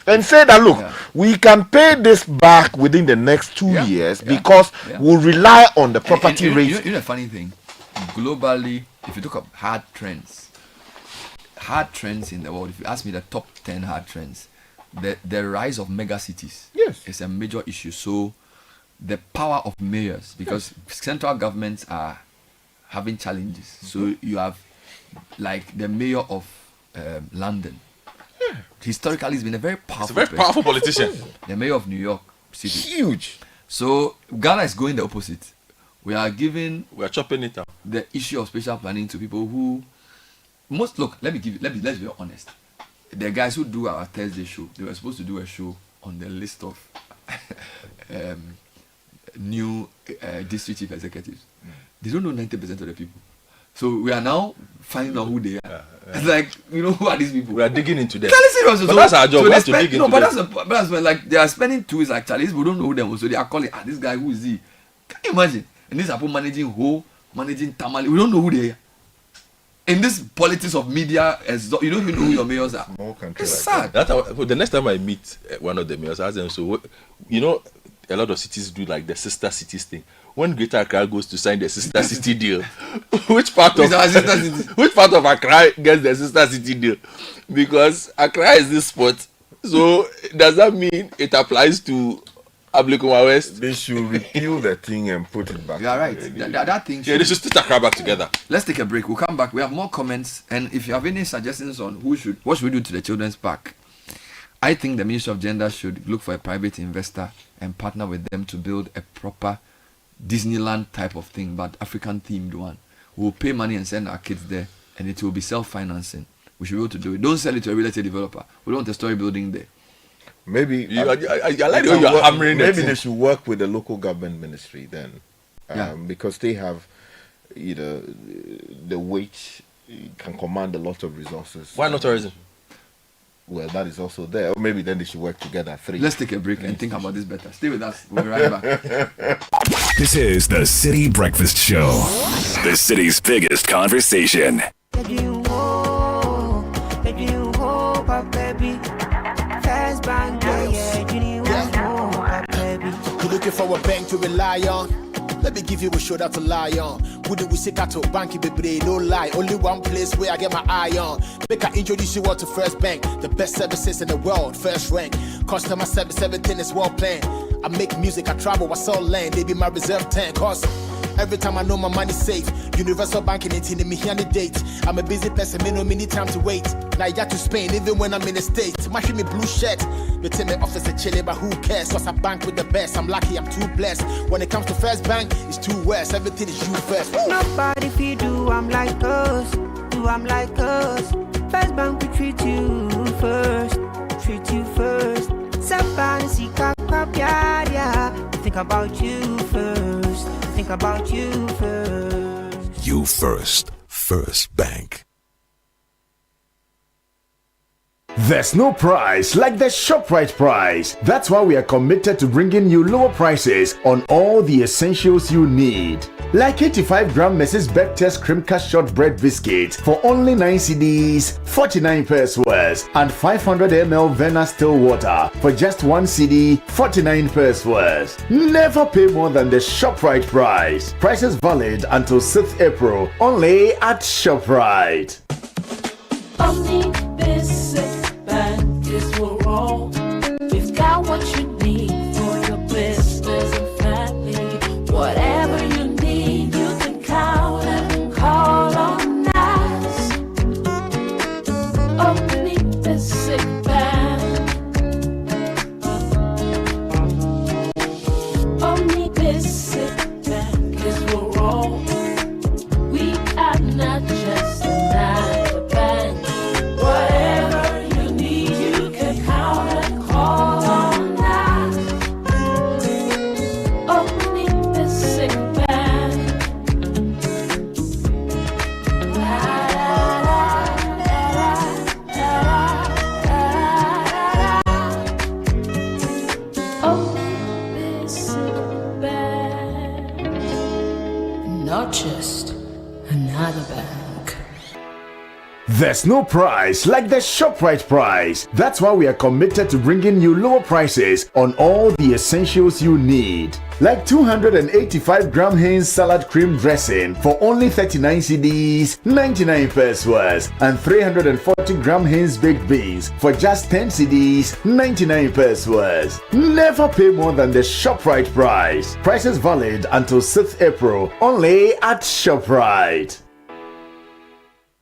And say that, look, we can pay this back within the next 2 years because we'll rely on the property rates. You know the funny thing? Globally, if you look up hard trends in the world, if you ask me the top 10 hard trends, the rise of mega cities is a major issue. So the power of mayors, because central governments are having challenges. So you have like the mayor of London. Historically, he's been a very powerful politician. The mayor of New York City. Huge. So Ghana is going the opposite. We are chopping it up. The issue of spatial planning to people who let's be honest. The guys who do our Thursday show, they were supposed to do a show on the list of new district chief executives. They don't know 90% of the people. So we are now finding out who they are. It's like, who are these people? We are digging into them. Serious. But that's our job. We have to dig into them. But like they are spending 2 weeks like Charlie. We don't know them. So they are calling, this guy, who is he? Can you imagine? And these are people managing Tamale. We don't know who they are. In this politics of media, you don't even know who your mayors are. Small country. It's sad. The next time I meet one of the mayors, I ask them, so a lot of cities do like the sister cities thing. When Greater Accra goes to sign the sister city deal, which part of Accra gets the sister city deal? Because Accra is this spot. So does that mean it applies to Ablikuma West. They should repeal the thing and put it back. You are right. That thing. Yeah, they should stitch Accra back together. Let's take a break. We'll come back. We have more comments, and if you have any suggestions on what should we do to the children's park, I think the Ministry of Gender should look for a private investor and partner with them to build a proper Disneyland type of thing, but African themed one. We'll pay money and send our kids there, and it will be self-financing. We should be able to do it. Don't sell it to a real estate developer. We don't want a story building there. Maybe I like the way you're hammering. Maybe they should work with the local government ministry then, because they have, the weight can command a lot of resources. Why not tourism? Well, that is also there. Or maybe then they should work together. Let's take a break and think about this better. Stay with us. We'll be right back. This is the City Breakfast Show, the city's biggest conversation. You're looking for a bank to rely on. Let me give you a shoulder to lie on. Wouldn't we say to banky baby? No lie, only one place where I get my eye on. Make I introduce you all to First Bank, the best services in the world, first rank. Customer service, everything is well planned. I make music, I travel, I sell land. They be my reserve tank, cause every time I know my money's safe. Universal banking ain't in me here on the date. I'm a busy person, me no need time to wait. Now I got to Spain, even when I'm in the States. My me blue shirt. They tell me office a chilly, but who cares? Cause I bank with the best. I'm lucky, I'm too blessed. When it comes to First Bank, it's too west. Everything is you first. Woo! Nobody feed do I'm like us. Do I'm like us. First Bank we treat you first. Treat you first. Somebody see yeah. Think about you first. Think about you first. You first. First Bank. There's no price like the ShopRite price. That's why we are committed to bringing you lower prices on all the essentials you need. Like 85-gram Mrs. Bector's Cream Cast Shortbread Biscuit for only 9 cedis, 49 pesos worth, and 500 ml Vena Still Water for just 1 CD, 49 pesos worth. Never pay more than the ShopRite price. Prices valid until 6th April, only at ShopRite. We've got what you need for your business and family. Whatever you need, you can count and call on us. Omni Basic Bank. Omni Basic Bank is for all. We are not just another bank. Whatever you need, you can count and call on us. Omni Basic Bank. Omni Basic Bank. Not just another bank. There's no price like the ShopRite price. That's why we are committed to bringing you lower prices on all the essentials you need. Like 285-gram Heinz salad cream dressing for only 39 cedis, 99 pesos worth, and 340-gram Heinz baked beans for just 10 cedis, 99 pesos worth. Never pay more than the ShopRite price. Prices valid until 6th April, only at ShopRite.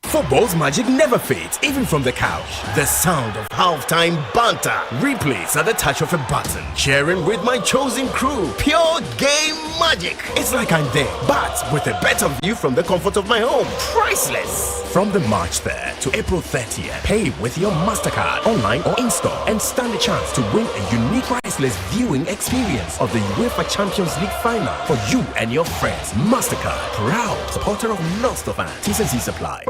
Football's magic never fades, even from the couch. The sound of halftime banter replays at the touch of a button. Cheering with my chosen crew. Pure game magic. It's like I'm there, but with a better view from the comfort of my home. Priceless. From the March 3rd to April 30th, pay with your MasterCard, online or in-store, and stand a chance to win a unique priceless viewing experience of the UEFA Champions League final for you and your friends. MasterCard, proud supporter of non-stop fans. T's and C's apply.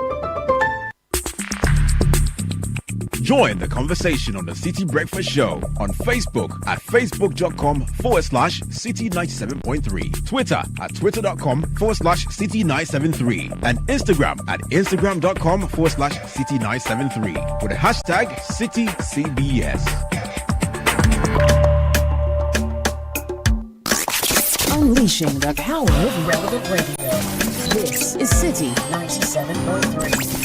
Join the conversation on the City Breakfast Show on Facebook at facebook.com/City97.3, Twitter at twitter.com/City973, and Instagram at instagram.com/City973 with the hashtag CityCBS. Unleashing the power of relevant radio. This is City 97.3.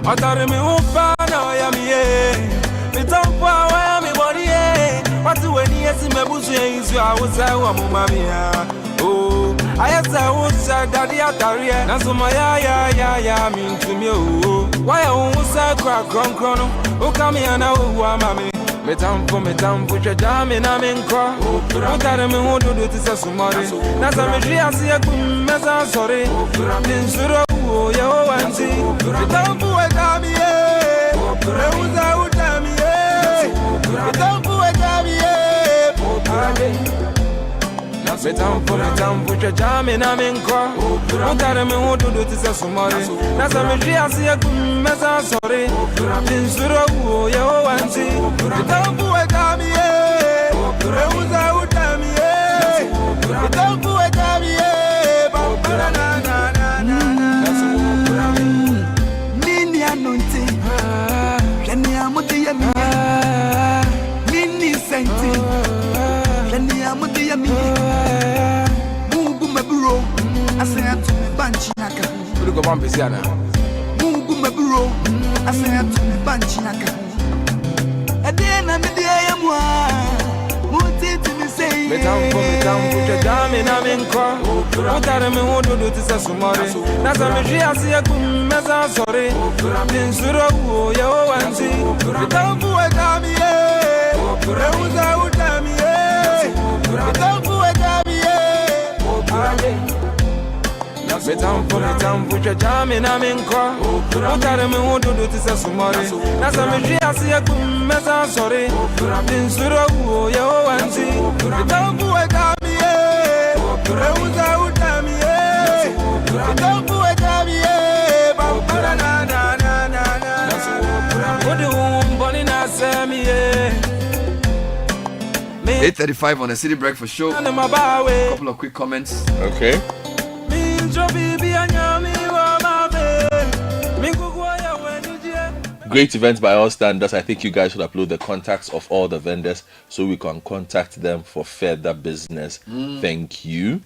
Atare me upana ya miye Me don't power where me body eh. What do when you see me bush is you I was say wa mummy oh I say I say daddy atari na so my ya mean to me oh why I won't say crack cron oh come here now oh mama me tampo chajame na me nkwa utare me ho do ti se sumare na sa me hwe ase akum me sa sore nsuro wo ye o wanti me tampo e dami e uza udami e me tampo e dami e me tampo chajame na me nkwa utare me ho do ti se sumare na sa me hwe ase akum me sa sore nsuro wo ye o wanti me tampo e dami e uza udami e me tampo e dami e ba na Nini anonti Kani amudi ya mi Nini senti Kani amudi ya mi Mungu maburo Asayatu banchi naka Urugo bambisi ana Mungu maburo Asayatu banchi naka Adena midia ya mwa Mutiti mi say me tampo chajame na me nkwa utare me ho do ti se sumare na sa me hwe ase akum me sa sore nsuro wo ye o wanti me tampo e dami e uza udami e me tampo e dami e me tampo chajame na me nkwa utare me ho do ti se sumare na sa me hwe ase akum me sa sore nsuro wo ye o wanti me tampo e dami e uza udami e me tampo e dami e ba na odi mboni na semi e 8:35 on the City Breakfast Show. A couple of quick comments. Okay. Great events by all standards. I think you guys should upload the contacts of all the vendors so we can contact them for further business. Thank you.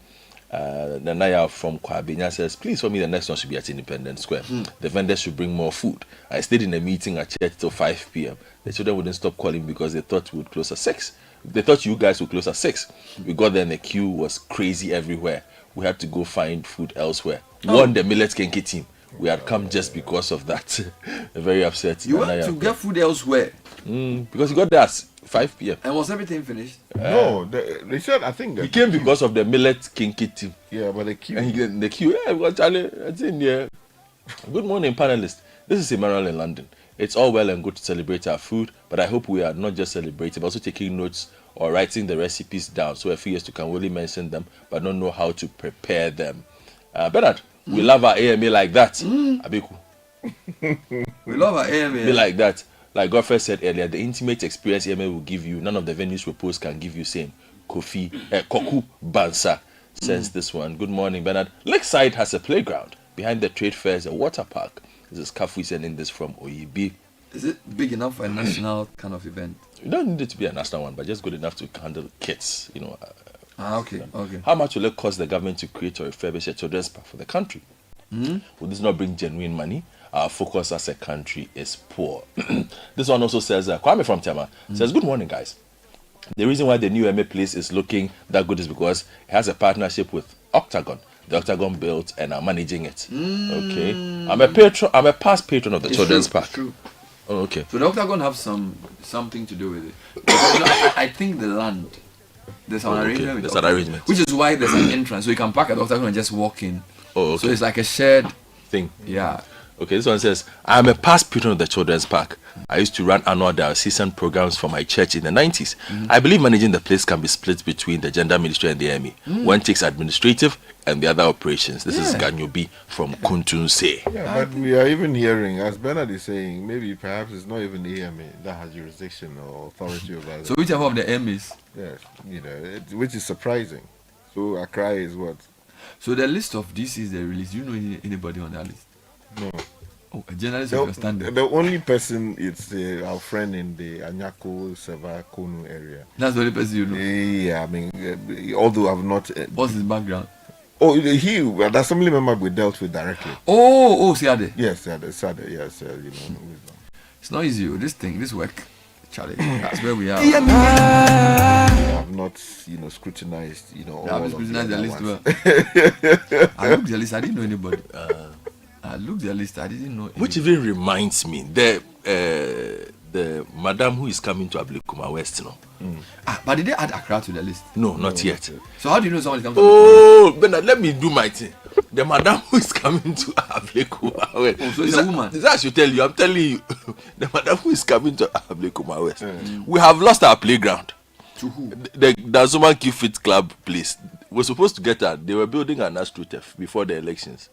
Nanaya from Kwabinya says, please for me the next one should be at Independence Square. The vendors should bring more food. I stayed in a meeting at church till 5 p.m. The children wouldn't stop calling because they thought we would close at 6. They thought you guys would close at 6. We got there and the queue was crazy everywhere. We had to go find food elsewhere. Won the Millet Kenke team. We had come just because of that. Very upset. You went to get food elsewhere? Because we got there at 5 p.m. And was everything finished? No, they said, I think he came because of the Millet Kenke team. Yeah, but the queue. And the queue, yeah, we got Charlie. It's in there. Good morning, panelists. This is Emmanuel in London. It's all well and good to celebrate our food, but I hope we are not just celebrating, but also taking notes or writing the recipes down so a few years to can really mention them, but don't know how to prepare them. Bernard, we love our AMA like that. Abiku. We love our AMA. Be like that. Like Godfrey said earlier, the intimate experience AMA will give you, none of the venues proposed can give you same. Koku Bansa sends this one. Good morning, Bernard. Lakeside has a playground. Behind the trade fair is a water park. This is Kafu sending this from OEB. Is it big enough for a national kind of event? You don't need it to be a national one, but just good enough to handle kids, you know. Okay. How much will it cost the government to create or refurbish a children's park for the country? Will this not bring genuine money? Our focus as a country is poor. This one also says, Kwame from Tema says, good morning, guys. The reason why the new MA place is looking that good is because it has a partnership with Octagon. The Octagon built and are managing it. Okay. I'm a past patron of the children's park. True. Oh, okay. So the Octagon have something to do with it. I think the land. There's an arrangement. There's an arrangement. Which is why there's an entrance. So you can park at the Octagon and just walk in. Oh, okay. So it's like a shared thing. Yeah. Okay, this one says, I'm a past patron of the children's park. I used to run annual diocesan programs for my church in the 90s. I believe managing the place can be split between the gender ministry and the AME. One takes administrative and the other operations. This is Ganyobi from Kuntunse. Yeah, but we are even hearing, as Bernard is saying, maybe perhaps it's not even the AMA that has jurisdiction or authority over it. So whichever of the AMAs? Yes, which is surprising. So Accra is what? So the list of DCs they released, do you know anybody on that list? No. Oh, a journalist understanding. The only person is our friend in the Anyako Seva Konu area. That's the only person you know? Yeah, I mean, although I've not... What's his background? Oh, the assembly member we dealt with directly. Oh, Siade? Yes, Siade, yes, It's not easy, this work. Charlie, that's where we are. I have not, scrutinized, all of the list. ones. I looked the list. I didn't know anybody. I looked the list. I didn't know. Which even reminds me, the madam who is coming to Ablekuma West, but did they add Accra to the list? No, not yet. So how do you know someone is coming to Oh, Bernard, let me do my thing. The madam who is coming to Ablekuma West. So it's a woman. That I should tell you. I'm telling you. The madam who is coming to Ablekuma West. We have lost our playground. To who? The Dazuman Kifit Club place. We're supposed to get that. They were building an AstroTurf before the elections.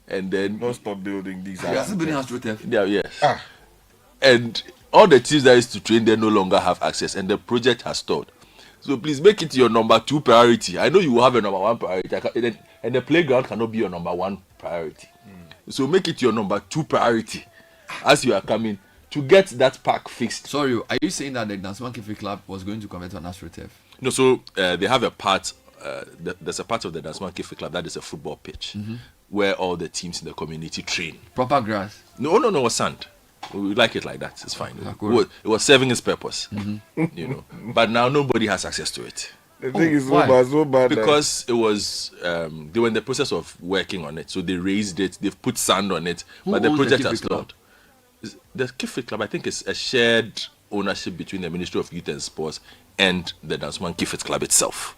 And then... Don't stop building these. They are still building AstroTurf? Yeah, yes. And all the teams that used to train there no longer have access. And the project has stalled. So please make it your number 2 priority. I know you will have a number 1 priority. And the playground cannot be your number 1 priority. So make it your number 2 priority as you are coming to get that park fixed. Sorry, are you saying that the Dansman Kifi Club was going to convert to an AstroTurf? No, so they have a part, there's a part of the Dansman Kifi Club that is a football pitch where all the teams in the community train. Proper grass? No, it was sand. We like it like that. It's fine. It was serving its purpose, But now nobody has access to it. The thing is so bad. Because it was, they were in the process of working on it. So they raised it, they've put sand on it, but the project has stalled. The Kifi Club, I think, is a shared ownership between the Ministry of Youth and Sports and the Dansman Kifi Club itself.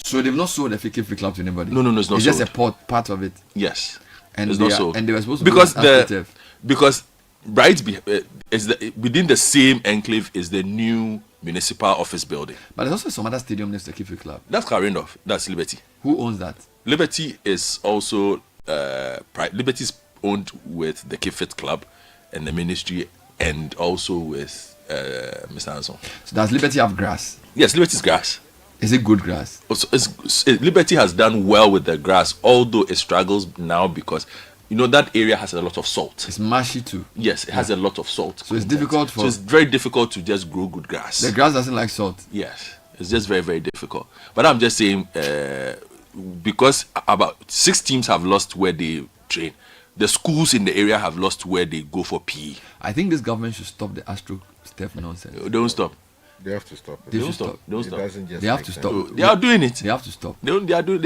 So they've not sold the Kifi Club to anybody? No, it's not It's sold. just a part of it? Yes. And it's they not are, sold. and they were supposed to because within the same enclave is the new municipal office building. But there's also some other stadium next to the Kifi Club. That's Karindorf. That's Liberty. Who owns that? Liberty is also Liberty is owned with the Kifit Club and the ministry, and also with Mr. Anson. So does Liberty have grass? Yes, Liberty's grass. Is it good grass? Liberty has done well with the grass, although it struggles now because that area has a lot of salt. It's marshy too. Yes, it has a lot of salt. So it's difficult So it's very difficult to just grow good grass. The grass doesn't like salt. Yes, it's just very, very difficult. But I'm just saying, because about 6 teams have lost where they train, the schools in the area have lost where they go for PE. I think this government should stop the AstroTurf nonsense. Don't stop. They have to stop. They should stop. Don't stop. They have to stop. They are doing it. They have to stop. They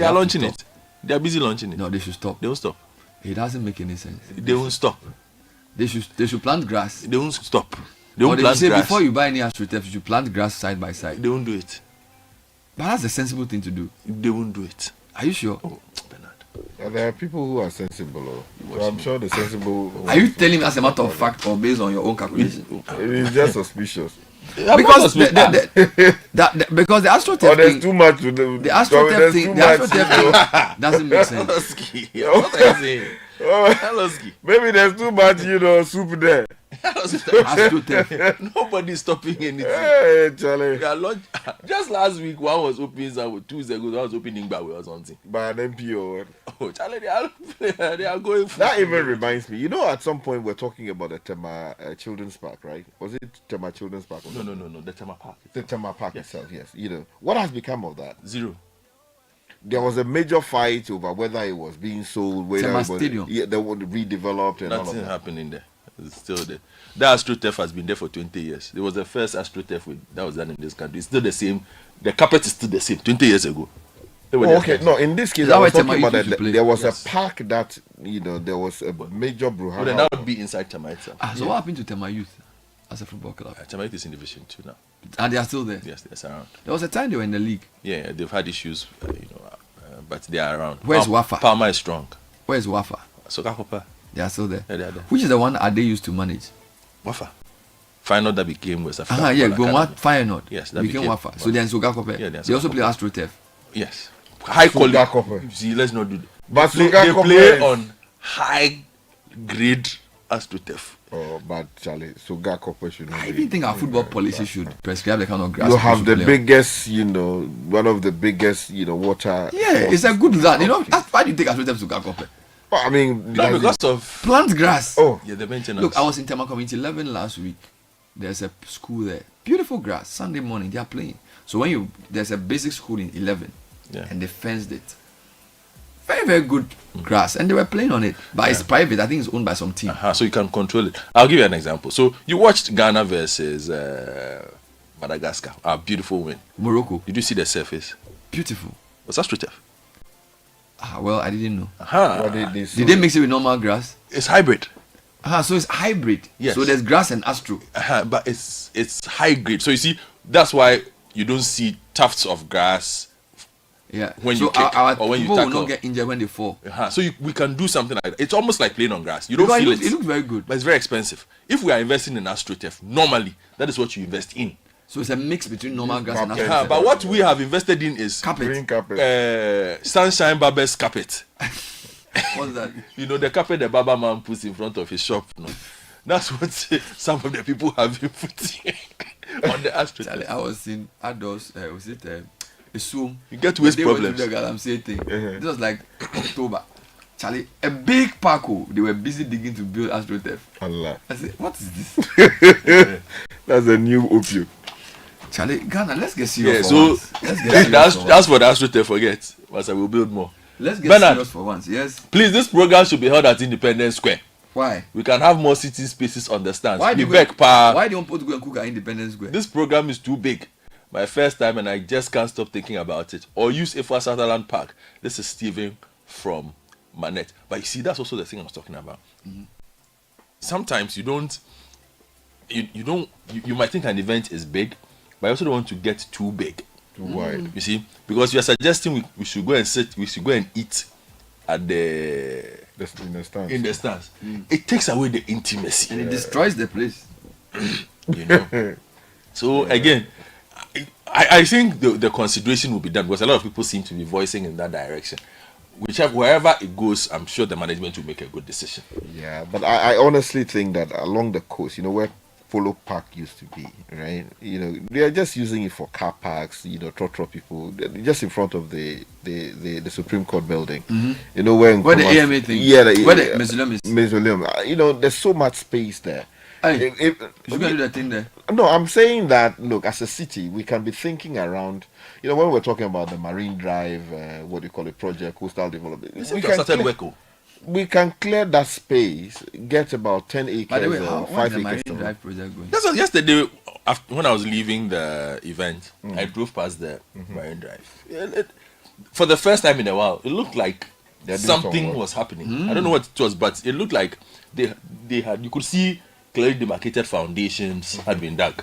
are launching it. They are busy launching it. No, they should stop. They won't stop. It doesn't make any sense. They won't stop. They should plant grass. They won't stop. They won't Or plant say grass. before you buy any AstroTurf, you should plant grass side by side. They won't do it. But that's a sensible thing to do. They won't do it. Are you sure? Oh, Bernard. There are people who are sensible. So I'm sure the sensible. Are you telling me as a matter of fact or based on your own calculation? It is just suspicious. Because because the AstroTurf there's thing, too much to do. The AstroTurf thing doesn't make sense. What are you saying? Maybe there's too much, soup there. Nobody's stopping anything. Hey, Charlie. Just last week, one was opening, 2 weeks ago, one was opening Ngbawe or something. By an MPO. Oh, Charlie, they are going for that. Even reminds me, at some point we're talking about the Tema Children's Park, right? Was it Tema Children's Park? No, the Tema Park. The Tema Park itself, yes. What has become of that? Zero. There was a major fight over whether it was being sold, whether Tema it was, Stadium. they were redeveloped and all of Nothing that. happening there. It's still there. That AstroTurf has been there for 20 years. It was the first AstroTurf that was done in this country. It's still the same. The carpet is still the same. 20 years ago. Okay, no. In this case, I was talking about that. There was Yes. a park that there was a major brouhaha. Well, then that would be inside Tema itself. So what happened to Tema Youth as a football club? Tema Youth is in Division 2 now. And they are still there? Yes, they're around. There was a time they were in the league. Yeah, they've had issues, but they are around. Where's Wafa? Palmer is strong. Where's Wafa? Sokakopa. They are still there. Yeah, they are there. Which is the one Ade used to manage? Wafa. Final that became West Africa. Feyenoord. Yes, that became Wafa. So they're in Sogakope. Yeah, they also play AstroTurf. Yes. High quality. Sogakope. See, let's not do that. But they play on high grade AstroTurf. Oh, but Charlie, Sogakope should not. I even think our football policy should prescribe the kind of grass. You have the biggest, one of the biggest, water. Yeah, it's a good land. Why do you take AstroTurf to Sogakope? I mean, because of plant grass. Oh, yeah, the maintenance. Look, I was in Tema Community 11 last week. There's a school there, beautiful grass. Sunday morning they are playing. So there's a basic school in 11, and they fenced it. very, very good grass, and they were playing on it. But it's private. I think it's owned by some team. So you can control it. I'll give you an example. So you watched Ghana versus Madagascar. A beautiful win. Morocco. Did you see the surface? Beautiful. Was that straight? Well, I didn't know. Did they mix it with normal grass? It's hybrid. So it's hybrid. Yes. So there's grass and astro. But it's high grade. So you see, that's why you don't see tufts of grass. Yeah. When so you kick our or when you people tackle. will not get injured when they fall. So we can do something like that. It's almost like playing on grass. You don't feel it. It looks very good. But it's very expensive. If we are investing in AstroTurf, normally that is what you invest in. So it's a mix between normal grass and AstroTurf. But what we have invested in is Green carpet. Sunshine Barber's carpet. What's that? You know, the carpet the barber man puts in front of his shop. No? That's what some of the people have been putting on the AstroTurf. I was in adults. Was it a Zoom? You get waste problems. The Galamsey thing. This was like October. Charlie, a big parko. They were busy digging to build AstroTurf. Allah. I said, what is this? That's a new opium. Charlie, Ghana, let's get serious for once. That's for the AstroTurf. Forget. But I will build more. Let's get Bernard, serious for once. Yes. Please, this program should be held at Independence Square. Why? We can have more sitting spaces on the stands. Why do you want to go and cook at Independence Square? This program is too big. My first time, and I just can't stop thinking about it. Or use Ifwa Sutherland Park. This is Stephen from Manette. But you see, that's also the thing I was talking about. Mm-hmm. Sometimes you might think an event is big, but I also don't want to get too big. Too wide. You see? Because you're suggesting we should go and eat at in the stands. It takes away the intimacy. And it destroys the place. You know. So again, I think the consideration will be done because a lot of people seem to be voicing in that direction. Wherever it goes, I'm sure the management will make a good decision. Yeah, but I honestly think that along the coast, where Polo Park used to be, right? They are just using it for car parks, trotro people, just in front of the Supreme Court building. Mm-hmm. Where the AMA thing? Yeah, where the mausoleum is. Mausoleum. There's so much space there. You can do that thing there. No, I'm saying that, look, as a city, we can be thinking around, when we're talking about the Marine Drive, what do you call it, project, coastal development. We can clear that space, get about 10 acres. By the way, or 5 acres. Marine Drive project going? That's yesterday, when I was leaving the event, I drove past the Marine Drive. For the first time in a while, it looked like something was happening. I don't know what it was, but it looked like they had, you could see clearly demarcated foundations had been dug.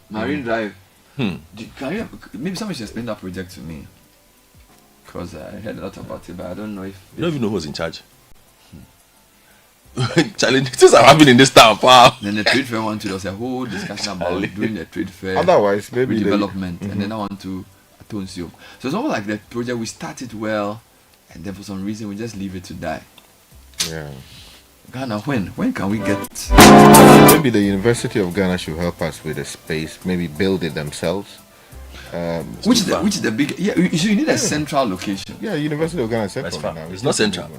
Marine Drive. Maybe somebody should explain that project to me. Because I heard a lot about it, but I don't know if... You don't even know who's in charge. Challenges are happening in this town, pal. Then the trade fair there was a whole discussion about doing the trade fair. Otherwise, maybe development, and then I want to consume. So it's almost like the project, we started well, and then for some reason we just leave it to die. Yeah. Ghana, when can we get? Maybe the University of Ghana should help us with a space. Maybe build it themselves. Which is the big? Yeah, you need a central location. Yeah, University of Ghana is central now. It's not central.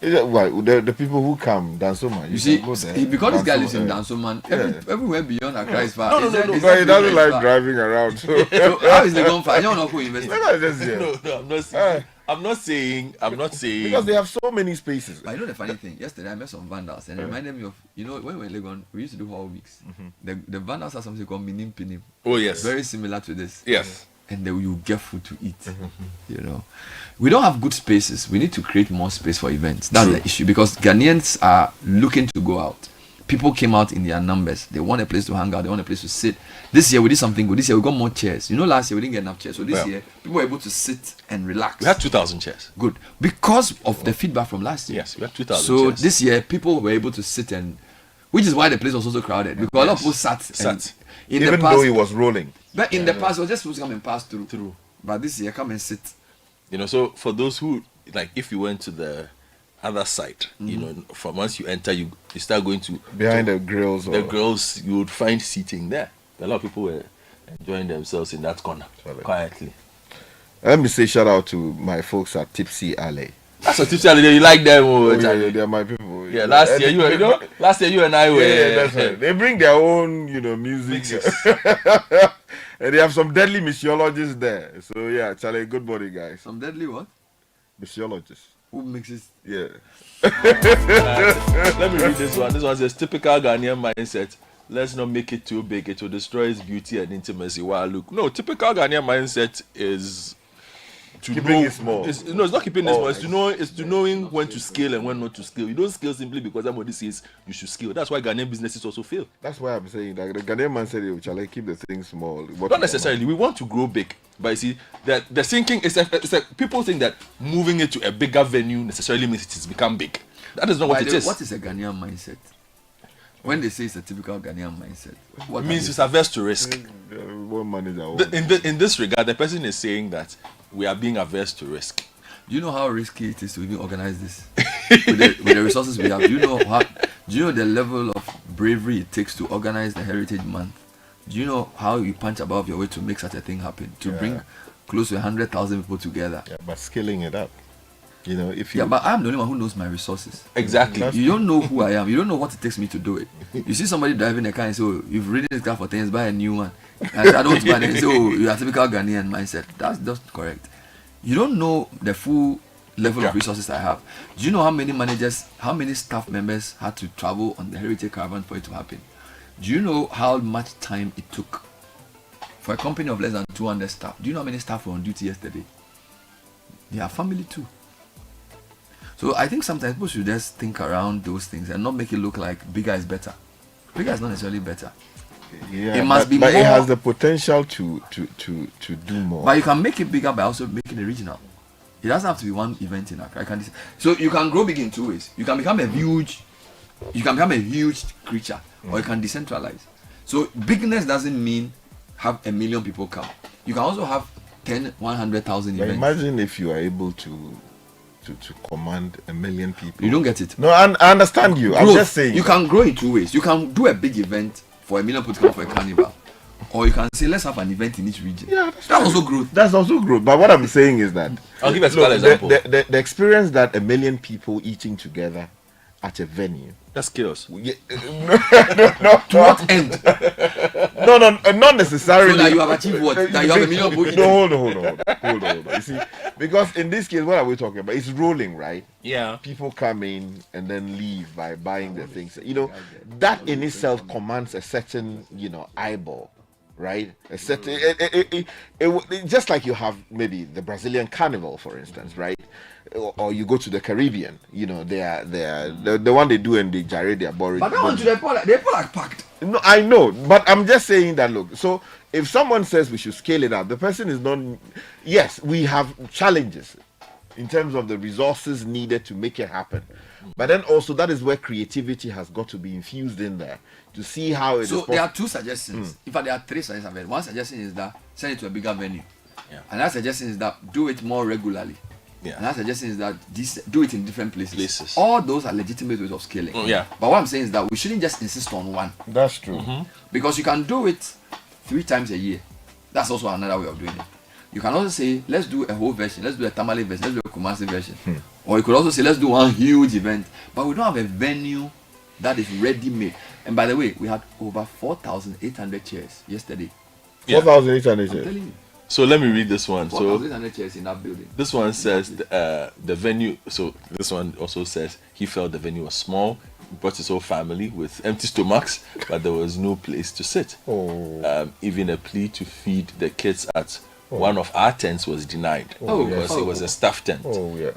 The people who come Dansoman, you see, because this guy lives in Dansoman, everywhere beyond Accra is far. No, he doesn't like driving around. So how is the gun far? I don't know who invested. No, I'm not saying because they have so many spaces. But the funny thing, yesterday I met some vandals and it reminded me of when we were in Legon, we used to do whole weeks. The vandals have something called minim pinim. Oh yes, very similar to this. Yes, and then you get food to eat. We don't have good spaces. We need to create more space for events. That's the issue, because Ghanaians are looking to go out. People came out in their numbers. They want a place to hang out. They want a place to sit. This year we did something good. This year we got more chairs. Last year we didn't get enough chairs. So this year people were able to sit and relax. We had 2,000 chairs. Good. Because of the feedback from last year. Yes, we had 2,000 so chairs. This year people were able to sit, and which is why the place was also crowded. Because a lot of people sat. Even though it was rolling. But in the past it was just supposed to come and pass through. But this year, come and sit. So for those who, if you went to the other side, from once you enter, you start going to behind the grills. Grills, you would find seating there. A lot of people were enjoying themselves in that corner, quietly. Let me say shout out to my folks at Tipsy Alley. That's a Tipsy Alley. You like them? They're my people. Yeah, last year you and I were. Yeah, that's right. They bring their own, music. And they have some deadly missiologists there. So yeah, Charlie, good morning, guys. Some deadly what? Missiologists. Who mixes? Yeah. Let me read this one. This one says typical Ghanaian mindset. Let's not make it too big. It will destroy its beauty and intimacy. Wow, look. No, typical Ghanaian mindset is to keeping know, it small. It's not keeping it small. It's to knowing when to scale and when not to scale. You don't scale simply because somebody says you should scale. That's why Ghanaian businesses also fail. That's why I'm saying that the Ghanaian man said, "Shall I keep the thing small?" Not necessarily. We want to grow big, but you see that the thinking is like people think that moving it to a bigger venue necessarily means it has become big. That is not what it is. What is a Ghanaian mindset? When they say it's a typical Ghanaian mindset, what means it's averse to risk. In this regard, the person is saying that we are being averse to risk. Do you know how risky it is to even organize this with the resources we have? Do you know the level of bravery it takes to organize the Heritage Month? Do you know how you punch above your way to make such a thing happen? To bring close to 100,000 people together. Yeah, but scaling it up. You know, if you... Yeah, but I'm the only one who knows my resources. Exactly. You don't know who I am. You don't know what it takes me to do it. You see somebody driving a car and say, "Oh, you've ridden this car for 10 years, buy a new one." And I don't buy it. Say, "Oh, you are typical Ghanaian mindset." That's just correct. You don't know the full level of resources I have. Do you know how many managers, how many staff members had to travel on the Heritage Caravan for it to happen? Do you know how much time it took for a company of less than 200 staff? Do you know how many staff were on duty yesterday? They are family too. So I think sometimes people should just think around those things and not make it look like bigger is better. Bigger is not necessarily better. Yeah, it must be but more. It has the potential to do more. But you can make it bigger by also making it regional. It doesn't have to be one event in Accra. So you can grow big in two ways. You can become a huge creature, or you can decentralize. So bigness doesn't mean have 1 million people come. You can also have 10, 100,000 events. Imagine if you are able to command 1 million people. You don't get it. No, I understand you. I'm just saying. You can grow in two ways. You can do a big event for 1 million people to come for a carnival. Or you can say, let's have an event in each region. Yeah, that's also growth. That's also growth. But what I'm saying is that I'll give a small example. The experience that 1 million people eating together at a venue. That's chaos. No. To what end? No, not necessarily. So that you have achieved what? That you have 1 million people. No, hold on. You see, because in this case, what are we talking about? It's rolling, right? Yeah. People come in and then leave by buying the things. You know, that in itself commands a certain, eyeball, right? A certain, just like you have maybe the Brazilian Carnival, for instance, right? Or you go to the Caribbean, they are the one they do and they gyrate their body. But that one to the people are packed. No, I know, but I'm just saying that look. So if someone says we should scale it up, the person is not. Yes, we have challenges in terms of the resources needed to make it happen, but then also that is where creativity has got to be infused in there to see how it is. So there are two suggestions. In fact, there are three suggestions. One suggestion is that send it to a bigger venue. Yeah. Another suggestion is that do it more regularly. Yeah. Another suggestion is that do it in different places. All those are legitimate ways of scaling. Yeah. But what I'm saying is that we shouldn't just insist on one. That's true. Because you can do it 3 times a year. That's also another way of doing it. You can also say, let's do a whole version. Let's do a Tamale version. Let's do a Kumasi version. Or you could also say, let's do one huge event. But we don't have a venue that is ready-made. And by the way, we had over 4,800 chairs yesterday. 4,800 chairs. I'm telling you. So let me read this one. 4,800 chairs in that building. This one says the venue. So this one also says he felt the venue was small. He brought his whole family with empty stomachs, but there was no place to sit. Even a plea to feed the kids at one of our tents was denied because it was a staff tent,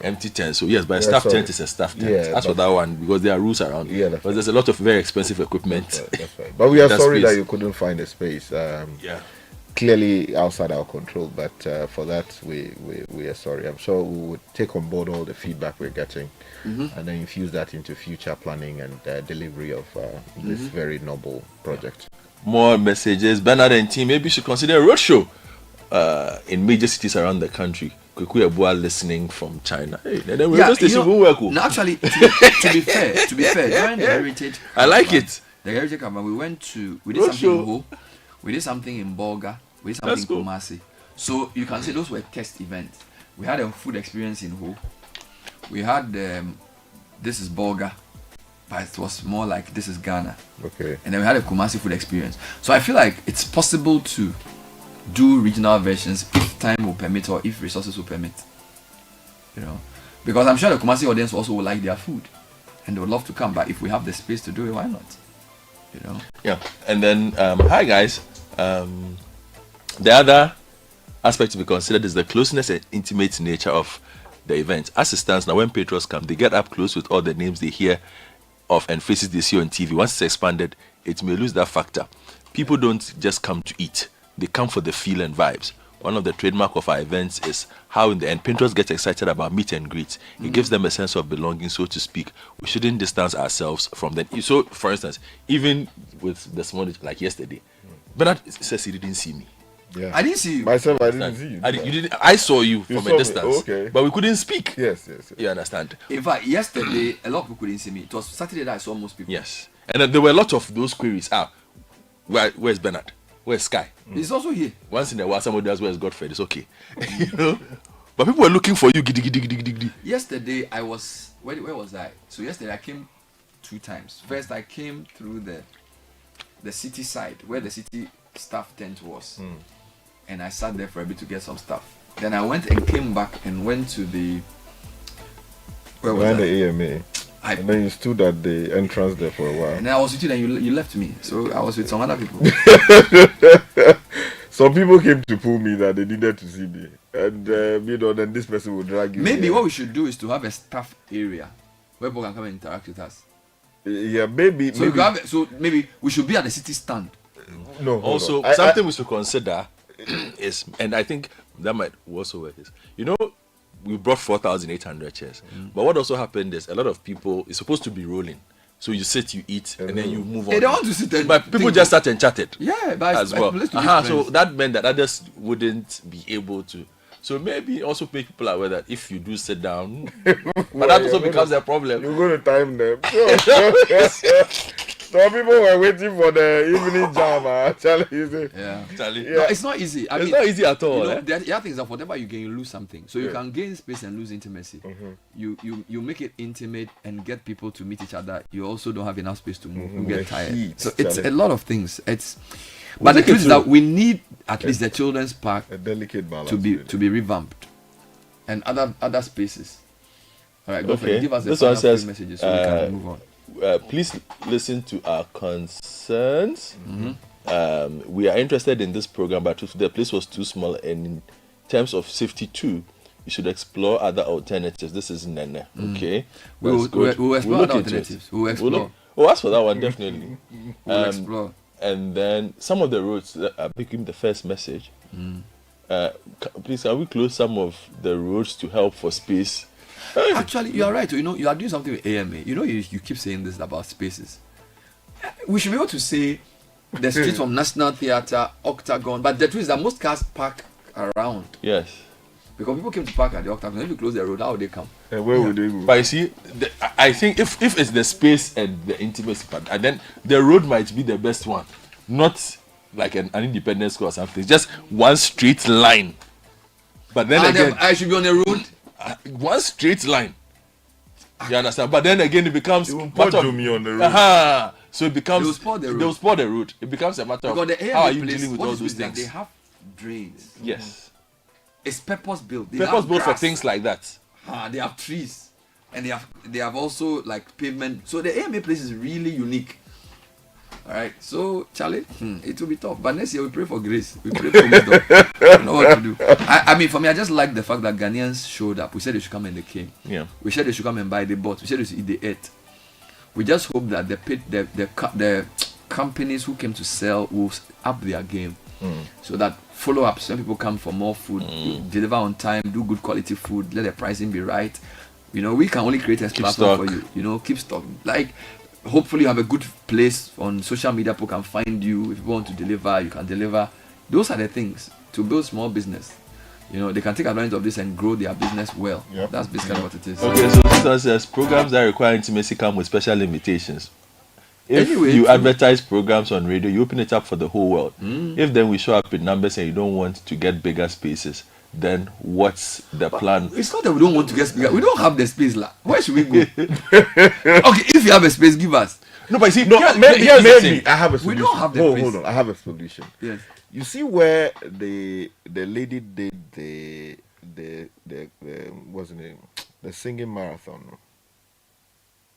empty tent. So yes, but a staff tent is a staff tent. As for that one, because there are rules around. But there's a lot of very expensive equipment. That's right. But we are sorry that you couldn't find a space. Clearly outside our control, but for that we are sorry. I'm sure we would take on board all the feedback we're getting and then infuse that into future planning and delivery of this very noble project. More messages. Bernard and team, maybe you should consider a roadshow in major cities around the country. Kuku Ebua listening from China. Hey, then no, actually, to be fair, during the Heritage, I like it. The Heritage Caravan, we did something in Ho, we did something in Bolga, we did something in Kumasi. So you can say those were test events. We had a food experience in Ho. We had this is Bolga, but it was more like this is Ghana. Okay. And then we had a Kumasi food experience. So I feel like it's possible to do regional versions if time will permit or if resources will permit. Because I'm sure the Kumasi audience also will like their food, and they would love to come. But if we have the space to do it, why not? You know. Yeah. And then, hi guys. The other aspect to be considered is the closeness and intimate nature of the event. As it stands now, when patrons come, they get up close with all the names they hear of and faces they see on TV. Once it's expanded, it may lose that factor. People don't just come to eat; they come for the feel and vibes. One of the trademark of our events is how in the end patrons get excited about meet and greet. It gives them a sense of belonging, so to speak. We shouldn't distance ourselves from them. So, for instance, even with the small, like yesterday, Bernard says he didn't see me. Yeah. I didn't see you. Myself, I didn't see you. You didn't. I saw you from saw a me. distance, Oh, okay. but we couldn't speak. Yes, yes. You understand? In fact, yesterday a lot of people couldn't see me. It was Saturday that I saw most people. Yes, and then there were a lot of those queries. Where's Bernard? Where's Sky? He's also here. Once in a while, somebody asks where's Godfrey. It's okay, you know. But people were looking for you. Giddy, giddy, giddy, giddy, giddy. Yesterday I was where was I? So yesterday I came 2 times. First I came through the city side where the city staff tent was, and I sat there for a bit to get some stuff. Then I went and came back and went to the where was the AMA. And then you stood at the entrance there for a while. And then I was with you, then you left me. So I was with some other people. Some people came to pull me that they needed to see me. And, then this person will drag you. Maybe what we should do is to have a staff area where people can come and interact with us. Yeah, maybe. So maybe we should be at the city stand. No. Also, something we should consider is, and I think that might also work, is, we brought 4,800 chairs. But what also happened is a lot of people, it's supposed to be rolling. So you sit, you eat, and then you move on. They don't want to sit and but people just sat and chatted. Yeah, but as well. So that meant that others wouldn't be able to. So maybe also make people aware that if you do sit down, but that also becomes a problem. You're going to time them. Some people were waiting for the evening jam. Charlie. No, it's not easy. It's not easy at all. The other thing is that whatever you gain, you lose something. So you can gain space and lose intimacy. You make it intimate and get people to meet each other. You also don't have enough space to move. You get tired. So it's a lot of things. But the truth is that we need at least the children's park, a delicate balance, to be revamped, and other spaces. All right, go for it. Give us the final few messages so we can move on. Please listen to our concerns. We are interested in this program, but the place was too small, and in terms of safety too, you should explore other alternatives. This is Nene. Okay, we'll explore other alternatives. We'll explore. Ask for that one definitely. We'll explore. And then some of the roads that are picking the first message. Please, can we close some of the roads to help for space? Actually, you are right. You are doing something with AMA. You keep saying this about spaces. We should be able to say the streets from National Theatre, Octagon, but the truth is that most cars park around. Yes. Because people came to park at the Octagon. If you close the road, how would they come? And where would they go? But you see, I think if it's the space and the intimacy part, and then the road might be the best one, not like an independent school or something. Just one straight line. But then again, I should be on the road. One straight line. You understand? But then again, it becomes part of me on the road. So it becomes they'll spoil the road. It becomes a matter because of how are you dealing with all those things. They have drains. Yes. It's purpose built. Purpose built for things like that. They have trees, and they have also like pavement. So the AMA place is really unique. All right, so Charlie, it will be tough. But next year we pray for grace. We pray for wisdom. I don't know what to do. I mean, for me, I just like the fact that Ghanaians showed up. We said they should come and they came. Yeah. We said they should come and buy. They bought. We said they should eat. They ate. We just hope that the companies who came to sell will up their game, so that follow-ups when people come for more food, deliver on time, do good quality food, let the pricing be right. We can only create a platform for you. Keep stock. Like, hopefully you have a good place on social media. People can find you. If you want to deliver, you can deliver. Those are the things to build small business. They can take advantage of this and grow their business well. Yep. That's basically what it is. Okay, so this says programs that require intimacy come with special limitations. If you advertise programs on radio, you open it up for the whole world. If then we show up in numbers and you don't want to get bigger spaces, then what's the plan? It's not that we don't want to get bigger. We don't have the space. Where should we go? Okay, if you have a space, give us. No, but see, maybe I have a solution. We don't have the space. Hold on, I have a solution. Yes. You see where the lady did the what's the name? The singing marathon.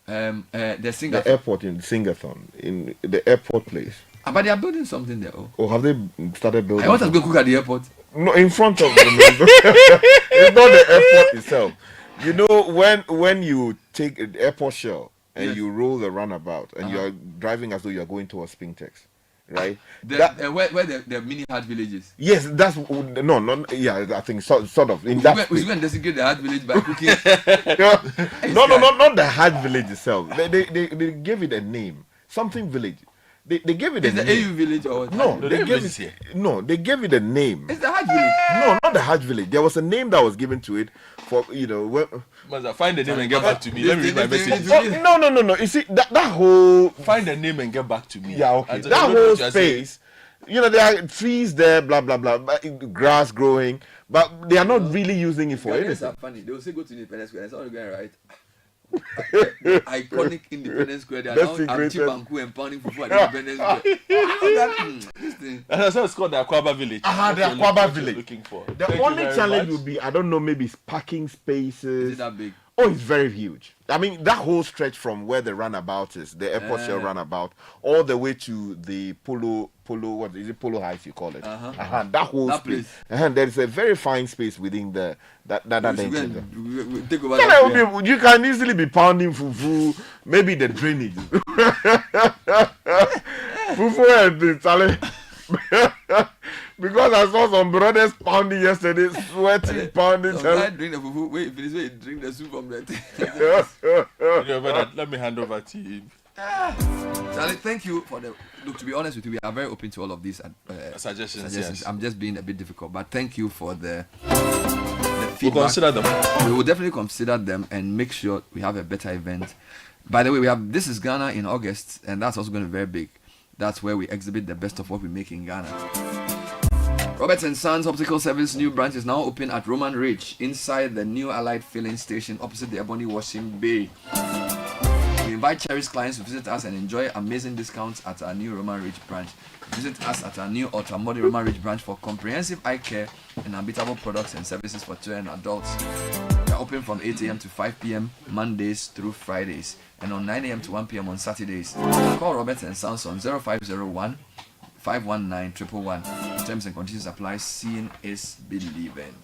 The airport in Singathon, in the airport place. But they are building something there. Or have they started building? I want to go cook at the airport. No, in front of them. It's not the airport itself. You know, when you take the airport shell and you roll the runabout and you are driving as though you are going towards Spintex, right? Where the mini hut villages. Yes, that's I think sort of in that. We going to designate the hut village by cooking. not the hut village itself. They gave it a name, something village. They gave it a name. Is the AU village or what? No, they gave it a name. It's the Hajj village. No, not the Hajj village. There was a name that was given to it for find the name and get back to me. Let me read my message. No. You see that whole find the name and get back to me. Yeah, okay. That whole space. There are trees there, blah blah blah, grass growing, but they are not really using it for anything. Are funny. They will say go to Independence Square. That's all going right. Iconic Independence Square. They are now Chibanku and pounding fufu at Independence Square. That's why it's called the Akwaba Village. The Akwaba Village. Looking for. The only challenge would be, I don't know, maybe parking spaces. Is it that big? Oh, it's very huge. I mean, that whole stretch from where the runabout is, the airport shell runabout, all the way to the Polo, what is it, Polo Heights you call it? That whole space. There is a very fine space within that you can easily be pounding fufu, maybe the drainage. Fufu and the challenge. Because I saw some brothers pounding yesterday, sweating, pounding. Drink the fufu. Wait, finish. Drink the soup from that. Let me hand over to you. Charlie, thank you for the. Look, to be honest with you, we are very open to all of these suggestions. Yes. I'm just being a bit difficult, but thank you for the feedback. We'll consider them. We will definitely consider them and make sure we have a better event. By the way, we have This is Ghana in August, and that's also going to be very big. That's where we exhibit the best of what we make in Ghana. Roberts & Sons Optical Service new branch is now open at Roman Ridge, inside the new Allied filling station opposite the Ebony Washing Bay. We invite cherished clients to visit us and enjoy amazing discounts at our new Roman Ridge branch. Visit us at our new Ultramodern Roman Ridge branch for comprehensive eye care and unbeatable products and services for children and adults. We are open from 8 a.m. to 5 p.m. Mondays through Fridays and on 9 a.m. to 1 p.m. on Saturdays. Call Roberts & Sons on 0501 519 111. Terms and conditions apply. Seeing is believing.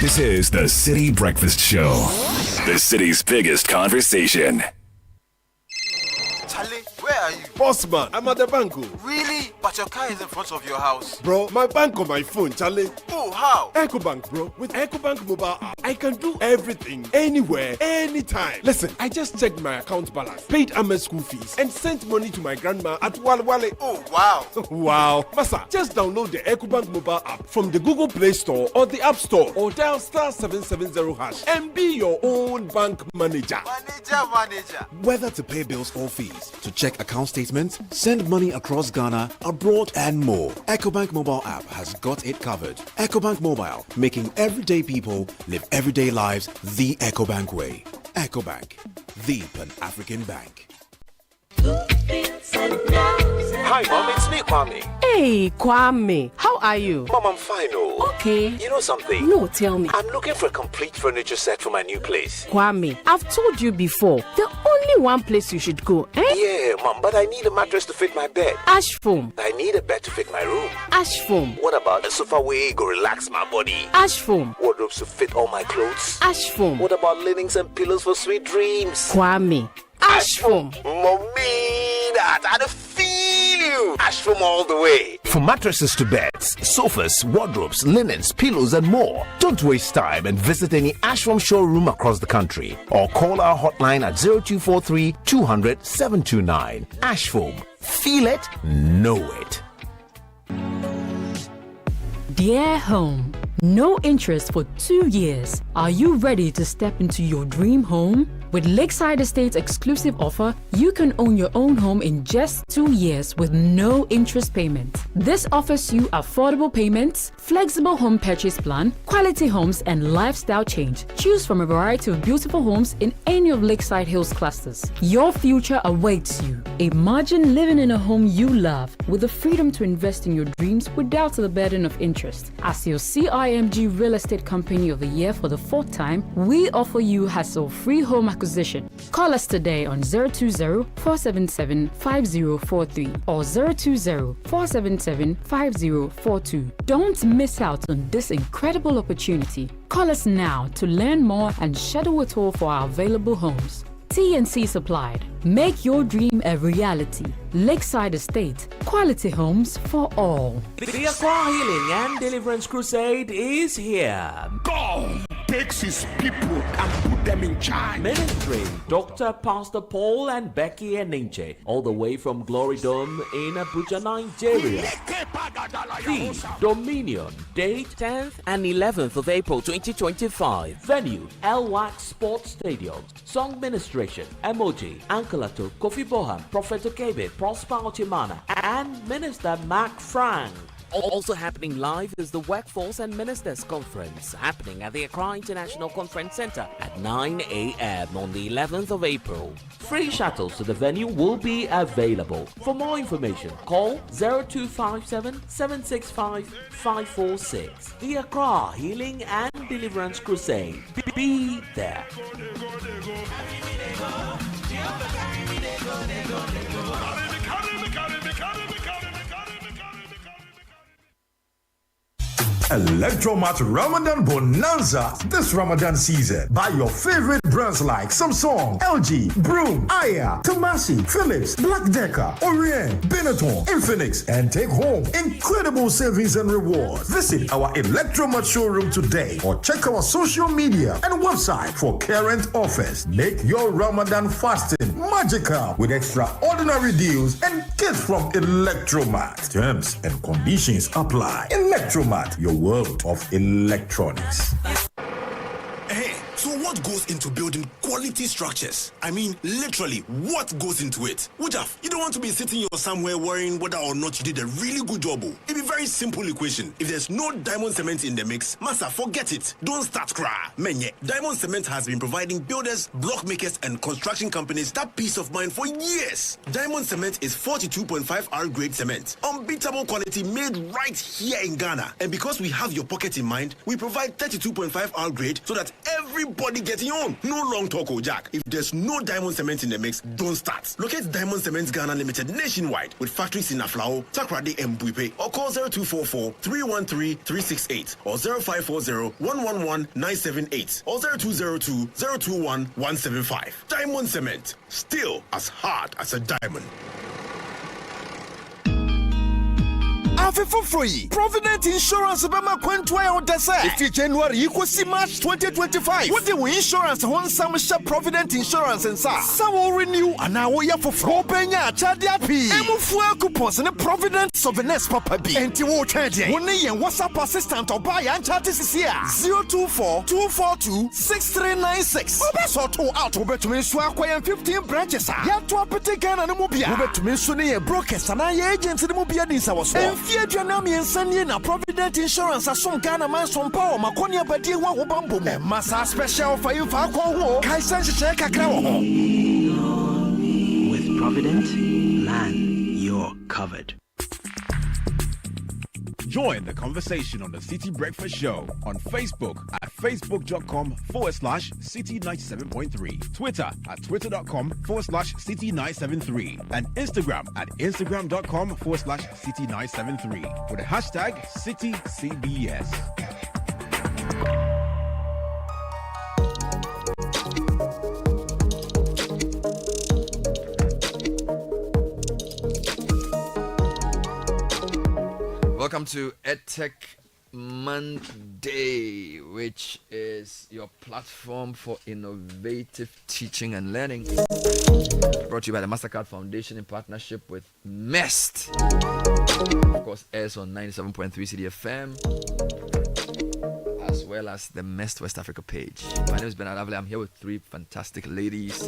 This is the City Breakfast Show, the city's biggest conversation. Charlie, where are you? Bossman, I'm at the bank. Really? But your car is in front of your house. Bro, my bank on my phone, Charlie. Oh, how? EcoBank, bro. With EcoBank mobile app, I can do everything, anywhere, anytime. Listen, I just checked my account balance, paid Ahmed's school fees, and sent money to my grandma at Walwale. Oh, wow. Wow. Masa, just download the EcoBank mobile app from the Google Play Store or the App Store, or dial *770# and be your own bank manager. Manager. Whether to pay bills or fees, to check account statements, send money across Ghana, abroad, and more, EcoBank mobile app has got it covered. EcoBank Mobile, making everyday people live everyday lives the EcoBank way. EcoBank, the Pan-African bank. Hi, Mom, it's me, Kwame. Hey, Kwame. How are you? Mom, I'm fine, oh. Okay. You know something? No, tell me. I'm looking for a complete furniture set for my new place. Kwame, I've told you before, the only one place you should go, eh? Yeah, Mom, but I need a mattress to fit my bed. Ash Foam. I need a bed to fit my room. Ash Foam. What about a sofa where go relax my body? Ash Foam. Wardrobes to fit all my clothes? Ash Foam. What about linens and pillows for sweet dreams? Kwame. Ash Foam. Mommy, I feel you. Ash Foam all the way. From mattresses to beds, sofas, wardrobes, linens, pillows, and more. Don't waste time and visit any Ash Foam showroom across the country or call our hotline at 0243 200 729. Ash Foam. Feel it, know it. Dear home, no interest for 2 years. Are you ready to step into your dream home? With Lakeside Estate's exclusive offer, you can own your own home in just 2 years with no interest payment. This offers you affordable payments, flexible home purchase plan, quality homes, and lifestyle change. Choose from a variety of beautiful homes in any of Lakeside Hills clusters. Your future awaits you. Imagine living in a home you love with the freedom to invest in your dreams without the burden of interest. As your CIMG Real Estate Company of the Year for the 4th time, we offer you hassle-free home acquisition. Call us today on 020-477-5043 or 020-477-5042. Don't miss out on this incredible opportunity. Call us now to learn more and schedule a tour for our available homes. T&C supplied. Make your dream a reality. Lakeside Estate. Quality homes for all. The Accra Healing and Deliverance Crusade is here. God takes his people and put them in charge. Ministering Dr. Pastor Paul and Becky Eninche, all the way from Glory Dome in Abuja, Nigeria. The Dominion, date 10th and 11th of April 2025. Venue, LWAC Sports Stadium. Song ministration, Emoji, Ankalato, Kofi Boham, Prophet Okebe, Prosper Ochimana, and Minister Mark Frank. Also happening live is the Workforce and Ministers Conference, happening at the Accra International Conference Center at 9 a.m. on the 11th of April. Free shuttles to the venue will be available. For more information, call 0257-765-546. The Accra Healing and Deliverance Crusade. Be there. Electromat Ramadan Bonanza this Ramadan season. Buy your favorite brands like Samsung, LG, Broom, Aya, Tomasi, Philips, Black Decker, Orient, Benetton, Infinix, and take home incredible savings and rewards. Visit our Electromat showroom today or check our social media and website for current offers. Make your Ramadan fasting magical with extraordinary deals and gifts from Electromat. Terms and conditions apply. Electromat, your world of electronics. Hey, so what goes into building quality structures? I mean, literally, what goes into it? Wujaf, you don't want to be sitting here somewhere worrying whether or not you did a really good job. It's a very simple equation. If there's no diamond cement in the mix, massa, forget it. Don't start cry. Menye, diamond cement has been providing builders, block makers, and construction companies that peace of mind for years. Diamond cement is 42.5 R grade cement, unbeatable quality made right here in Ghana. And because we have your pocket in mind, we provide 32.5 R grade so that everybody getting on. No long talk, Jack. If there's no diamond cement in the mix, don't start. Locate Diamond Cement Ghana Limited nationwide with factories in Aflao, Takrade, and Buipe, or call 0244-313-368 or 0540-111-978 or 0202-021-175. Diamond Cement, still as hard as a diamond. For free. Provident Insurance Bema Quentway on the side. If January equals March 2025. What the insurance one some shop Provident Insurance and sa. Some renew and now we have for Penya Chadiapi. Emufua coupons and Provident Sovenes Papa B. And Tiwo Change. One year WhatsApp assistant or buy and chat is here. 024-242-6396. Obeso to out Obetumin Swakwa 15 branches. Yet to a petigan and a mobile. Obetumin Sunny brokers and agents in the mobile is our swamp. Janami and Sunny na Provident Insurance as some Ghana man some power Maconia Badi Wabambo Massa special for you for Kaisan Shaka. With Provident, man, you're covered. Join the conversation on the City Breakfast Show on Facebook at facebook.com/City97.3, Twitter at twitter.com/City973, and Instagram at instagram.com/City973 with the hashtag CityCBS. Welcome to EdTech Monday, which is your platform for innovative teaching and learning. Brought to you by the MasterCard Foundation in partnership with MEST. Of course, airs on 97.3 City FM. as well as the Mest West Africa page. My name is Bernard Avile. I'm here with 3 fantastic ladies,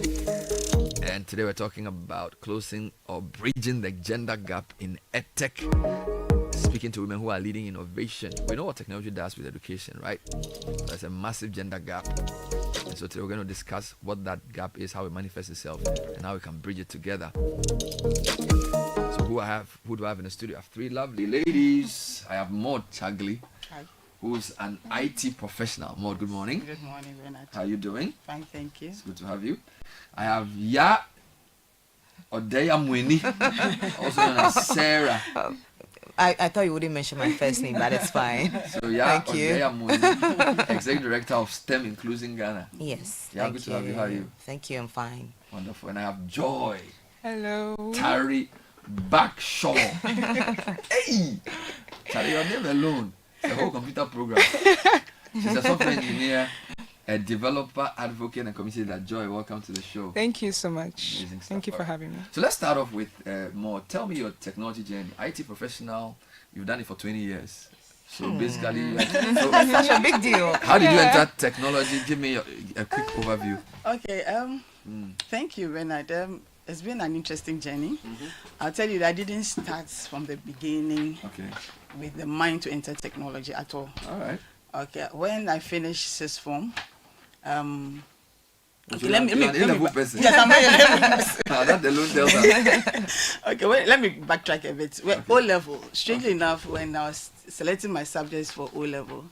and today we're talking about closing or bridging the gender gap in EdTech. Speaking to women who are leading innovation. We know what technology does with education, right? There's a massive gender gap. And so today we're going to discuss what that gap is, how it manifests itself, and how we can bridge it together. So who do I have in the studio? I have 3 lovely ladies. I have Maud Chagley, who's an IT professional. Maud, good morning. Good morning, Bernard. How are you doing? Fine, thank you. It's good to have you. I have Ya Odeya Mweni, also known as Sarah. I thought you wouldn't mention my first name, but it's fine. So yeah, thank you. Executive Director of STEM Inclusion Ghana. Yes. Yeah, good to have you. How are you? Thank you, I'm fine. Wonderful. And I have Joy. Hello. Tari Backshaw. Hey! Tari, your name alone. It's a whole computer program. She's a software engineer, a developer, advocate, and community leader. Joy, welcome to the show. Thank you so much. Thank you for having me. So let's start off with more. Tell me your technology journey. IT professional, you've done it for 20 years. So basically, that's such a big deal. How did you enter technology? Give me a quick overview. Okay. Thank you, Bernard. It's been an interesting journey. I'll tell you that I didn't start from the beginning with the mind to enter technology at all. All right. Okay. When I finished sixth form, okay, let me person. Yes, I'm a person. That alone tells us. Okay, let me backtrack a bit. Well, O level. Strangely enough, when I was selecting my subjects for O level,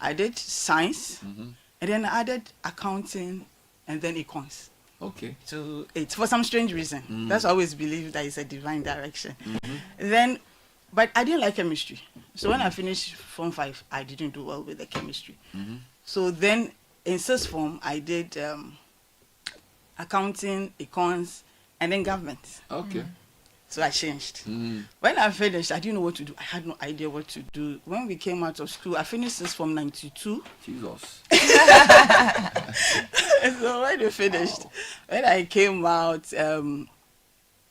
I did science, and then I added accounting, and then econs. Okay. So it's for some strange reason. That's why I always believe that it's a divine direction. But I didn't like chemistry. So when I finished Form 5, I didn't do well with the chemistry. So then in sixth form, I did accounting, econs, and then government. Okay. So I changed. When I finished, I didn't know what to do. I had no idea what to do. When we came out of school, I finished sixth form 92. Jesus. So when we finished, when I came out,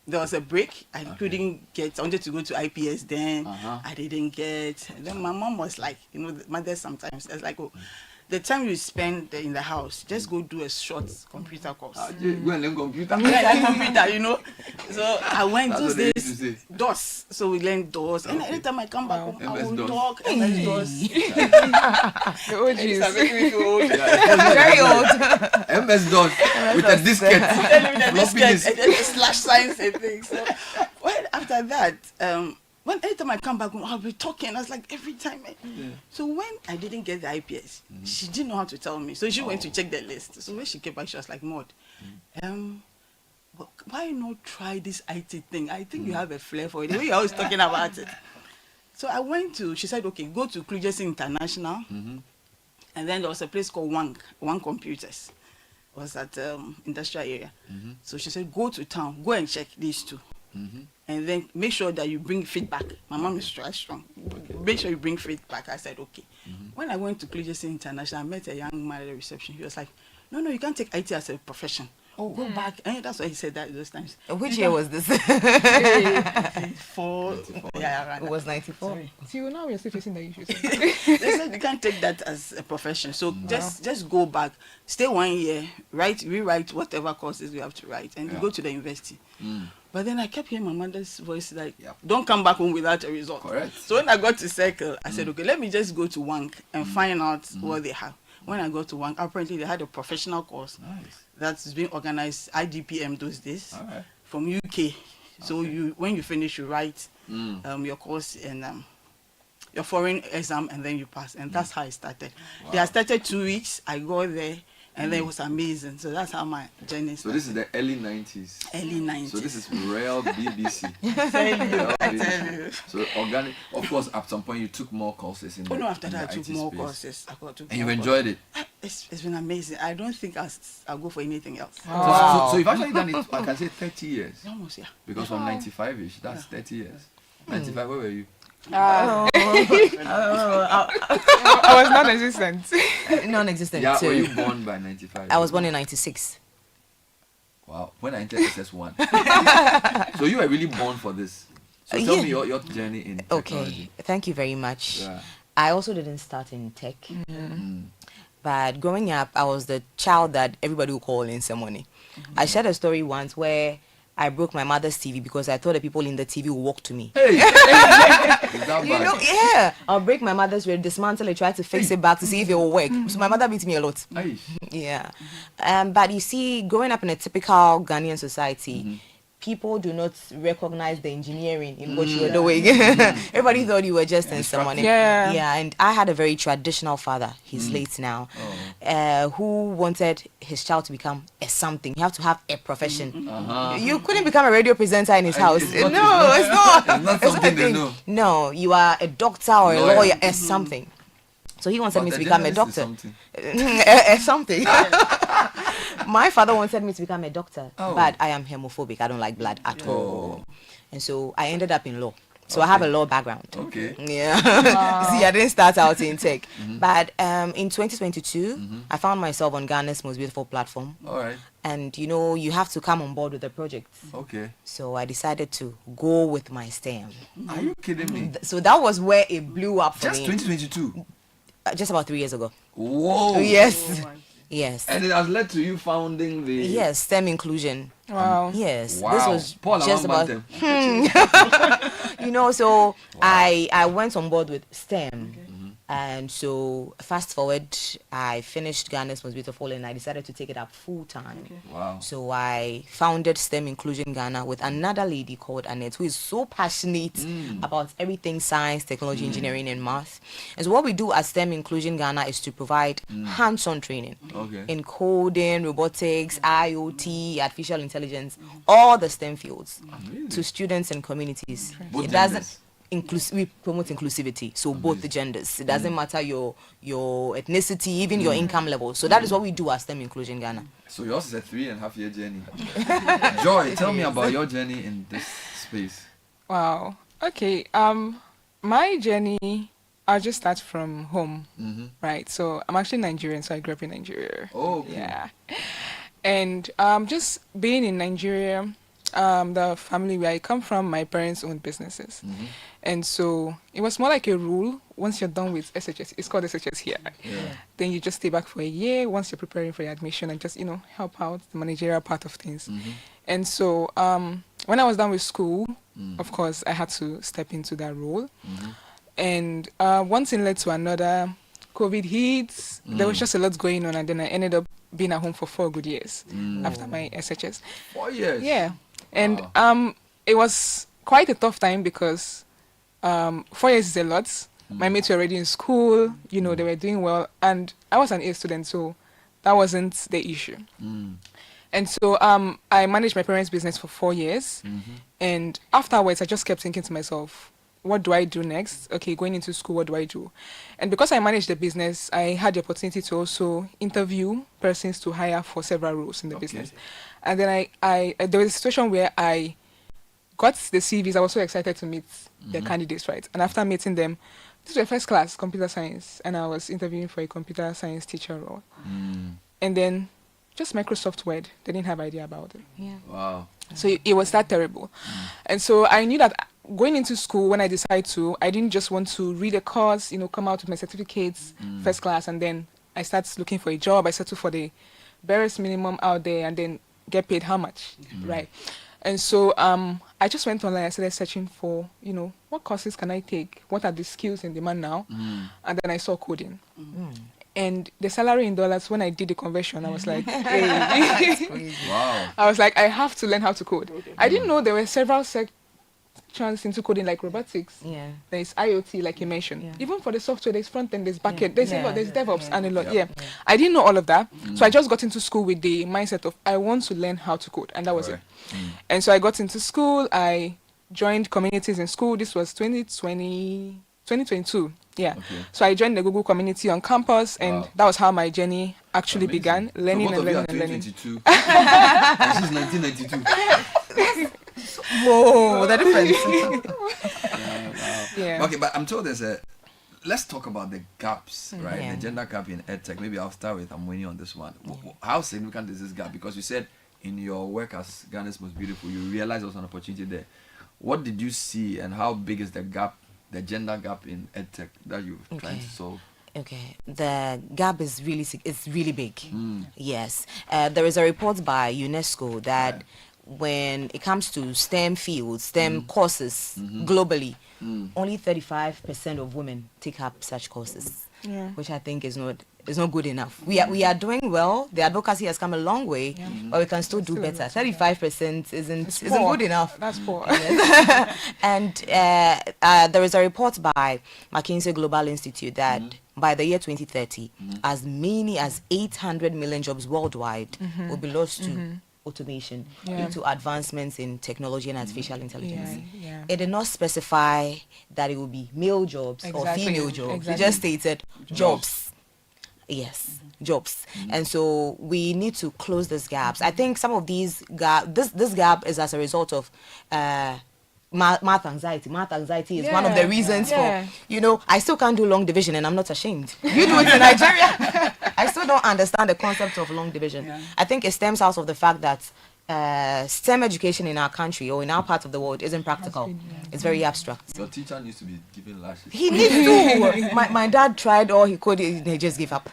there was a break. I couldn't get. I wanted to go to IPS then. I didn't get. And then my mom was like, you know, the mother sometimes. It's like, oh, the time you spend in the house, just go do a short computer course. Go and learn computer. Yeah, computer, you know. So I went those days, DOS. So we learned DOS. And anytime I come back home, I will talk MS DOS. The OGs. Very old. MS DOS with a diskette. With a diskette and then slash signs and things. So after that, anytime I come back home, I'll be talking. I was like, every time. So when I didn't get the IPS, she didn't know how to tell me. So she went to check the list. So when she came back, she was like, Maud, why not try this IT thing? I think you have a flair for it. The way you're always talking about it. So I went to, she said, okay, go to Kluges International. And then there was a place called Wang Computers. It was at industrial area. So she said, go to town, go and check these two. And then make sure that you bring feedback. My mom is strong. Make sure you bring feedback. I said, okay. When I went to Kluges International, I met a young man at the reception. He was like, no, you can't take IT as a profession. Go back. And that's why he said that those times. Which year was this? 94. Yeah, it was 94. Sorry. See, now we're still facing the issues. They said you can't take that as a profession. So just go back, stay 1 year, rewrite whatever courses you have to write, and you go to the university. But then I kept hearing my mother's voice like, don't come back home without a result. Correct. So when I got to Circle, I said, okay, let me just go to Wank and find out what they have. When I got to Wank, apparently they had a professional course that's being organized, IDPM those days, from UK. So when you finish, you write your course and your foreign exam, and then you pass. And that's how I started. They had started 2 weeks. I got there. And then it was amazing. So that's how my journey started. So this is the early 90s. Early 90s. So this is real BBC. I tell you. So organic. Of course, at some point you took more courses in the after that I took more space. courses. And you enjoyed it? It's been amazing. I don't think I'll go for anything else. So you've actually done it, I can say 30 years. Almost, yeah. Because from 95-ish, that's 30 years. 95, where were you? I was non-existent. Non-existent Yeah, too. were you born by 95? I was born in 96. Wow, when I entered SS1. So you were really born for this. So tell me your journey in technology. Okay, thank you very much. Yeah. I also didn't start in tech. But growing up, I was the child that everybody would call in some money. I shared a story once where I broke my mother's TV because I thought the people in the TV would walk to me. Hey. Yeah. I'll break my mother's radio, dismantle it, try to fix it back to see if it will work. So my mother beat me a lot. Yeah. But you see, growing up in a typical Ghanaian society, people do not recognize the engineering in what you were doing. Everybody thought you were just in someone. Yeah, and I had a very traditional father. He's late now. Who wanted his child to become a something. You have to have a profession. You couldn't become a radio presenter in his house. It's not something they know. No, you are a doctor or a lawyer or something. So he wanted me to become a doctor. Something. My father wanted me to become a doctor, but I am homophobic. I don't like blood at all. And so I ended up in law. So I have a law background. Yeah. See, I didn't start out in tech. But in 2022, I found myself on Ghana's most beautiful platform. And you have to come on board with the project. So I decided to go with my STEM. Are you kidding me? So that was where it blew up for me. Just 2022? Just about 3 years ago. Whoa. Yes. Yes. And it has led to you founding the... Yes, STEM inclusion. Wow. Yes. Wow. This was Paul just about... So I went on board with STEM. And so fast forward, I finished Ghana's Most Beautiful and I decided to take it up full time. Wow. So I founded STEM Inclusion Ghana with another lady called Annette, who is so passionate about everything science, technology, engineering, and math. And so what we do at STEM Inclusion Ghana is to provide hands-on training in coding, robotics, IoT, artificial intelligence, all the STEM fields to students and communities. It doesn't... we promote inclusivity, so both the genders. It doesn't matter your ethnicity, even your income level. So that is what we do at STEM Inclusion Ghana. So yours is a 3.5-year journey. Joy, tell me about your journey in this space. Wow. Okay. My journey, I'll just start from home, right? So I'm actually Nigerian, so I grew up in Nigeria. Oh, okay. Yeah. And just being in Nigeria, the family where I come from, my parents owned businesses. And so it was more like a rule. Once you're done with SHS, it's called SHS here. Then you just stay back for a year once you're preparing for your admission and just, help out the managerial part of things. And so when I was done with school, of course, I had to step into that role. And one thing led to another. COVID hit. There was just a lot going on. And then I ended up being at home for 4 good years after my SHS. 4 years? Yeah. And it was quite a tough time because 4 years is a lot. My mates were already in school, they were doing well. And I was an A student, so that wasn't the issue. And so I managed my parents' business for 4 years. And afterwards, I just kept thinking to myself, what do I do next? Okay, going into school, what do I do? And because I managed the business, I had the opportunity to also interview persons to hire for several roles in the business. And then I there was a situation where I got the CVs. I was so excited to meet the candidates, right? And after meeting them, this was first class computer science, and I was interviewing for a computer science teacher role. And then just Microsoft Word, they didn't have idea about it. Yeah. Wow. So it was that terrible. And so I knew that going into school, when I decided to, I didn't just want to read a course, come out with my certificates, first class, and then I started looking for a job. I settled for the barest minimum out there and then get paid how much, right? And so I just went online. I started searching for, what courses can I take? What are the skills in demand now? And then I saw coding. And the salary in dollars, when I did the conversion, I was like, hey. Wow. I was like, I have to learn how to code. I didn't know there were several sections into coding, like robotics. There's IoT, like you mentioned. Even for the software, there's front end, there's back end, there's a lot, there's DevOps and a lot. I didn't know all of that. So I just got into school with the mindset of, I want to learn how to code. And that was it. And so I got into school. I joined communities in school. This was 2022. So I joined the Google community on campus, and that was how my journey actually began, learning and learning and learning. This is 1992. Whoa, the difference. Okay, but I'm told there's let's talk about the gaps, right? The gender gap in EdTech. Maybe I'll start with Amweni on this one. How significant is this gap? Because you said in your work as Ghana's Most Beautiful, you realized there was an opportunity there. What did you see, and how big is the gap the gender gap in edtech that you're trying to solve? Okay, the gap is really big. Yes, there is a report by UNESCO that when it comes to STEM fields, STEM courses globally, only 35% of women take up such courses, which I think is not good enough. We are doing well. The advocacy has come a long way, but we can still do better. 35% isn't good enough. That's poor. And there is a report by McKinsey Global Institute that by the year 2030, as many as 800 million jobs worldwide will be lost to automation due to advancements in technology and artificial intelligence. It did not specify that it would be male jobs or female jobs. It just stated jobs. Yes, jobs. And so we need to close these gaps. I think some of these this gap is as a result of math anxiety. Math anxiety is one of the reasons for, I still can't do long division and I'm not ashamed. You do it in Nigeria. I still don't understand the concept of long division. I think it stems out of the fact that STEM education in our country or in our part of the world isn't practical. It's very abstract. Your teacher needs to be giving lashes. He needs to. My dad tried all he could. He just gave up.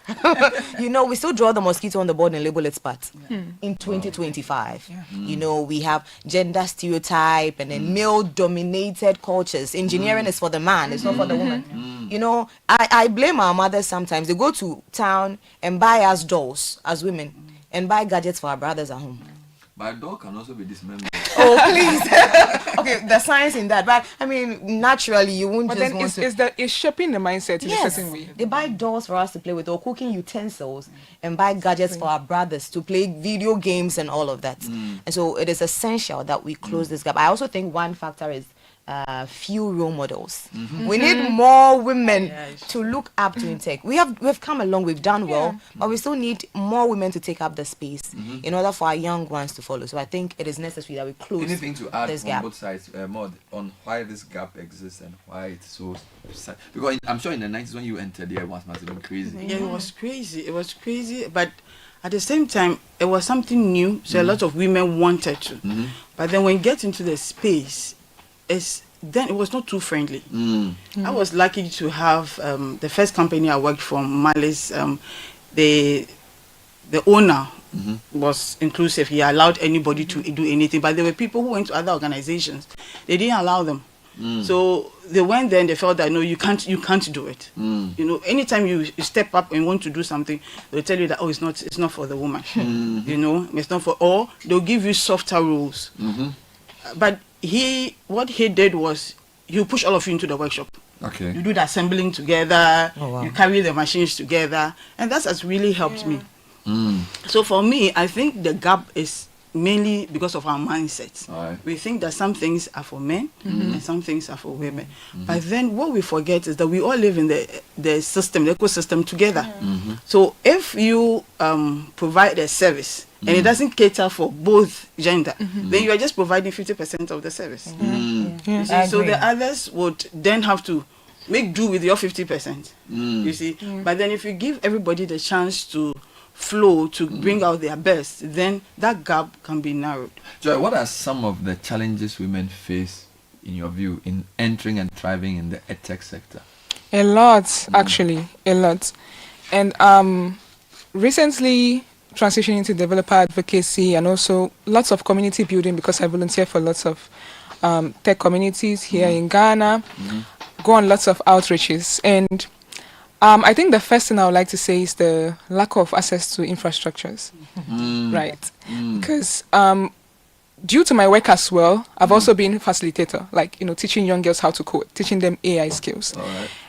We still draw the mosquito on the board and label it spot. In 2025, we have gender stereotype and then male-dominated cultures. Engineering is for the man. It's not for the woman. I blame our mothers sometimes. They go to town and buy us dolls as women and buy gadgets for our brothers at home. My dog can also be dismembered. Oh, please. Okay, the science in that. But, I mean, naturally, you won't but just then want to... It's shaping the mindset in a certain way. They buy dolls for us to play with or cooking utensils and buy gadgets for our brothers to play video games and all of that. And so it is essential that we close this gap. I also think one factor is few role models. We need more women to look up to in tech. We've come along, we've done well, but we still need more women to take up the space in order for our young ones to follow. So I think it is necessary that we close anything to add this on gap. both sides, more on why this gap exists and why it's so sad. Because I'm sure in the 90s when you entered there, it must have been crazy. Yeah, it was crazy, but at the same time, it was something new, so a lot of women wanted to. But then when you get into the space, then it was not too friendly. I was lucky to have the first company I worked for, Malice. The owner was inclusive. He allowed anybody to do anything. But there were people who went to other organizations. They didn't allow them. So they went there and they felt that no, you can't do it. Anytime you step up and want to do something, they'll tell you that it's not for the woman. It's not for, or they'll give you softer rules. But what he did was he push all of you into the workshop. Okay. You do the assembling together, you carry the machines together, and that has really helped me. So for me, I think the gap is mainly because of our mindset. We think that some things are for men and some things are for women. But then what we forget is that we all live in the system, the ecosystem together. So if you provide a service and it doesn't cater for both gender, then you are just providing 50% of the service. You see, so the others would then have to make do with your 50%. You see, but then if you give everybody the chance to flow to bring out their best, then that gap can be narrowed. Joy, what are some of the challenges women face, in your view, in entering and thriving in the edtech sector? A lot, actually, a lot. And recently transitioning to developer advocacy and also lots of community building, because I volunteer for lots of tech communities here in Ghana, go on lots of outreaches. And I think the first thing I would like to say is the lack of access to infrastructures, right? Because due to my work as well, I've also been facilitator, like, teaching young girls how to code, teaching them AI skills.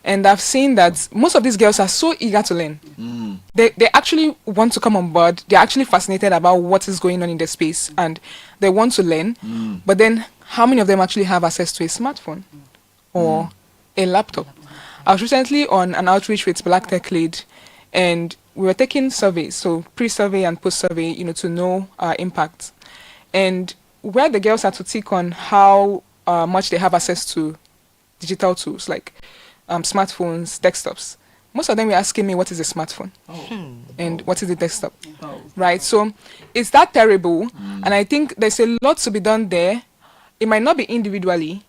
And I've seen that most of these girls are so eager to learn. They actually want to come on board. They're actually fascinated about what is going on in the space and they want to learn. But then how many of them actually have access to a smartphone or a laptop? I was recently on an outreach with Black Tech Lead, and we were taking surveys, so pre-survey and post-survey, to know our impact. And where the girls had to tick on how much they have access to digital tools like smartphones, desktops. Most of them were asking me, what is a smartphone? And what is the desktop? Right? So it's that terrible. And I think there's a lot to be done there. It might not be individually,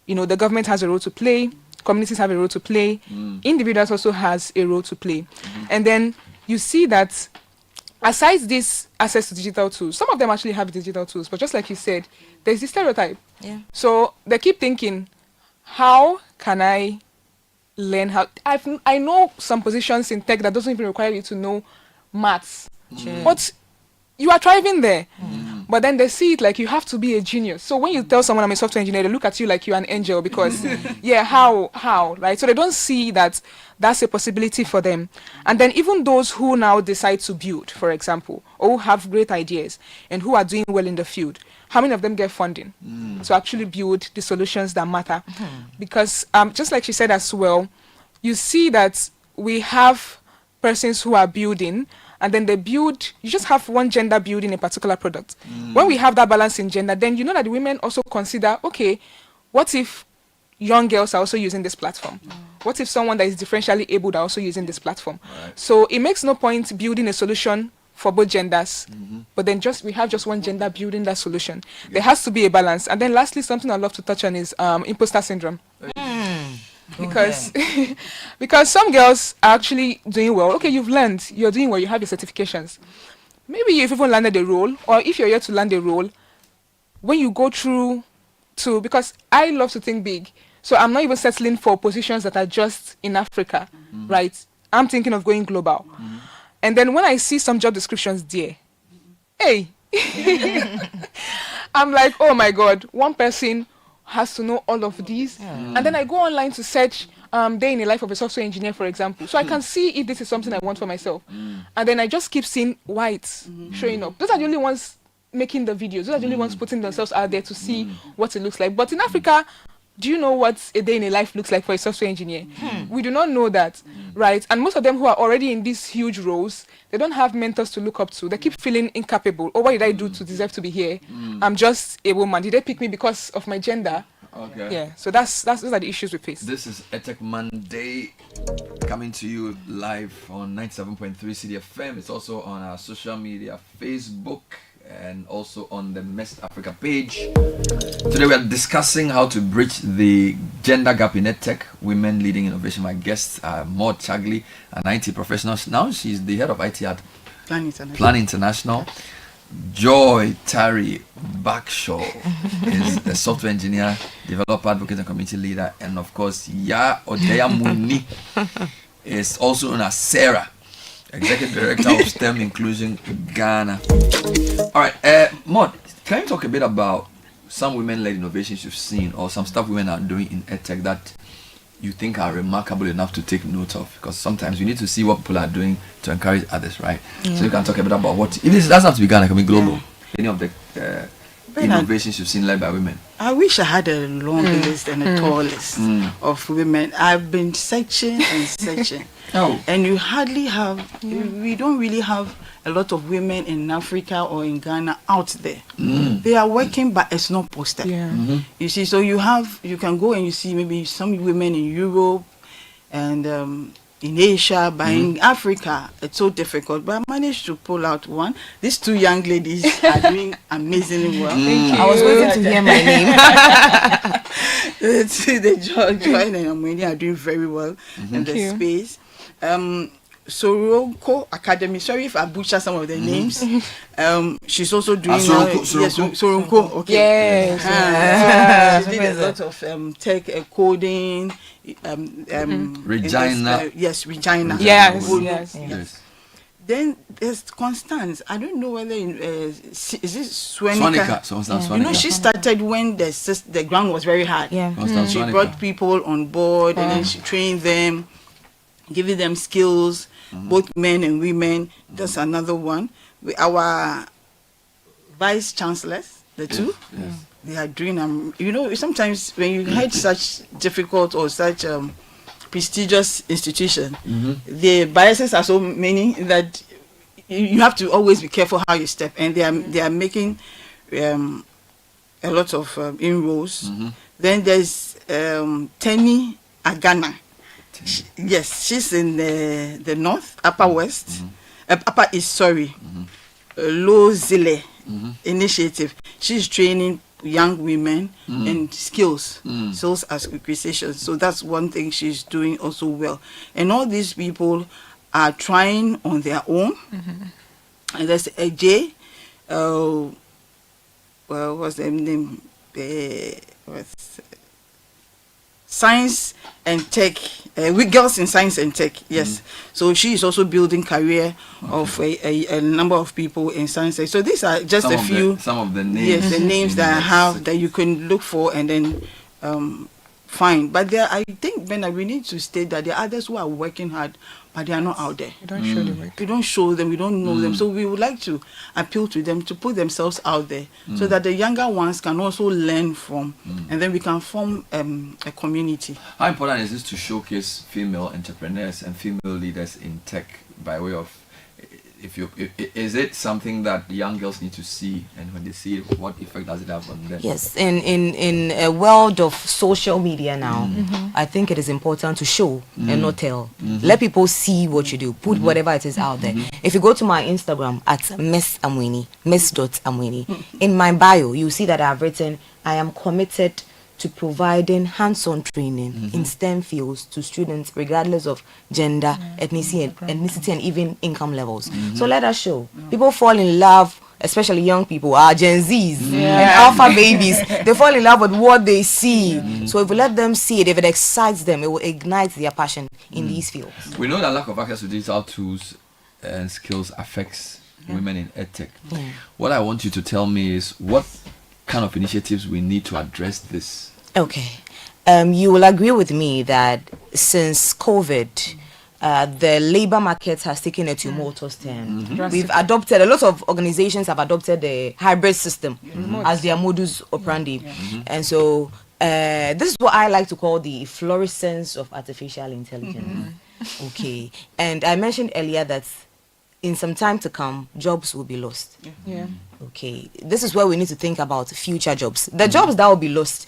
the government has a role to play, communities have a role to play, individuals also has a role to play. And then you see that aside this access to digital tools, some of them actually have digital tools, but just like you said, there's this stereotype. Yeah. So they keep thinking, how can I learn how? I know some positions in tech that doesn't even require you to know maths, but you are thriving there. But then they see it like you have to be a genius. So when you tell someone I'm a software engineer, they look at you like you're an angel because, how, right? So they don't see that that's a possibility for them. And then even those who now decide to build, for example, or who have great ideas and who are doing well in the field, how many of them get funding to actually build the solutions that matter? Because just like she said as well, you see that we have persons who are building, and then they build, you just have one gender building a particular product. When we have that balance in gender, then you know that the women also consider, okay, what if young girls are also using this platform? What if someone that is differentially able are also using this platform? So it makes no point building a solution for both genders, but then we have just one gender building that solution. There has to be a balance. And then lastly, something I'd love to touch on is imposter syndrome. Because because some girls are actually doing well. Okay, you've learned, you're doing well, you have your certifications. Maybe you've even landed a role, or if you're yet to land a role, when you go through because I love to think big, so I'm not even settling for positions that are just in Africa, right? I'm thinking of going global. And then when I see some job descriptions there, hey, I'm like, oh my God, one person has to know all of these. And then I go online to search day in the life of a software engineer, for example. So I can see if this is something I want for myself. And then I just keep seeing whites showing up. Those are the only ones making the videos. Those are the only ones putting themselves out there to see what it looks like. But in Africa, do you know what a day in a life looks like for a software engineer? We do not know that, right? And most of them who are already in these huge roles, they don't have mentors to look up to. They keep feeling incapable. Oh, what did I do to deserve to be here? I'm just a woman. Did they pick me because of my gender? Okay. Yeah. So those are the issues we face. This is EdTech Monday, coming to you live on 97.3 Citi FM. It's also on our social media, Facebook, and also on the Mest Africa page. Today we are discussing how to bridge the gender gap in EdTech, women leading innovation. My guests are Maud Chagley, an IT professional. Now she's the head of IT at Plan International. Joy Tari Backshaw is a software engineer, developer, advocate, and community leader. And of course, Ya Odeya Muni is also known as Sarah, Executive Director of STEM Inclusion Ghana. All right, Maud, can you talk a bit about some women-led innovations you've seen, or some stuff women are doing in EdTech that you think are remarkable enough to take note of? Because sometimes you need to see what people are doing to encourage others, right? So you can talk a bit about what, if this doesn't have to be Ghana, it can be global. Any of the innovations you've seen led by women. I wish I had a long list and a tall list of women. I've been searching and searching. And you hardly have, we don't really have a lot of women in Africa or in Ghana out there. They are working, but it's not posted. You see, so you can go and you see maybe some women in Europe and in Asia, but in Africa, it's so difficult. But I managed to pull out one. These two young ladies are doing amazingly well. Thank you. I was waiting to hear my name. Joy and Amweni are doing very well in the space. Soroko Academy. Sorry if I butcher some of the names. She's also doing Soroko. Okay. Yes. She did a lot of tech coding. Regina. Yes, Regina. Yes. Then there's Constance. I don't know whether is this Swanika? You know, she started when the ground was very hard. She brought people on board and then she trained them, giving them skills, both men and women. That's another one. Our vice chancellors, the two, they are doing. You know, sometimes when you had such difficult or such prestigious institution, the biases are so many that you have to always be careful how you step. And they are making a lot of inroads. Then there's Tenny Agana. Yes, she's in the north, upper west, upper east. Sorry, Low Zile initiative. She's training young women in skills, sales acquisition. So that's one thing she's doing also well. And all these people are trying on their own. And there's AJ, what's the name? Science and Tech, with girls in science and tech, yes. So she is also building career of a number of people in science. So these are just some of the names. Yes, the names that I have that you can look for and then find. But there, I think, Bernard, we need to state that there are others who are working hard, but they are not out there. We don't show the work. We don't show them, we don't know them. So we would like to appeal to them to put themselves out there so that the younger ones can also learn from, and then we can form a community. How important is this to showcase female entrepreneurs and female leaders in tech by way of, is it something that young girls need to see, and when they see it, what effect does it have on them? Yes, in a world of social media now, I think it is important to show and not tell. Let people see what you do. Put whatever it is out there. If you go to my Instagram at miss.amweni, in my bio, you see that I've written, I am committed to providing hands-on training in STEM fields to students regardless of gender, ethnicity, and even income levels. So let us show. People fall in love, especially young people, our Gen Zs and alpha babies. They fall in love with what they see. So if we let them see it, if it excites them, it will ignite their passion in these fields. We know that lack of access to digital tools and skills affects women in edtech. What I want you to tell me is what kind of initiatives we need to address this. Okay. You will agree with me that since COVID, the labor market has taken a tumultuous turn. We've adopted, a lot of organizations have adopted the hybrid system as their modus operandi. And so this is what I like to call the fluorescence of artificial intelligence. Okay. And I mentioned earlier that in some time to come, jobs will be lost. Okay, this is where we need to think about future jobs. The jobs that will be lost,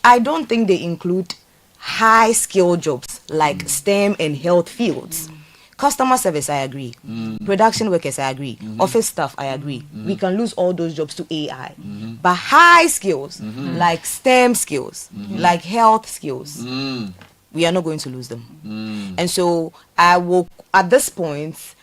I don't think they include high skill jobs like STEM and health fields. Customer service, I agree. Production workers, I agree. Office staff, I agree. We can lose all those jobs to AI. But high skills like STEM skills, like health skills, we are not going to lose them. And so I will, at this point,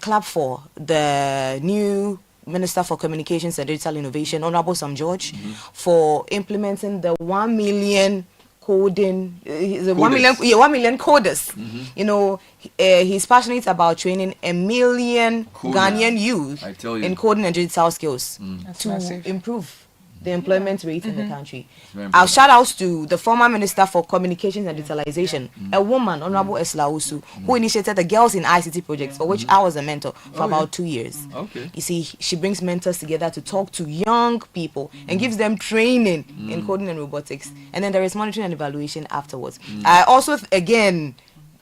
clap for the new Minister for Communications and Digital Innovation, Honorable Sam George, for implementing the 1 million coding, 1 million coders. You know, he's passionate about training 1 million Ghanaian youth in coding and digital skills to improve the employment rate in the country. Our shout outs to the former Minister for Communications and Digitalization, a woman, Honorable Esla Usu, who initiated the Girls in ICT project, for which I was a mentor for about 2 years. You see, she brings mentors together to talk to young people and gives them training in coding and robotics. And then there is monitoring and evaluation afterwards. I also, again,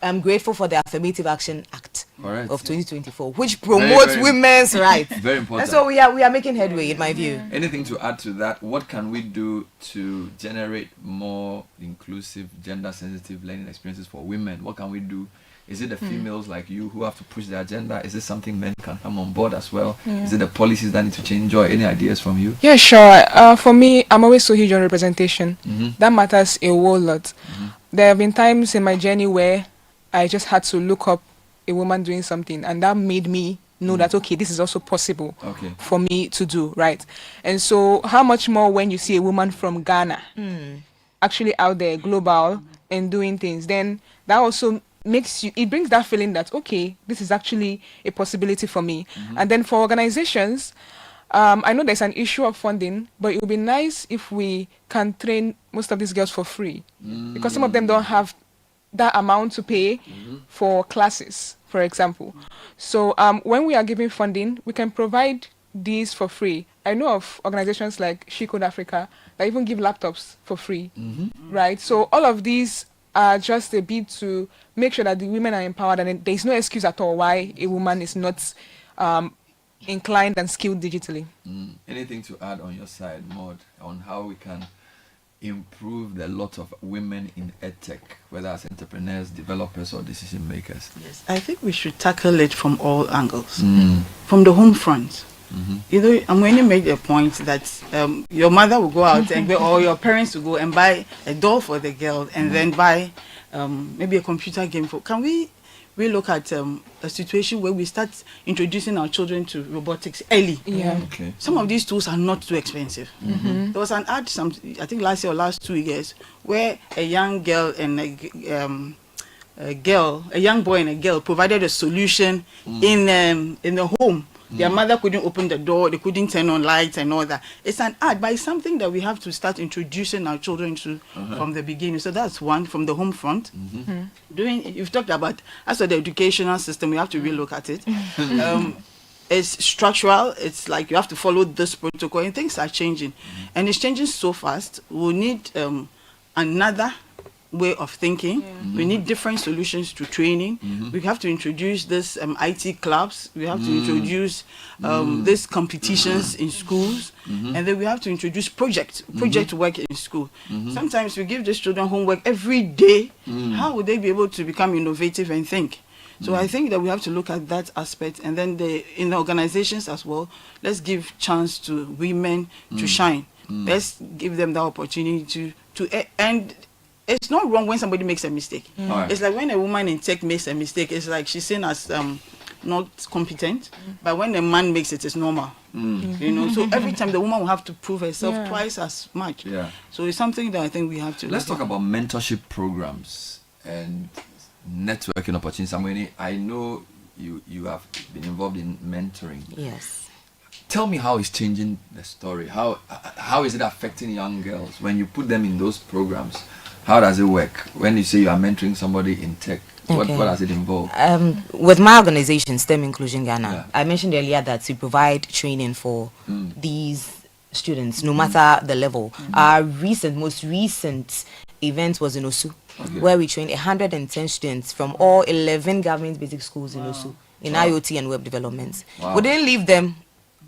I'm grateful for the Affirmative Action Act of 2024, which promotes women's rights. Very important. And so we are making headway, in my view. Anything to add to that? What can we do to generate more inclusive, gender-sensitive learning experiences for women? What can we do? Is it the females like you who have to push the agenda? Is it something men can come on board as well? Is it the policies that need to change? Or any ideas from you? Yeah, sure. For me, I'm always so huge on representation. That matters a whole lot. There have been times in my journey where I just had to look up a woman doing something, and that made me know that, okay, this is also possible for me to do, right? And so how much more when you see a woman from Ghana actually out there, global, and doing things, then that also makes you, it brings that feeling that, okay, this is actually a possibility for me. And then for organizations, I know there's an issue of funding, but it would be nice if we can train most of these girls for free, because some of them don't have that amount to pay for classes, for example. So when we are giving funding, we can provide these for free. I know of organizations like She Code Africa that even give laptops for free, right? So all of these are just a bit to make sure that the women are empowered, and there's no excuse at all why a woman is not inclined and skilled digitally. Anything to add on your side, Maud, on how we can improve the lot of women in edtech, whether as entrepreneurs, developers, or decision makers? Yes, I think we should tackle it from all angles. From the home front, You know, I'm going to make a point that your mother will go out and or your parents will go and buy a doll for the girl and then buy maybe a computer game for. Can we look at a situation where we start introducing our children to robotics early? Yeah. Okay. Some of these tools are not too expensive. There was an ad, I think last year or last 2 years, where a young girl and a young boy and a girl provided a solution in the home. Their mother couldn't open the door, they couldn't turn on lights and all that. It's an art, but it's something that we have to start introducing our children to from the beginning. So that's one, from the home front. You've talked about, as for the educational system, we have to relook at it. It's structural, it's like you have to follow this protocol, and things are changing. And it's changing so fast, we'll need another way of thinking. We need different solutions to training. We have to introduce this IT clubs. We have to introduce these competitions in schools, and then we have to introduce project work in school. Sometimes we give these children homework every day. How would they be able to become innovative and think? So I think that we have to look at that aspect, and then in the organizations as well, let's give chance to women to shine. Let's give them the opportunity to and it's not wrong when somebody makes a mistake. It's like when a woman in tech makes a mistake, it's like she's seen as not competent, but when a man makes it, it's normal. You know, so every time the woman will have to prove herself twice as much. So it's something that I think we have to. Let's talk about mentorship programs and networking opportunities. I know you have been involved in mentoring. Yes. Tell me how it's changing the story. How is it affecting young girls when you put them in those programs? How does it work? When you say you are mentoring somebody in tech, what does it involve? With my organization, STEM Inclusion Ghana, I mentioned earlier that we provide training for these students, no matter the level. Our most recent event was in Osu, where we trained 110 students from all 11 government basic schools in Osu in IoT and web development. We didn't leave them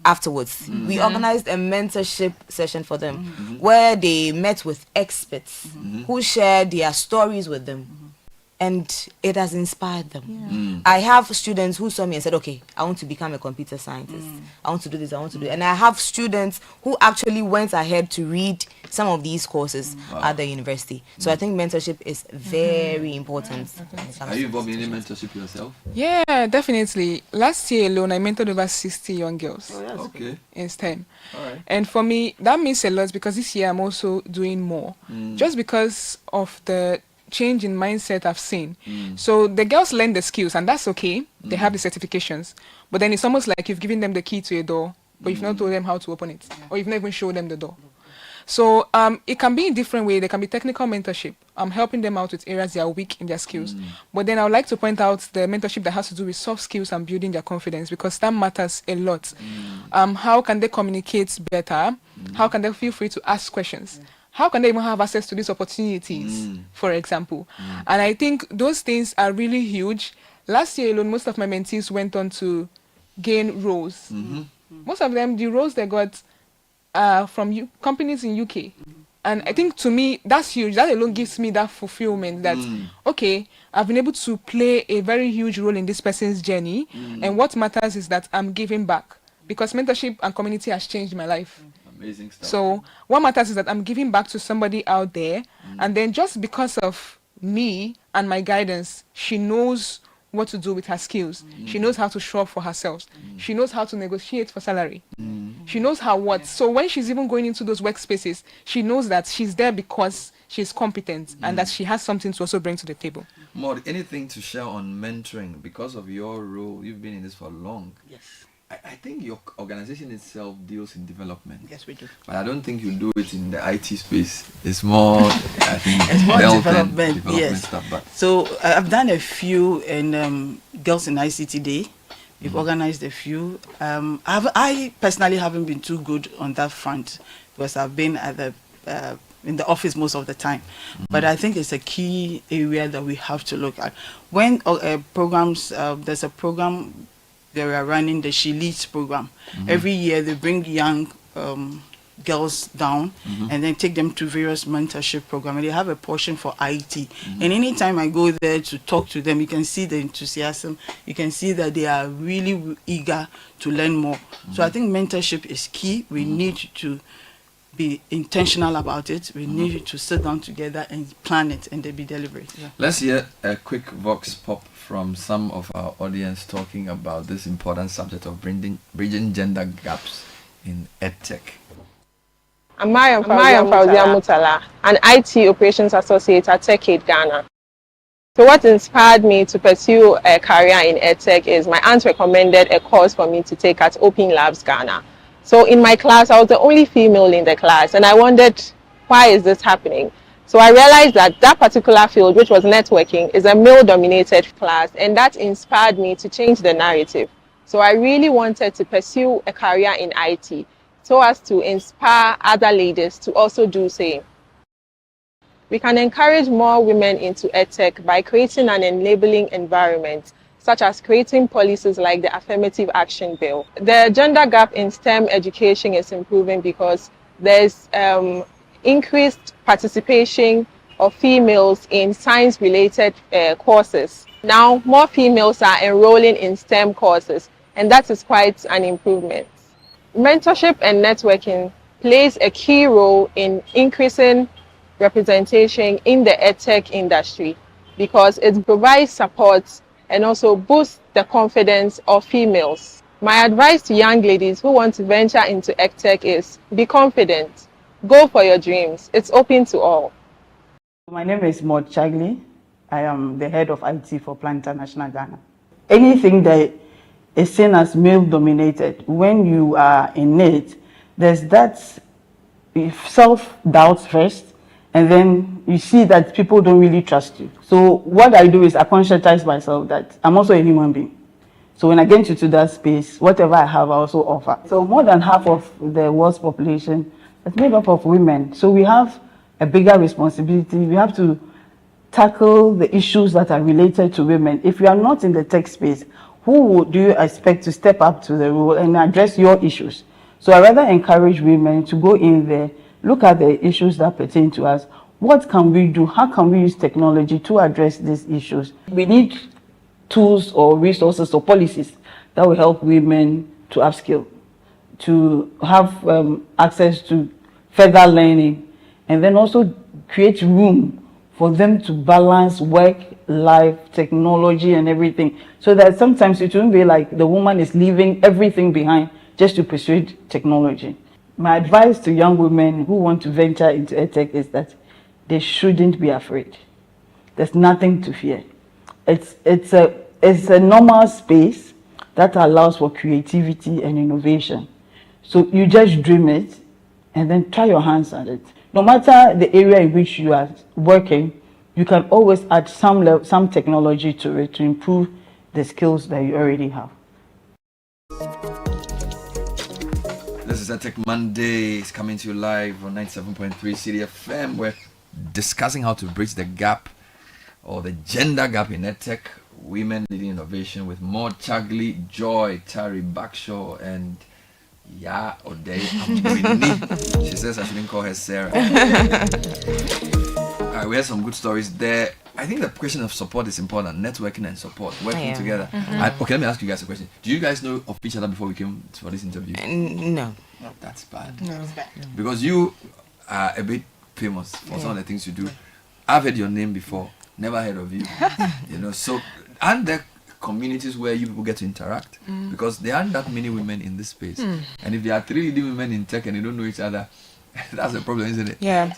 afterwards. We organized a mentorship session for them where they met with experts who shared their stories with them, and it has inspired them. I have students who saw me and said, okay, I want to become a computer scientist. I want to do this, I want to do it. And I have students who actually went ahead to read some of these courses at the university. So I think mentorship is very important. Are you involved in any mentorship yourself? Yeah, definitely. Last year alone, I mentored over 60 young girls in STEM. And for me, that means a lot because this year I'm also doing more. Just because of the change in mindset I've seen. So the girls learn the skills, and that's okay. They have the certifications. But then it's almost like you've given them the key to a door, but you've not told them how to open it, or you've not even showed them the door. So it can be in different ways. There can be technical mentorship. I'm helping them out with areas they are weak in their skills. But then I would like to point out the mentorship that has to do with soft skills and building their confidence, because that matters a lot. How can they communicate better? How can they feel free to ask questions? How can they even have access to these opportunities, for example? And I think those things are really huge. Last year alone, most of my mentees went on to gain roles. Most of them, the roles they got from companies in UK. And I think to me, that's huge. That alone gives me that fulfillment that, okay, I've been able to play a very huge role in this person's journey. And what matters is that I'm giving back, because mentorship and community has changed my life. Amazing stuff. So what matters is that I'm giving back to somebody out there, and then just because of me and my guidance, she knows what to do with her skills. She knows how to show up for herself. She knows how to negotiate for salary. She knows her what. So when she's even going into those workspaces, she knows that she's there because she's competent and that she has something to also bring to the table. More anything to share on mentoring because of your role? You've been in this for long. Yes. I think your organization itself deals in development. Yes, we do. But I don't think you do it in the IT space. It's more, I think, it's more development yes. stuff. But so I've done a few in Girls in ICT Day. We've organized a few. I personally haven't been too good on that front because I've been at the in the office most of the time. But I think it's a key area that we have to look at. When programs, there's a program they are running, the She Leads program. Every year they bring young girls down and then take them to various mentorship programs. And they have a portion for IT. And anytime I go there to talk to them, you can see the enthusiasm. You can see that they are really eager to learn more. So I think mentorship is key. We need to be intentional about it. We need to sit down together and plan it and then be deliberate. Yeah. Let's hear a quick vox pop from some of our audience talking about this important subject of bridging gender gaps in EdTech. I'm Mariam Fauzia Mutala, an IT Operations Associate at TechAid Ghana. So what inspired me to pursue a career in EdTech is my aunt recommended a course for me to take at Open Labs Ghana. So in my class, I was the only female in the class, and I wondered, why is this happening? So I realized that that particular field, which was networking, is a male-dominated class, and that inspired me to change the narrative. So I really wanted to pursue a career in IT, so as to inspire other ladies to also do same. We can encourage more women into EdTech by creating an enabling environment, such as creating policies like the Affirmative Action Bill. The gender gap in STEM education is improving because there's increased participation of females in science-related courses. Now, more females are enrolling in STEM courses, and that is quite an improvement. Mentorship and networking plays a key role in increasing representation in the EdTech industry because it provides support and also boosts the confidence of females. My advice to young ladies who want to venture into EdTech is be confident. Go for your dreams. It's open to all. My name is Maud Chagli. I am the head of IT for Plan International Ghana. Anything that is seen as male-dominated, when you are in it, there's that self-doubt first, and then you see that people don't really trust you. So what I do is I conscientize myself that I'm also a human being. So when I get into that space, whatever I have, I also offer. So more than half of the world's population is made up of women. So we have a bigger responsibility. We have to tackle the issues that are related to women. If you are not in the tech space, who do you expect to step up to the role and address your issues? So I rather encourage women to go in there, look at the issues that pertain to us. What can we do? How can we use technology to address these issues? We need tools or resources or policies that will help women to upskill, to have access to further learning, and then also create room for them to balance work, life, technology, and everything. So that sometimes it won't be like the woman is leaving everything behind just to pursue technology. My advice to young women who want to venture into EdTech is that they shouldn't be afraid. There's nothing to fear. It's a normal space that allows for creativity and innovation. So you just dream it and then try your hands at it. No matter the area in which you are working, you can always add some technology to it to improve the skills that you already have. This is EdTech Monday. It's coming to you live on 97.3 Citi FM. We're discussing how to bridge the gap or the gender gap in EdTech. Women leading innovation with Maud Chagli, Joy, Tari Bakshaw, and Ya Odei Amwini. She says I shouldn't call her Sarah. We had some good stories there. I think the question of support is important. Networking and support, working together. Okay, let me ask you guys a question. Do you guys know of each other before we came for this interview? No. That's bad. No. Because you are a bit famous for some of the things you do. I've heard your name before. Never heard of you. So and there communities where you people get to interact because there aren't that many women in this space. And if there are 3 leading women in tech and they don't know each other, that's a problem, isn't it? Yeah.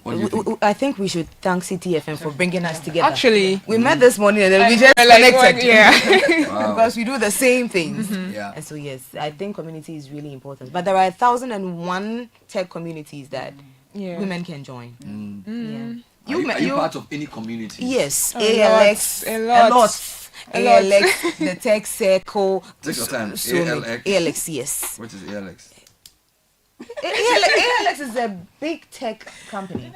What do you think? I think we should thank Citi FM for bringing us together. Actually, we met this morning and then we just connected. Wow. Because we do the same things. Yeah. And so yes, I think community is really important. But there are 1,001 tech communities that women can join. Are you part of any community? Yes, ALX, a lot. ALX, the Tech Circle. Take your time. ALX, yes. What is ALX? ALX is a big tech company.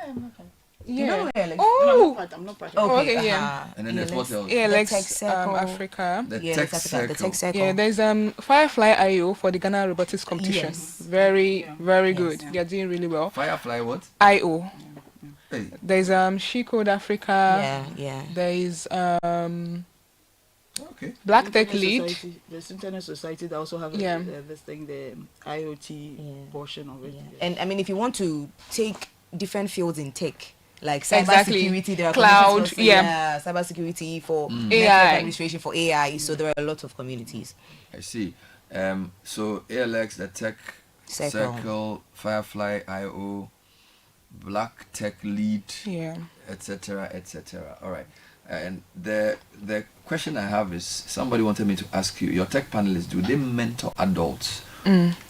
You know ALX? Oh, I'm not part of okay, yeah. And then there's what else? ALX Africa. The Yeah, tech the tech circle. Yeah, there's Firefly IO for the Ghana robotics competition. Yes. Very good. They're doing really well. Firefly what? IO. Hey. There's She Code Africa. Yeah. There is okay. Black Tech Lead. There's Internet Society that also have this thing, the IoT portion of it. Yeah. And I mean, if you want to take different fields in tech, like cyber Exactly. security, there are Cloud, communities for, cyber security for network AI. administration for AI. So there are a lot of communities. I see. So ALX, the tech circle, Firefly IO, Black Tech Lead, etc. All right. And the question I have is, somebody wanted me to ask you, your tech panelists, do they mentor adults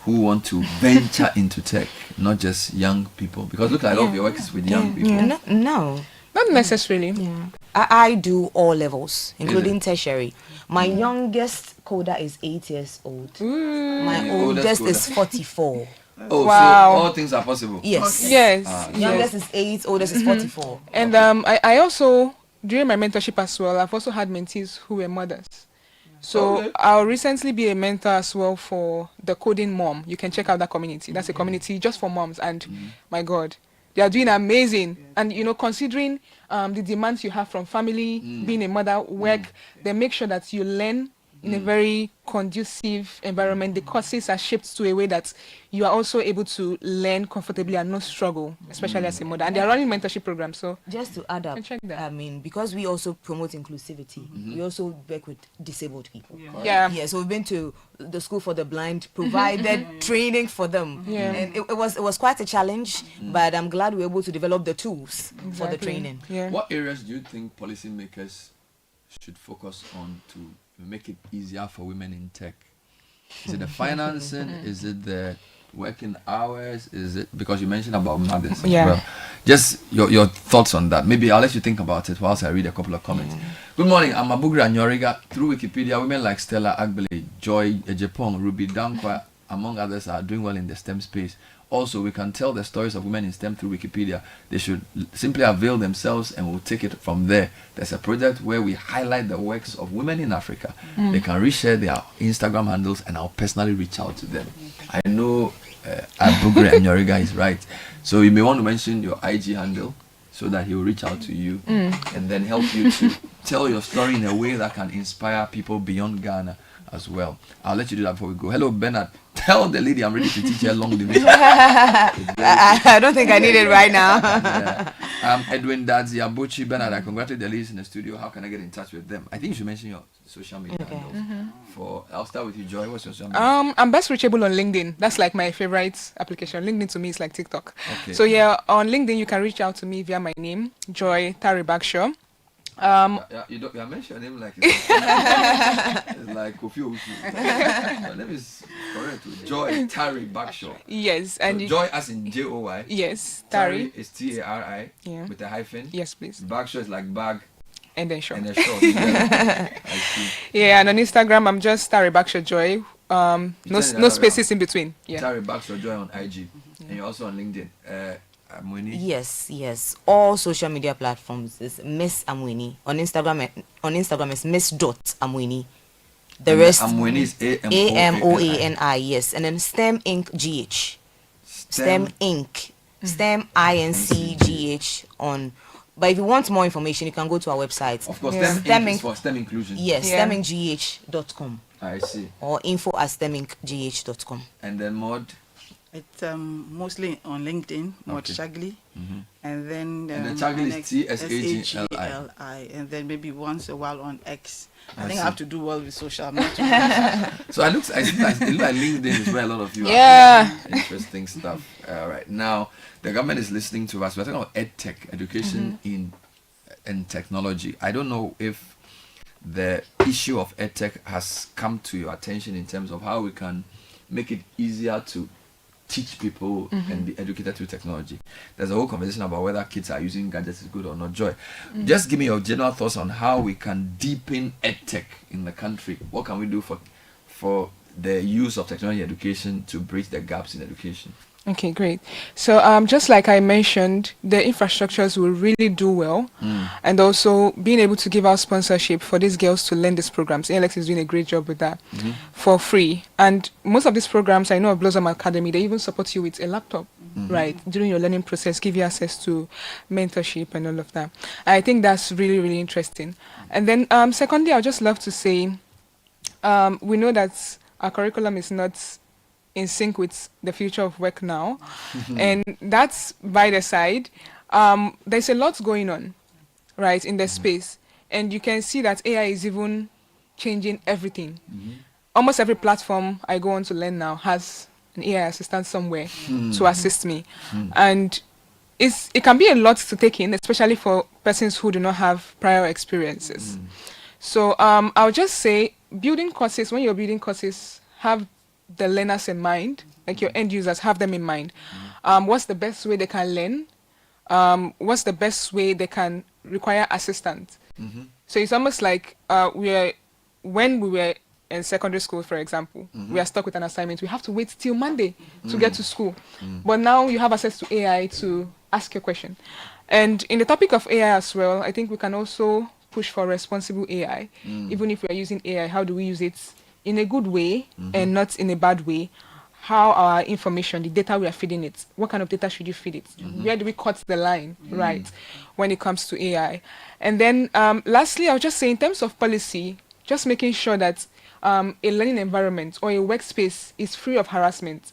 who want to venture into tech, not just young people? Because look, a lot of your work is with young people. No. Not necessarily. Yeah. I do all levels, including tertiary. My youngest coder is 8 years old. My oldest is 44. Oh, wow. So all things are possible. Yes. Okay. Yes. Youngest is 8, oldest is 44. And I also, during my mentorship as well, I've also had mentees who were mothers. So I'll recently be a mentor as well for the Coding Mom. You can check out that community. That's a community just for moms, and my God, they are doing amazing. And considering the demands you have from family, being a mother, work, they make sure that you learn in a very conducive environment. The courses are shaped to a way that you are also able to learn comfortably and not struggle, especially as a mother. And they are running mentorship programs. So just to add up, I mean, because we also promote inclusivity, we also work with disabled people. Yeah. So we've been to the School for the Blind, provided training for them. Yeah. And it was quite a challenge, but I'm glad we were able to develop the tools for the training. Yeah. What areas do you think policymakers should focus on to make it easier for women in tech? Is it the financing? Is it the working hours? Is it because you mentioned about mothers as well? Just your thoughts on that. Maybe I'll let you think about it whilst I read a couple of comments. Good morning. I'm Abugra Nyoriga. Through Wikipedia, women like Stella Agbele, Joy Ejepong, Ruby Dankwa, among others, are doing well in the STEM space. Also, we can tell the stories of women in STEM through Wikipedia. They should simply avail themselves, and we'll take it from there. There's a project where we highlight the works of women in Africa. They can reshare their Instagram handles, and I'll personally reach out to them. I know Abugre and Yoriga is right. So you may want to mention your IG handle so that he will reach out to you and then help you to tell your story in a way that can inspire people beyond Ghana as well. I'll let you do that before we go. Hello, Bernard. Tell the lady I'm ready to teach her long division. I don't think I need it right now. Edwin Dadzi Abuchi. Bernard, I congratulate the ladies in the studio. How can I get in touch with them? I think you should mention your social media handles. I'll start with you, Joy. What's your social media? I'm best reachable on LinkedIn. That's like my favorite application. LinkedIn to me is like TikTok. Okay. So on LinkedIn you can reach out to me via my name, Joy Tari Bagshaw. You mention your name like it's like Kofi Owusu. Your name is correct. Joy Tari Bagshaw. Yes, and so Joy as in Joy. Yes, Tari is Tari with a hyphen. Yes, please. Bagshaw is like bag. And then short. And then short. I see. Yeah, and on Instagram I'm just Tari Bagshaw Joy. No spaces in between. Yeah. Tari Bagshaw Joy on IG, and you're also on LinkedIn. Amweni? Yes. All social media platforms is Miss Amweni. On Instagram is Miss.Amweni. The rest Amweni is AMOANI, yes. And then STEM Inc. GH. STEM Inc. STEM INC on. But if you want more information, you can go to our website. Of course, STEM Inc. is for STEM inclusion. Yes, STEMincgh.com. I see. Or info@stemincgh.com. And then Mod? It's mostly on LinkedIn, Mod Shagli. And then the Shagli is TSHGLI. And then maybe once a while on X. I think I have to do well with social media. So it looks like LinkedIn is where a lot of you are interesting stuff. All right. Now, the government is listening to us. We're talking about EdTech, education in technology. I don't know if the issue of EdTech has come to your attention in terms of how we can make it easier to teach people and be educated through technology. There's a whole conversation about whether kids are using gadgets is good or not. Joy, just give me your general thoughts on how we can deepen EdTech in the country. What can we do for the use of technology in education to bridge the gaps in education? Okay, great. So just like I mentioned, the infrastructures will really do well, and also being able to give out sponsorship for these girls to learn these programs. ALX is doing a great job with that for free. And most of these programs, I know of Blossom Academy, they even support you with a laptop, right, during your learning process, give you access to mentorship and all of that. I think that's really, really interesting. And then secondly, I'd just love to say, we know that our curriculum is not in sync with the future of work now. And that's by the side. There's a lot going on, right, in the space. And you can see that AI is even changing everything. Almost every platform I go on to learn now has an AI assistant somewhere to assist me. And it can be a lot to take in, especially for persons who do not have prior experiences. So I'll just say, building courses, when you're building courses, have the learners in mind, like your end users, have them in mind. What's the best way they can learn? What's the best way they can require assistance? So it's almost like when we were in secondary school, for example, we are stuck with an assignment. We have to wait till Monday to get to school. But now you have access to AI to ask your question. And in the topic of AI as well, I think we can also push for responsible AI. Even if we are using AI, how do we use it in a good way and not in a bad way? How our information, the data we are feeding it, what kind of data should you feed it? Where do we cut the line, right, when it comes to AI? And then lastly, I'll just say, in terms of policy, just making sure that a learning environment or a workspace is free of harassment,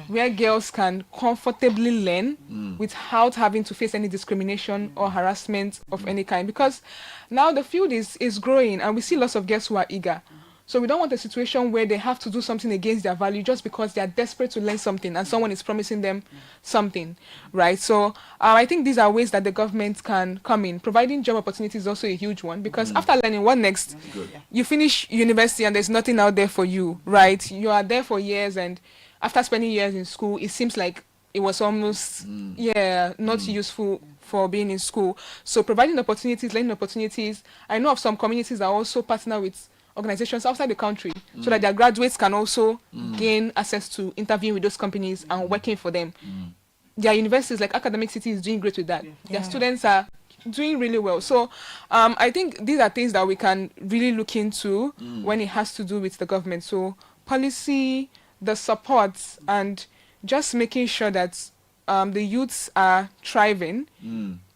where girls can comfortably learn without having to face any discrimination or harassment of any kind. Because now the field is growing and we see lots of girls who are eager. So we don't want a situation where they have to do something against their value just because they are desperate to learn something and someone is promising them something, right? So I think these are ways that the government can come in. Providing job opportunities is also a huge one, because after learning, what next? You finish university and there's nothing out there for you, right? You are there for years, and after spending years in school, it seems like it was almost, not useful for being in school. So providing opportunities, learning opportunities. I know of some communities that also partner with organizations outside the country so that their graduates can also gain access to interviewing with those companies and working for them. Their universities, like Academic Citi, is doing great with that. Their students are doing really well. So I think these are things that we can really look into when it has to do with the government. So policy, the support, and just making sure that the youths are thriving.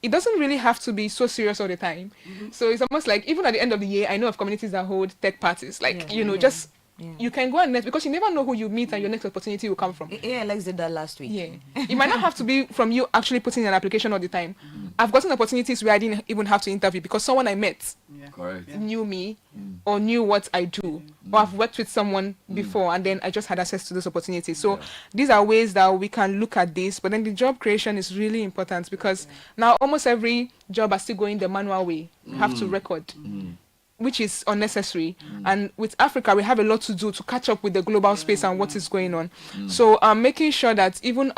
It doesn't really have to be so serious all the time. So it's almost like, even at the end of the year, I know of communities that hold tech parties, like, you can go and net, because you never know who you meet and your next opportunity will come from. Yeah, Alex did that last week. It might not have to be from you actually putting in an application all the time. I've gotten opportunities where I didn't even have to interview because someone I met knew me or knew what I do, or I've worked with someone before, and then I just had access to those opportunities. So these are ways that we can look at this. But then the job creation is really important, because now almost every job are still going the manual way. You have to record, which is unnecessary. And with Africa, we have a lot to do to catch up with the global space and what is going on. So making sure that even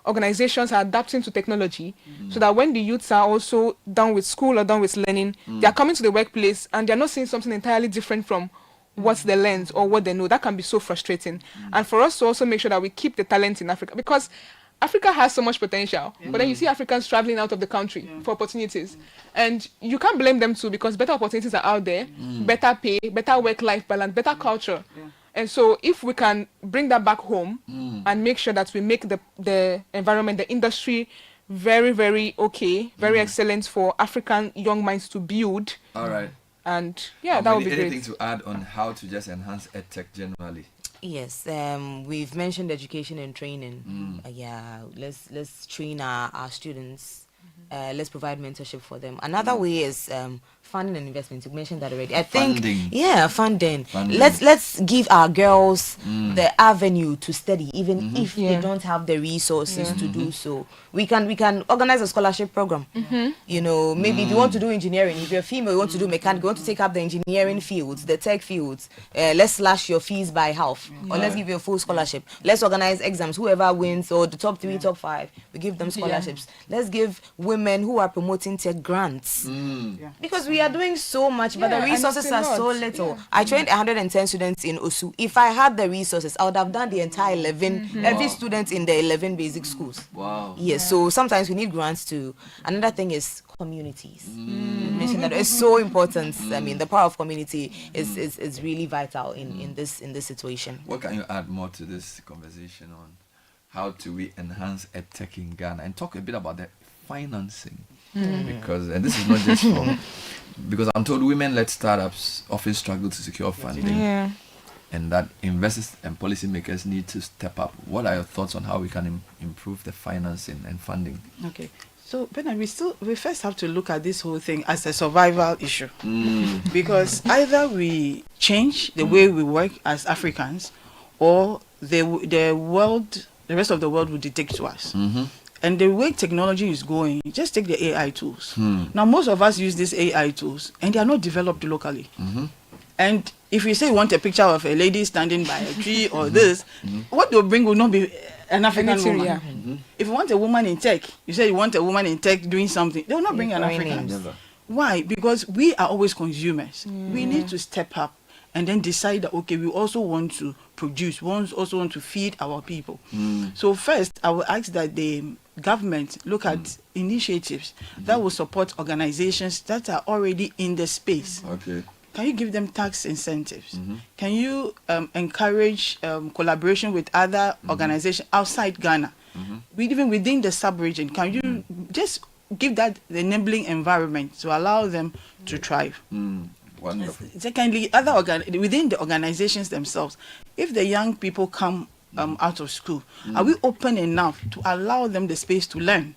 organizations are adapting to technology, so that when the youths are also done with school or done with learning, they are coming to the workplace and they're not seeing something entirely different from what they learned or what they know. That can be so frustrating. And for us to also make sure that we keep the talent in Africa, because Africa has so much potential, but then you see Africans traveling out of the country for opportunities. And you can't blame them too, because better opportunities are out there, better pay, better work-life balance, better culture. And so if we can bring that back home and make sure that we make the environment, the industry very, very okay, very excellent for African young minds to build. All right. And that would be great. Anything to add on how to just enhance EdTech generally? Yes, we've mentioned education and training. Let's train our students. Let's provide mentorship for them. Another way is funding and investment. You mentioned that already. I think funding. Let's give our girls the avenue to study, even if they don't have the resources to do so. We can organize a scholarship program. Maybe if you want to do engineering, if you're a female, you want to do mechanic, you want to take up the engineering fields, the tech fields, let's slash your fees by half, or let's give you a full scholarship. Let's organize exams. Whoever wins, or the top 3, top 5, we give them scholarships. Let's give women who are promoting tech grants, because we are doing so much, but Yeah, the and it's resources a are lot. so little. Yeah. I trained 110 students in Osu. If I had the resources, I would have done the entire 11, every student in the 11 basic schools. Wow. Yes, so sometimes we need grants too. Another thing is communities. Mentioned that it's so important. I mean, the power of community is really vital in this situation. What can you add more to this conversation on how do we enhance EdTech in Ghana, and talk a bit about the financing? Because, and this is not just for, because I'm told women-led startups often struggle to secure funding, and that investors and policymakers need to step up. What are your thoughts on how we can improve the financing and funding? Okay. So, Bernard, we first have to look at this whole thing as a survival issue. Because either we change the way we work as Africans, or the rest of the world will dictate to us. And the way technology is going, just take the AI tools. Now, most of us use these AI tools, and they are not developed locally. And if you say you want a picture of a lady standing by a tree or this, what they'll bring will not be an African woman. If you want a woman in tech, you say you want a woman in tech doing something, they will not bring an African. Why? Because we are always consumers. We need to step up and then decide that, okay, we also want to produce, we also want to feed our people. So first, I will ask that the government look at initiatives that will support organizations that are already in the space. Okay. Can you give them tax incentives? Can you encourage collaboration with other organizations outside Ghana? Even within the sub-region, can you just give that the enabling environment to allow them to thrive? Wonderful. Secondly, within the organizations themselves, if the young people come out of school, are we open enough to allow them the space to learn?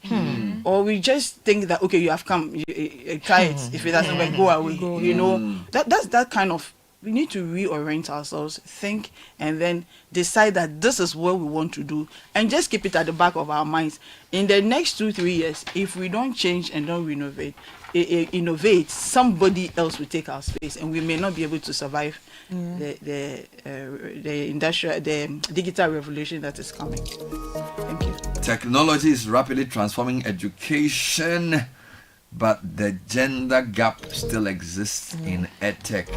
Or we just think that, okay, you have come, you try it, if it doesn't work, go away. You know, that's that kind of, we need to reorient ourselves, think, and then decide that this is what we want to do, and just keep it at the back of our minds. In the next 2-3 years, if we don't change and don't innovate, somebody else will take our space, and we may not be able to survive the digital revolution that is coming. Thank you. Technology is rapidly transforming education, but the gender gap still exists in EdTech.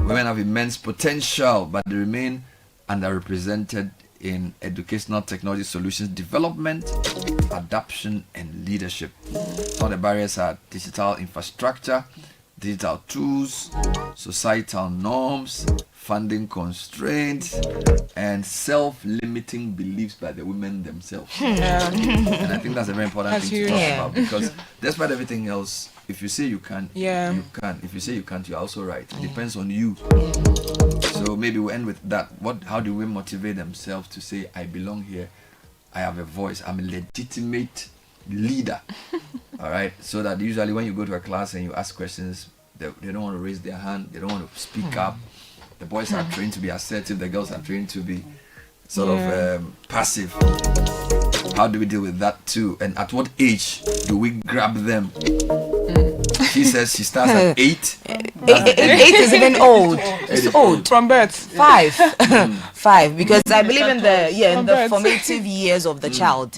Women have immense potential, but they remain underrepresented in educational technology solutions development, adoption, and leadership. Some of the barriers are digital infrastructure, digital tools, societal norms, funding constraints, and self-limiting beliefs by the women themselves. And I think that's a very important thing to talk about, because despite everything else, if you say you can, you can. If you say you can't, you're also right. It depends on you. So maybe we'll end with that. How do women motivate themselves to say, I belong here, I have a voice, I'm a legitimate leader? All right, so that usually when you go to a class and you ask questions, they don't want to raise their hand, they don't want to speak up. The boys are trained to be assertive, the girls are trained to be sort of passive. How do we deal with that too? And at what age do we grab them? She says she starts at 8. 8 is even old. It's old. From birth. 5. 5. Because I believe in the formative years of the child.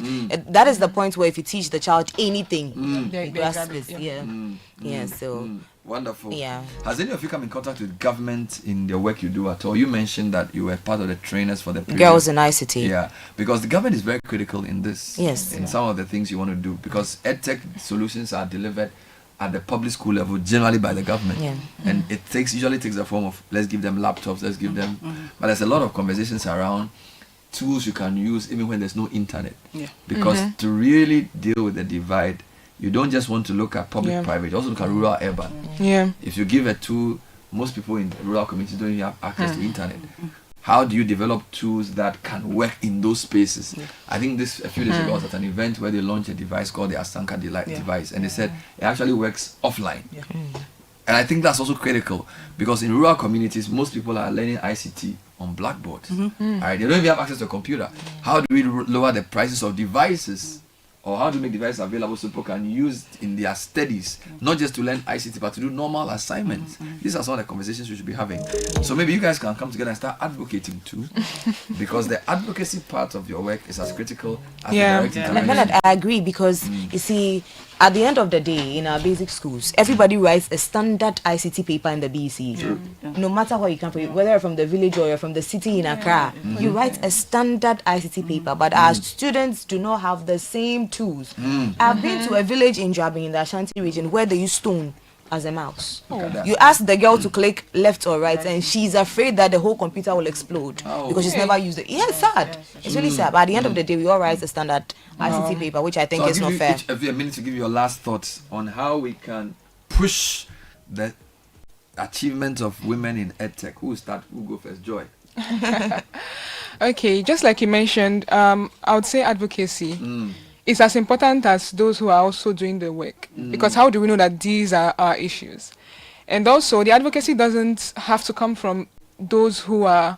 That is the point where if you teach the child anything, they grasp it. So wonderful. Yeah. Has any of you come in contact with government in the work you do at all? You mentioned that you were part of the trainers for the girls in ICT. Yeah, because the government is very critical in this. Yes. In some of the things you want to do, because EdTech solutions are delivered at the public school level, generally by the government. And it usually takes the form of, let's give them laptops, let's give them, but there's a lot of conversations around tools you can use even when there's no internet. Because to really deal with the divide, you don't just want to look at public-private, you also look at rural-urban. If you give a tool, most people in rural communities don't even have access to internet. How do you develop tools that can work in those spaces? I think a few days ago I was at an event where they launched a device called the Asanka device, and they said it actually works offline. And I think that's also critical, because in rural communities, most people are learning ICT on blackboards. Right? They don't even have access to a computer. How do we lower the prices of devices or how to make devices available so people can use it in their studies, not just to learn ICT, but to do normal assignments. These are some of the conversations we should be having. So maybe you guys can come together and start advocating too, because the advocacy part of your work is as critical as the direct intervention. Bernard, I agree, because you see, at the end of the day, in our basic schools, everybody writes a standard ICT paper in the BC. No matter where you come from, whether you're from the village or you're from the city in Accra, you write a standard ICT paper, but our students do not have the same tools. I've been to a village in Jabi in the Ashanti region where they use stone as a mouse. You ask the girl to click left or right, and she's afraid that the whole computer will explode because she's never used it. Yeah, it's sad. It's really sad. But at the end of the day, we all write a standard ICT paper, which I think is not fair. Each of you a minute to give your last thoughts on how we can push the achievement of women in EdTech. Who will start? Who will go first? Joy. Okay, just like you mentioned, I would say advocacy. It's as important as those who are also doing the work, because how do we know that these are our issues? And also, the advocacy doesn't have to come from those who are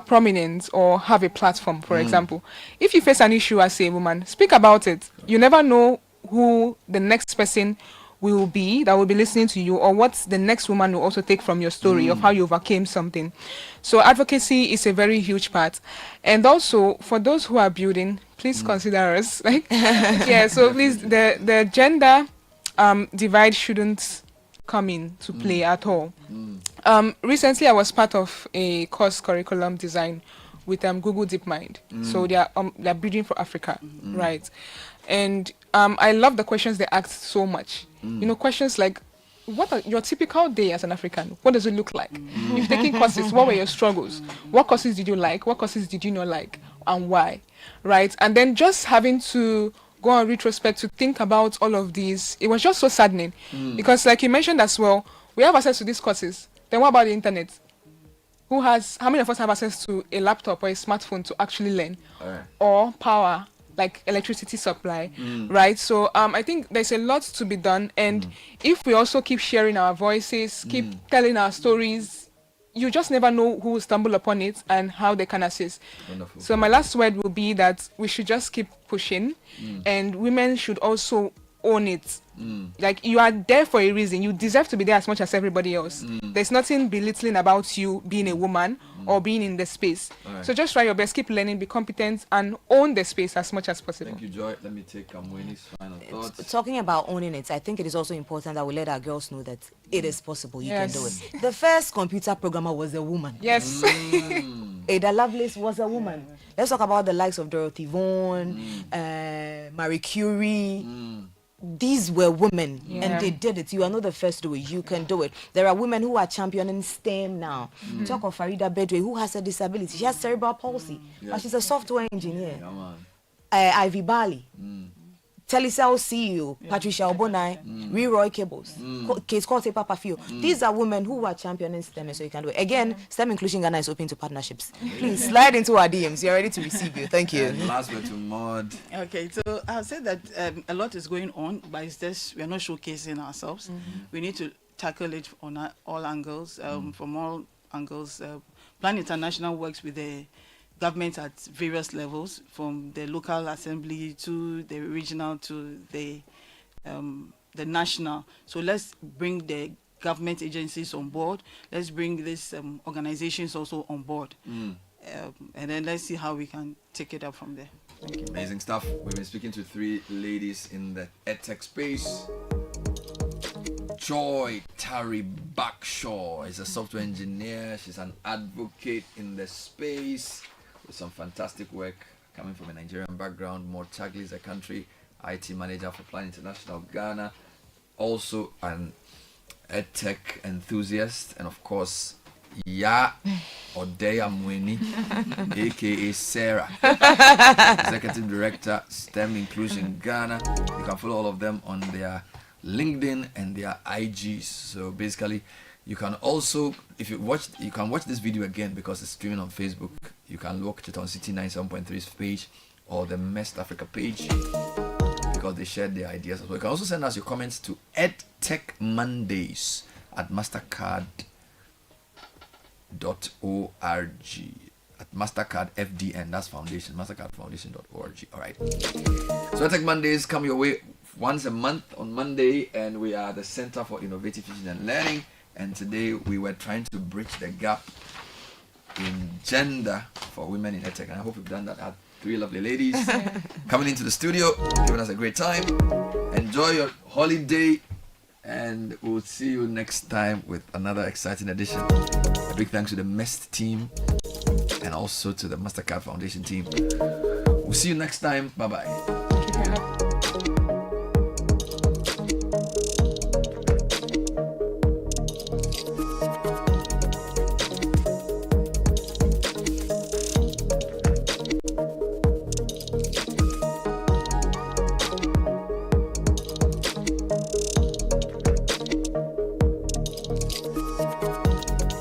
prominent or have a platform. For example, if you face an issue as a woman, speak about it. You never know who the next person will be that will be listening to you, or what the next woman will also take from your story of how you overcame something. So advocacy is a very huge part. And also, for those who are building, please consider us. Like, yeah, so please, the gender divide shouldn't come in to play at all. Recently, I was part of a course curriculum design with Google DeepMind. So they're building for Africa, right? And I love the questions they asked so much. You know, questions like, what are your typical day as an African? What does it look like? If taking courses, what were your struggles? What courses did you like? What courses did you not like? And why? Right? And then just having to go on retrospect to think about all of these, it was just so saddening. Because like you mentioned as well, we have access to these courses. Then what about the internet? How many of us have access to a laptop or a smartphone to actually learn? Or power, like electricity supply, right? So I think there's a lot to be done, and if we also keep sharing our voices, keep telling our stories, you just never know who will stumble upon it and how they can assist. Wonderful. So my last word will be that we should just keep pushing, and women should also own it. Like, you are there for a reason. You deserve to be there as much as everybody else. There's nothing belittling about you being a woman or being in the space. So just try your best, keep learning, be competent, and own the space as much as possible. Thank you, Joy. Let me take Kamweni's final thoughts. Talking about owning it, I think it is also important that we let our girls know that it is possible. You can do it. The first computer programmer was a woman. Yes. Ada Lovelace was a woman. Let's talk about the likes of Dorothy Vaughan, Marie Curie. These were women, and they did it. You are not the first to do it. You can do it. There are women who are championing STEM now. Talk of Farida Bedwe, who has a disability. She has cerebral palsy, but she's a software engineer. Ivy Bali, Telecel CEO, Patricia Obonai, Roy Cables, Case Cote Papa Fio. These are women who are championing STEM, so you can do it. Again, STEM Inclusion Ghana is open to partnerships. Please slide into our DMs. You're ready to receive you. Thank you. And last word to Maud. Okay, so I'll say that a lot is going on, but it's just we're not showcasing ourselves. We need to tackle it on all angles, from all angles. Plan International works with the government at various levels, from the local assembly to the regional to the national. So let's bring the government agencies on board. Let's bring these organizations also on board. And then let's see how we can take it up from there. Thank you. Amazing stuff. We've been speaking to 3 ladies in the EdTech space. Joy Tari Backshaw is a software engineer. She's an advocate in the space with some fantastic work coming from a Nigerian background. More Chagli is a country IT manager for Plan International Ghana. Also an EdTech enthusiast, and of course, Odeya Mweni, aka Sarah, Executive Director, STEM Inclusion Ghana. You can follow all of them on their LinkedIn and their IGs. So basically, you can also, if you watch, you can watch this video again because it's streaming on Facebook. You can watch it on Citi 97.3's page or the Mest Africa page because they shared their ideas as well. You can also send us your comments to edtechmondays@mastercard.org. at MasterCard FDN. That's foundation, mastercardfoundation.org. All right. So EdTech Mondays come your way once a month on Monday, and we are the Center for Innovative Teaching and Learning. And today we were trying to bridge the gap in gender for women in EdTech, and I hope we've done that. I had 3 lovely ladies coming into the studio, giving us a great time. Enjoy your holiday, and we'll see you next time with another exciting edition. A big thanks to the MEST team and also to the MasterCard Foundation team. We'll see you next time. Bye-bye.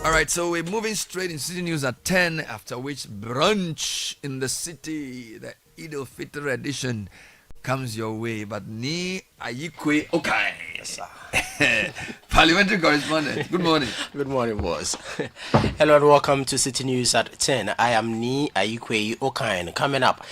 Alright, so we're moving straight in City News at 10, after which brunch in the city, the Eid al-Fitr edition, comes your way. But ni ayikwe okay. Yes, sir. Parliamentary correspondent, good morning. Good morning, boss. Hello and welcome to City News at 10. I am Ni Ayikwe Okain. Coming up,